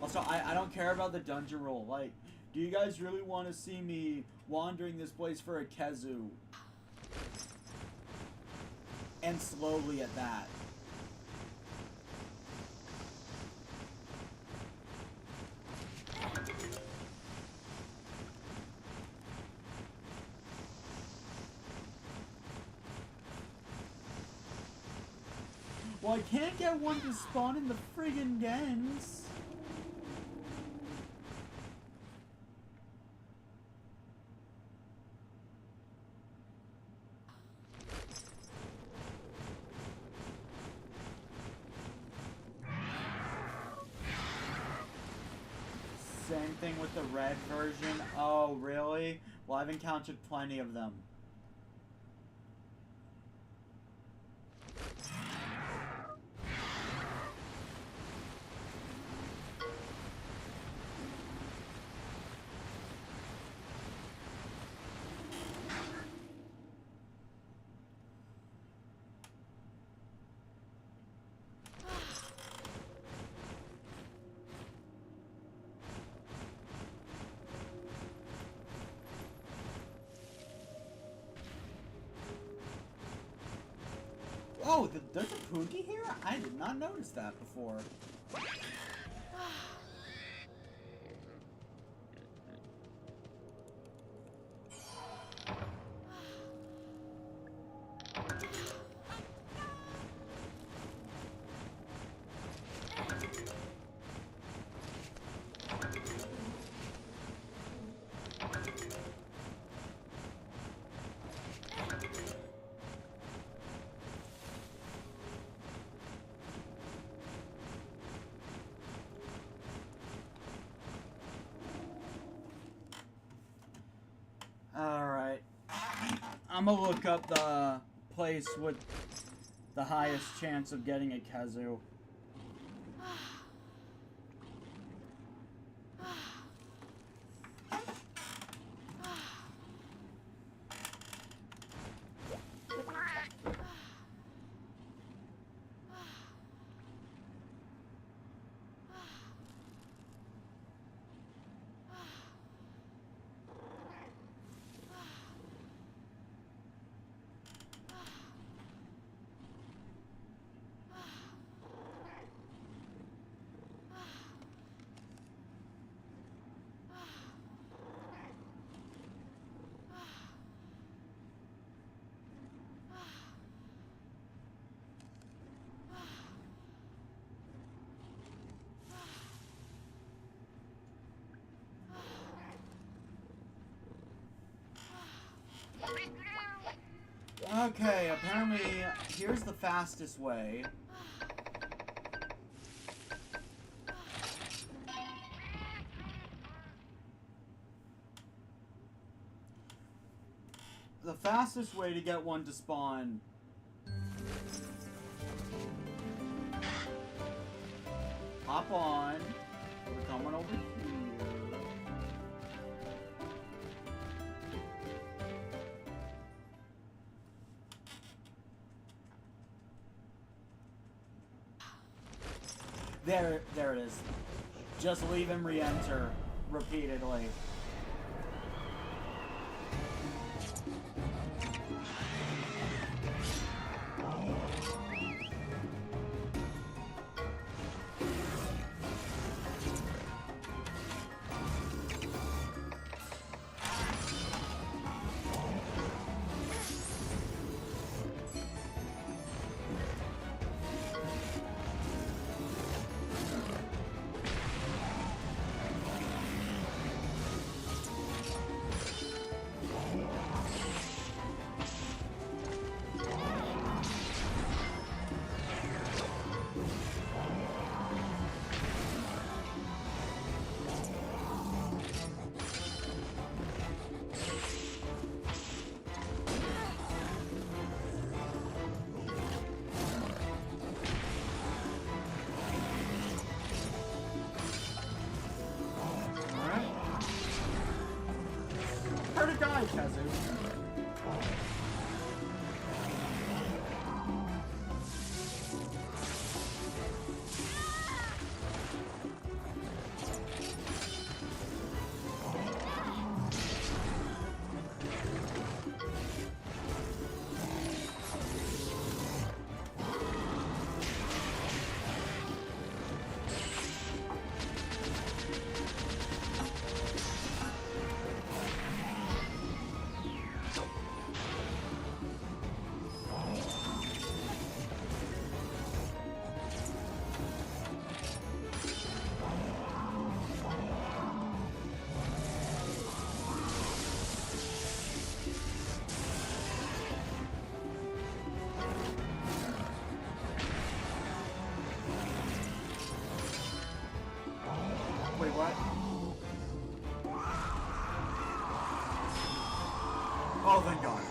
Also, I don't care about the dungeon roll. Like, do you guys really want to see me wandering this place for a Kezu? And slowly at that. Well, I can't get one to spawn in the friggin' dens. Same thing with the red version. Oh, really? Well, I've encountered plenty of them. Oh, there's a Poogie here? I did not notice that before. Alright. I'm gonna look up the place with the highest chance of getting a Kezu. Okay, apparently here's the fastest way. The fastest way to get one to spawn. Hop on. We're coming over here. There it is. Just leave him re-enter repeatedly. Kazoo. Wait, what? Oh, thank God.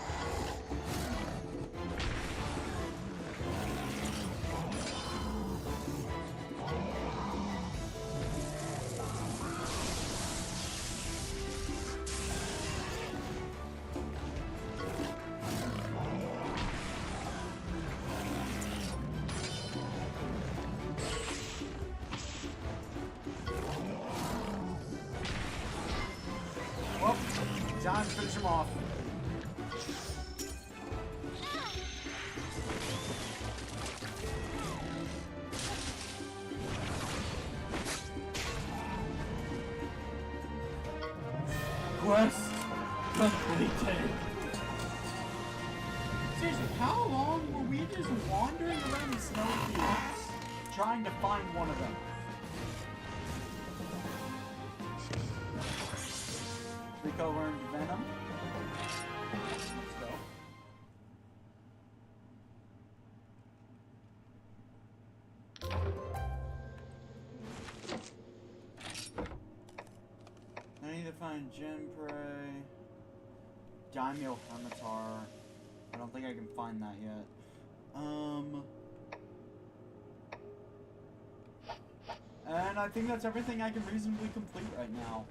Well, time to finish him off. Quest completed. Seriously, how long were we just wandering around the snowfields trying to find one of them? Rico learned Venom. Let's go. I need to find Gem Prey. Daimyo Hermitar. I don't think I can find that yet. And I think that's everything I can reasonably complete right now.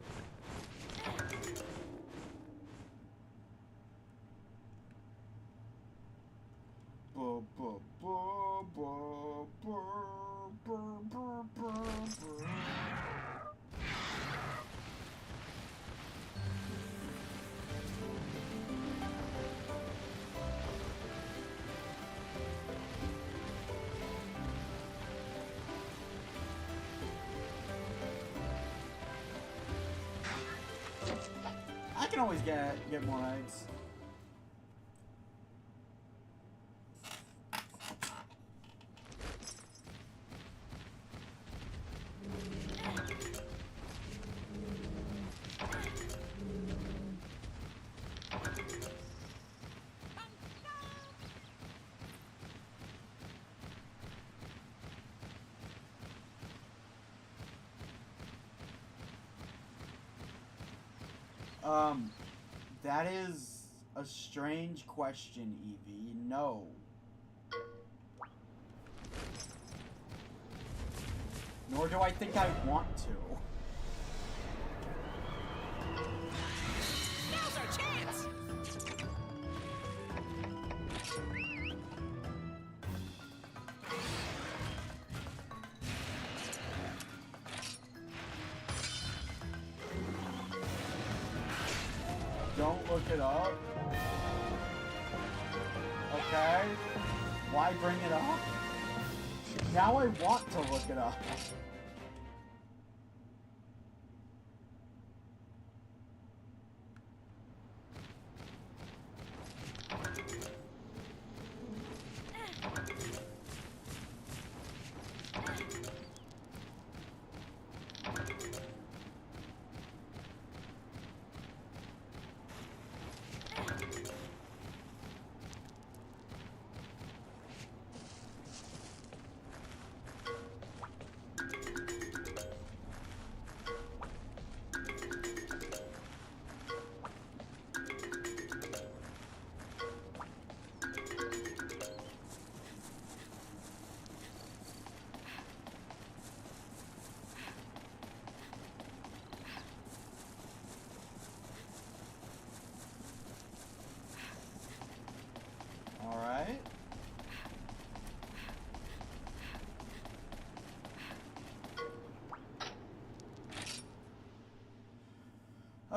I can always get more eggs. That is a strange question, Evie. No. Nor do I think I want to.
Now's our chance!
Don't look it up. Okay. Why bring it up? Now I want to look it up.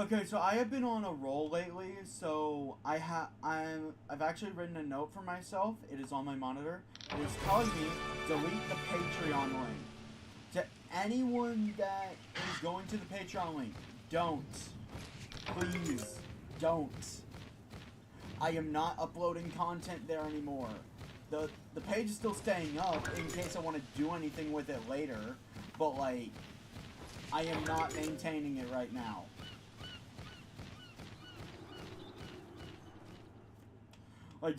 Okay, so I have been on a roll lately, so I've actually written a note for myself. It is on my monitor. It is telling me delete the Patreon link. To anyone that is going to the Patreon link, don't. Please, don't. I am not uploading content there anymore. The page is still staying up in case I want to do anything with it later, but like, I am not maintaining it right now. Like,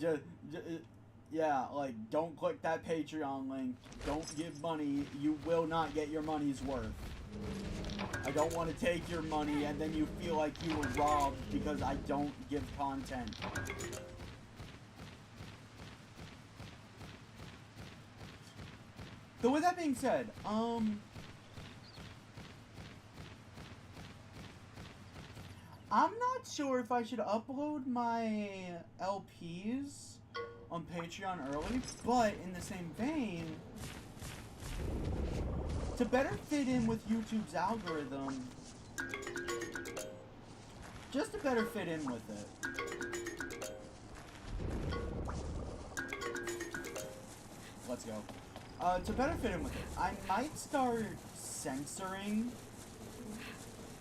yeah, like, don't click that Patreon link. Don't give money. You will not get your money's worth. I don't want to take your money and then you feel like you were robbed because I don't give content. So with that being said, I'm not sure if I should upload my LPs on Patreon early, but in the same vein, to better fit in with YouTube's algorithm, just to better fit in with it. Let's go. To better fit in with it, I might start censoring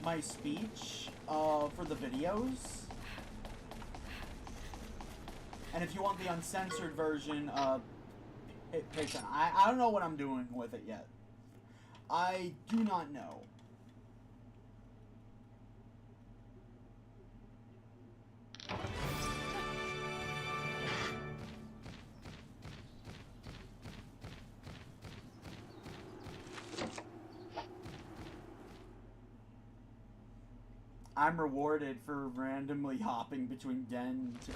my speech for the videos. And if you want the uncensored version, hit Patreon. I don't know what I'm doing with it yet. I do not know. I'm rewarded for randomly hopping between dens.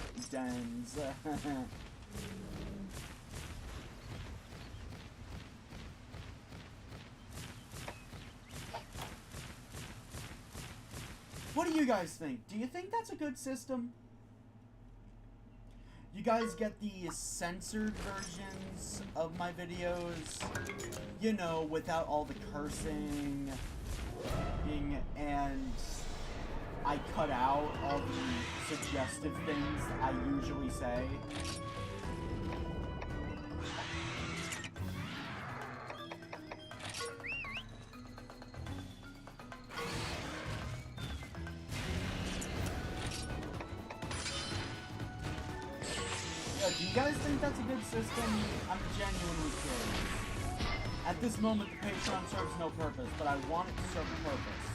What do you guys think? Do you think that's a good system? You guys get the censored versions of my videos, you know, without all the cursing, and I cut out all the suggestive things that I usually say. Do you guys think that's a good system? I'm genuinely curious. At this moment, the Patreon serves no purpose, but I want it to serve a purpose.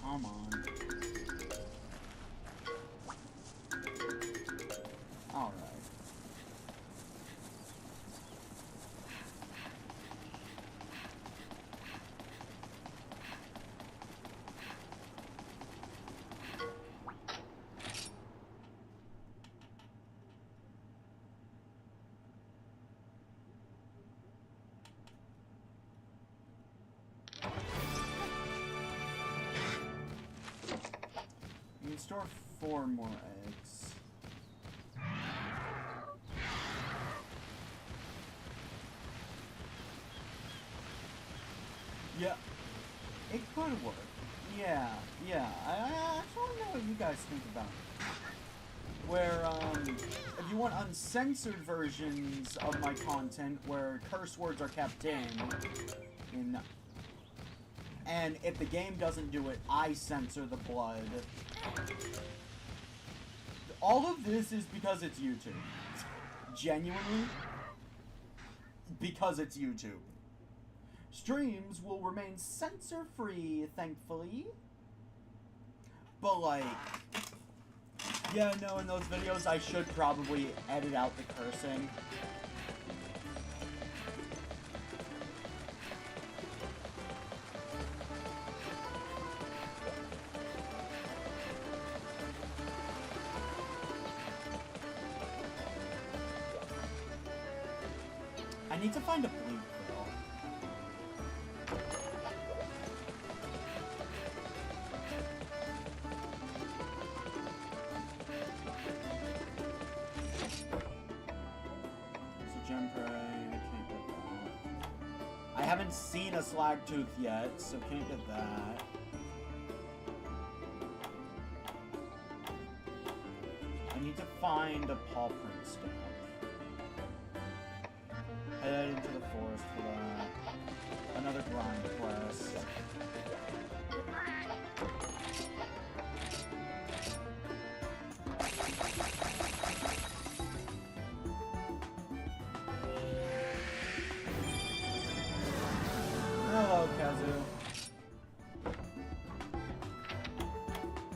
Come on. All right. You can store 4 more eggs. Yeah, it could work. Yeah. I actually want to know what you guys think about it. Where, if you want uncensored versions of my content where curse words are kept in, and if the game doesn't do it, I censor the blood. All of this is because it's YouTube. Genuinely, because it's YouTube. Streams will remain censor-free, thankfully. But, like, yeah, no, in those videos, I should probably edit out the cursing. I need to find a blue quill. It's a gem prey. I can't get that. I haven't seen a slag tooth yet, so can't get that. I need to find a paw print staff. Head into the forest for that. Another grind quest. Hello, Kazu.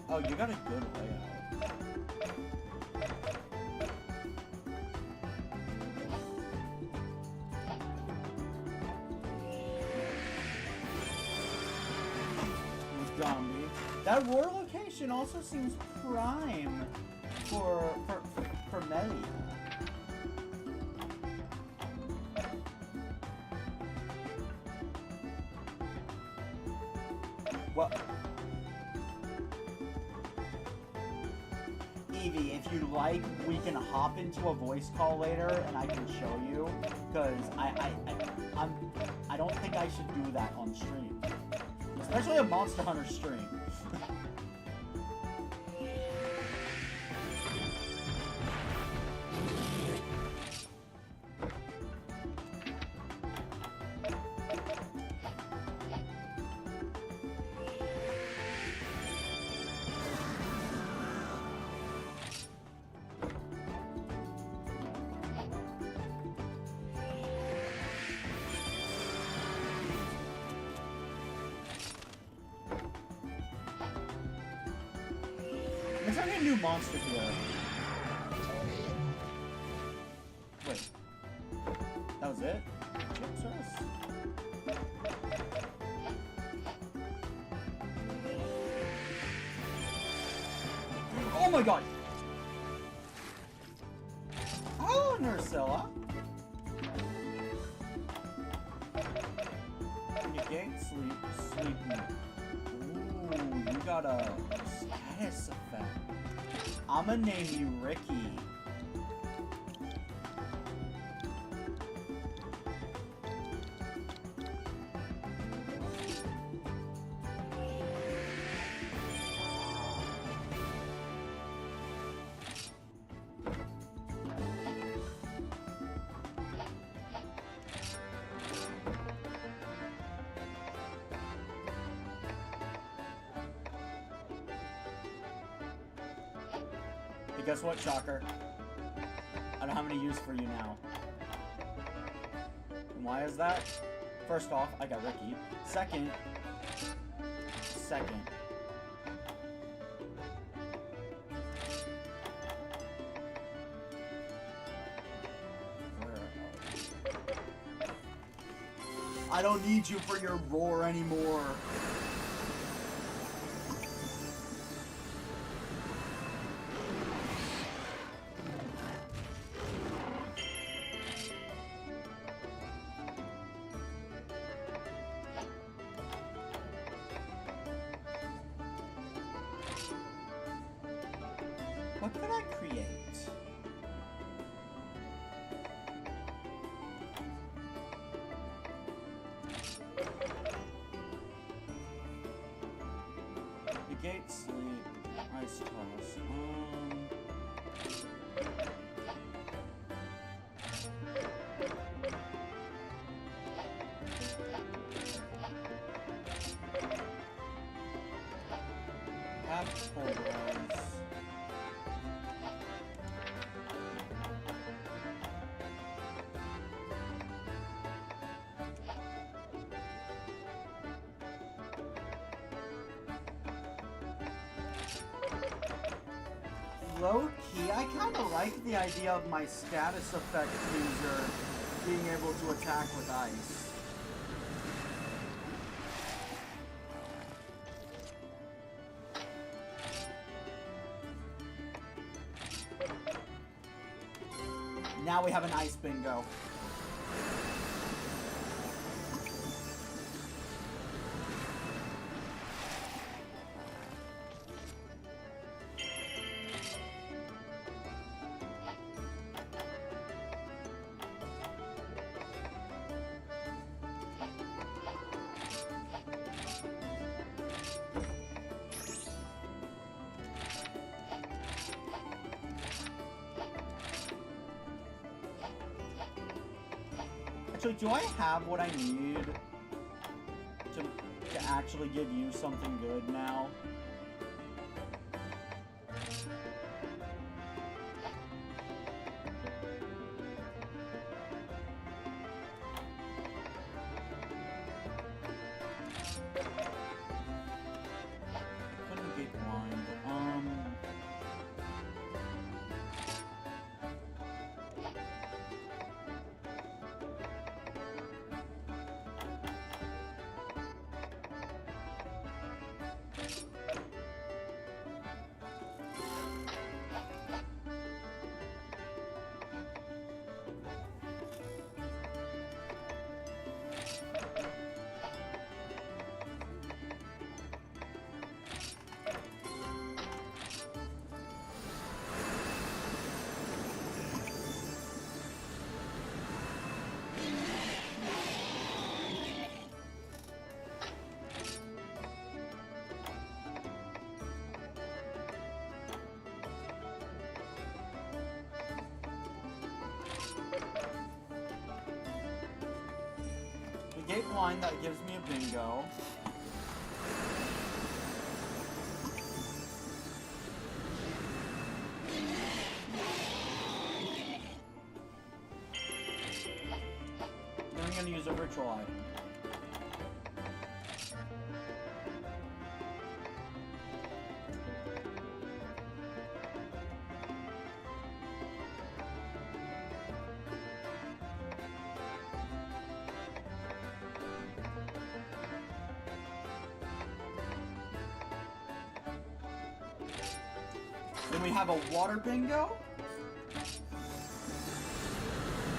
Oh, you got a good layout. That roar location also seems prime for Melia. Well, Evie, if you like, we can hop into a voice call later and I can show you, because I don't think I should do that on stream, especially a Monster Hunter stream. There's already a new monster here. Wait. That was it? Gypsers? Oh my god! Oh, Nursilla! Negate sleep. Ooh, you got a status effect. I'ma name you Ricky. Guess what, Shocker? I don't have any use for you now. And why is that? First off, I got Ricky. Second. Where are you? I don't need you for your roar anymore. What could I create? Negate sleep, ice toss. Half full rise. Low-key, I kind of like the idea of my status effect user being able to attack with ice. Now we have an ice bingo. Actually, do I have what I need to actually give you something good now? Couldn't get blind. Gate blind, that gives me a bingo. Then I'm gonna use a ritual item. Then we have a water bingo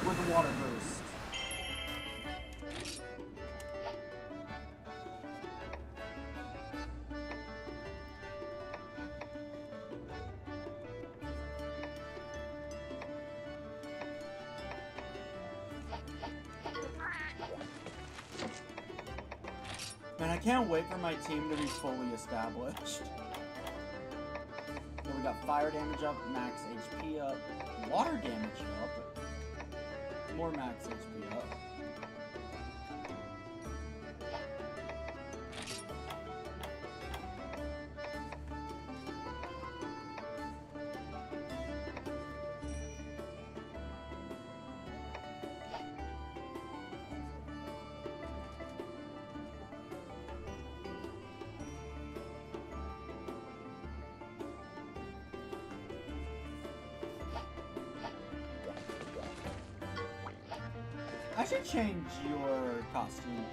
with a water boost. Man, I can't wait for my team to be fully established. We got fire damage up, max HP up, water damage up, more max HP up. I should change your costume.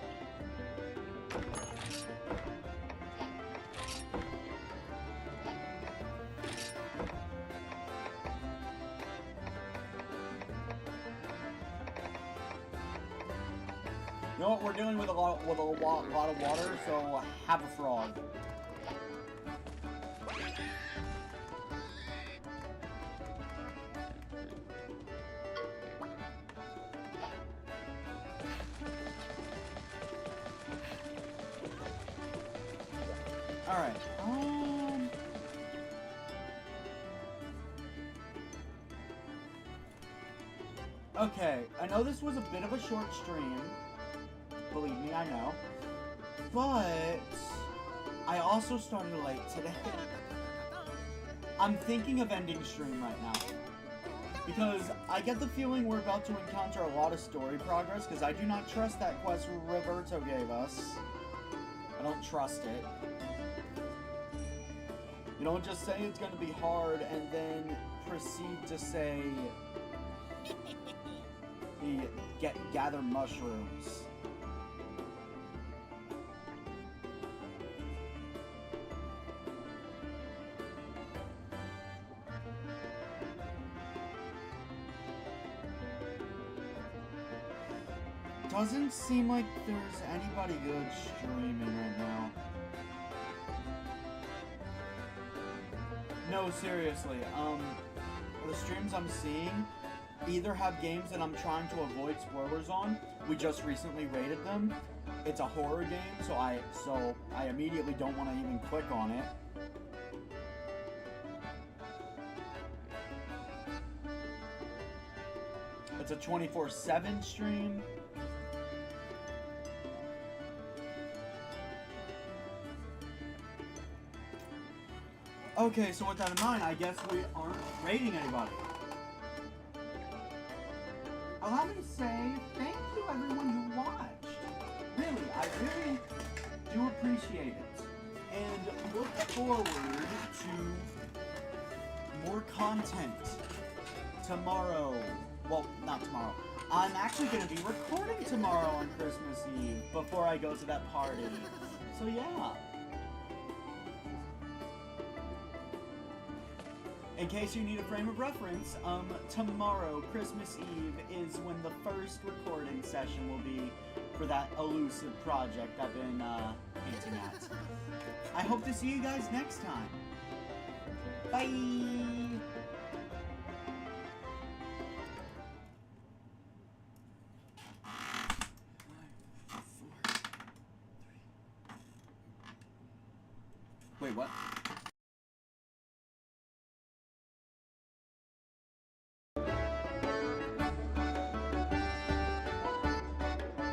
You know what? We're dealing with a lot of water, so have a frog. Alright, okay, I know this was a bit of a short stream. Believe me, I know. But I also started late today. I'm thinking of ending stream right now. Because I get the feeling we're about to encounter a lot of story progress, because I do not trust that quest Roberto gave us. I don't trust it. You don't just say it's gonna be hard and then proceed to say gather mushrooms. Doesn't seem like there's anybody good streaming right now. No, seriously. The streams I'm seeing either have games that I'm trying to avoid spoilers on. We just recently rated them. It's a horror game, so I immediately don't want to even click on it. It's a 24/7 stream. Okay, so with that in mind, I guess we aren't rating anybody. Allow me to say thank you everyone who watched. Really, I really do appreciate it. And look forward to more content tomorrow. Well, not tomorrow. I'm actually going to be recording tomorrow on Christmas Eve before I go to that party. So yeah. In case you need a frame of reference, tomorrow, Christmas Eve, is when the first recording session will be for that elusive project I've been hinting at. I hope to see you guys next time. Bye! Wait, what?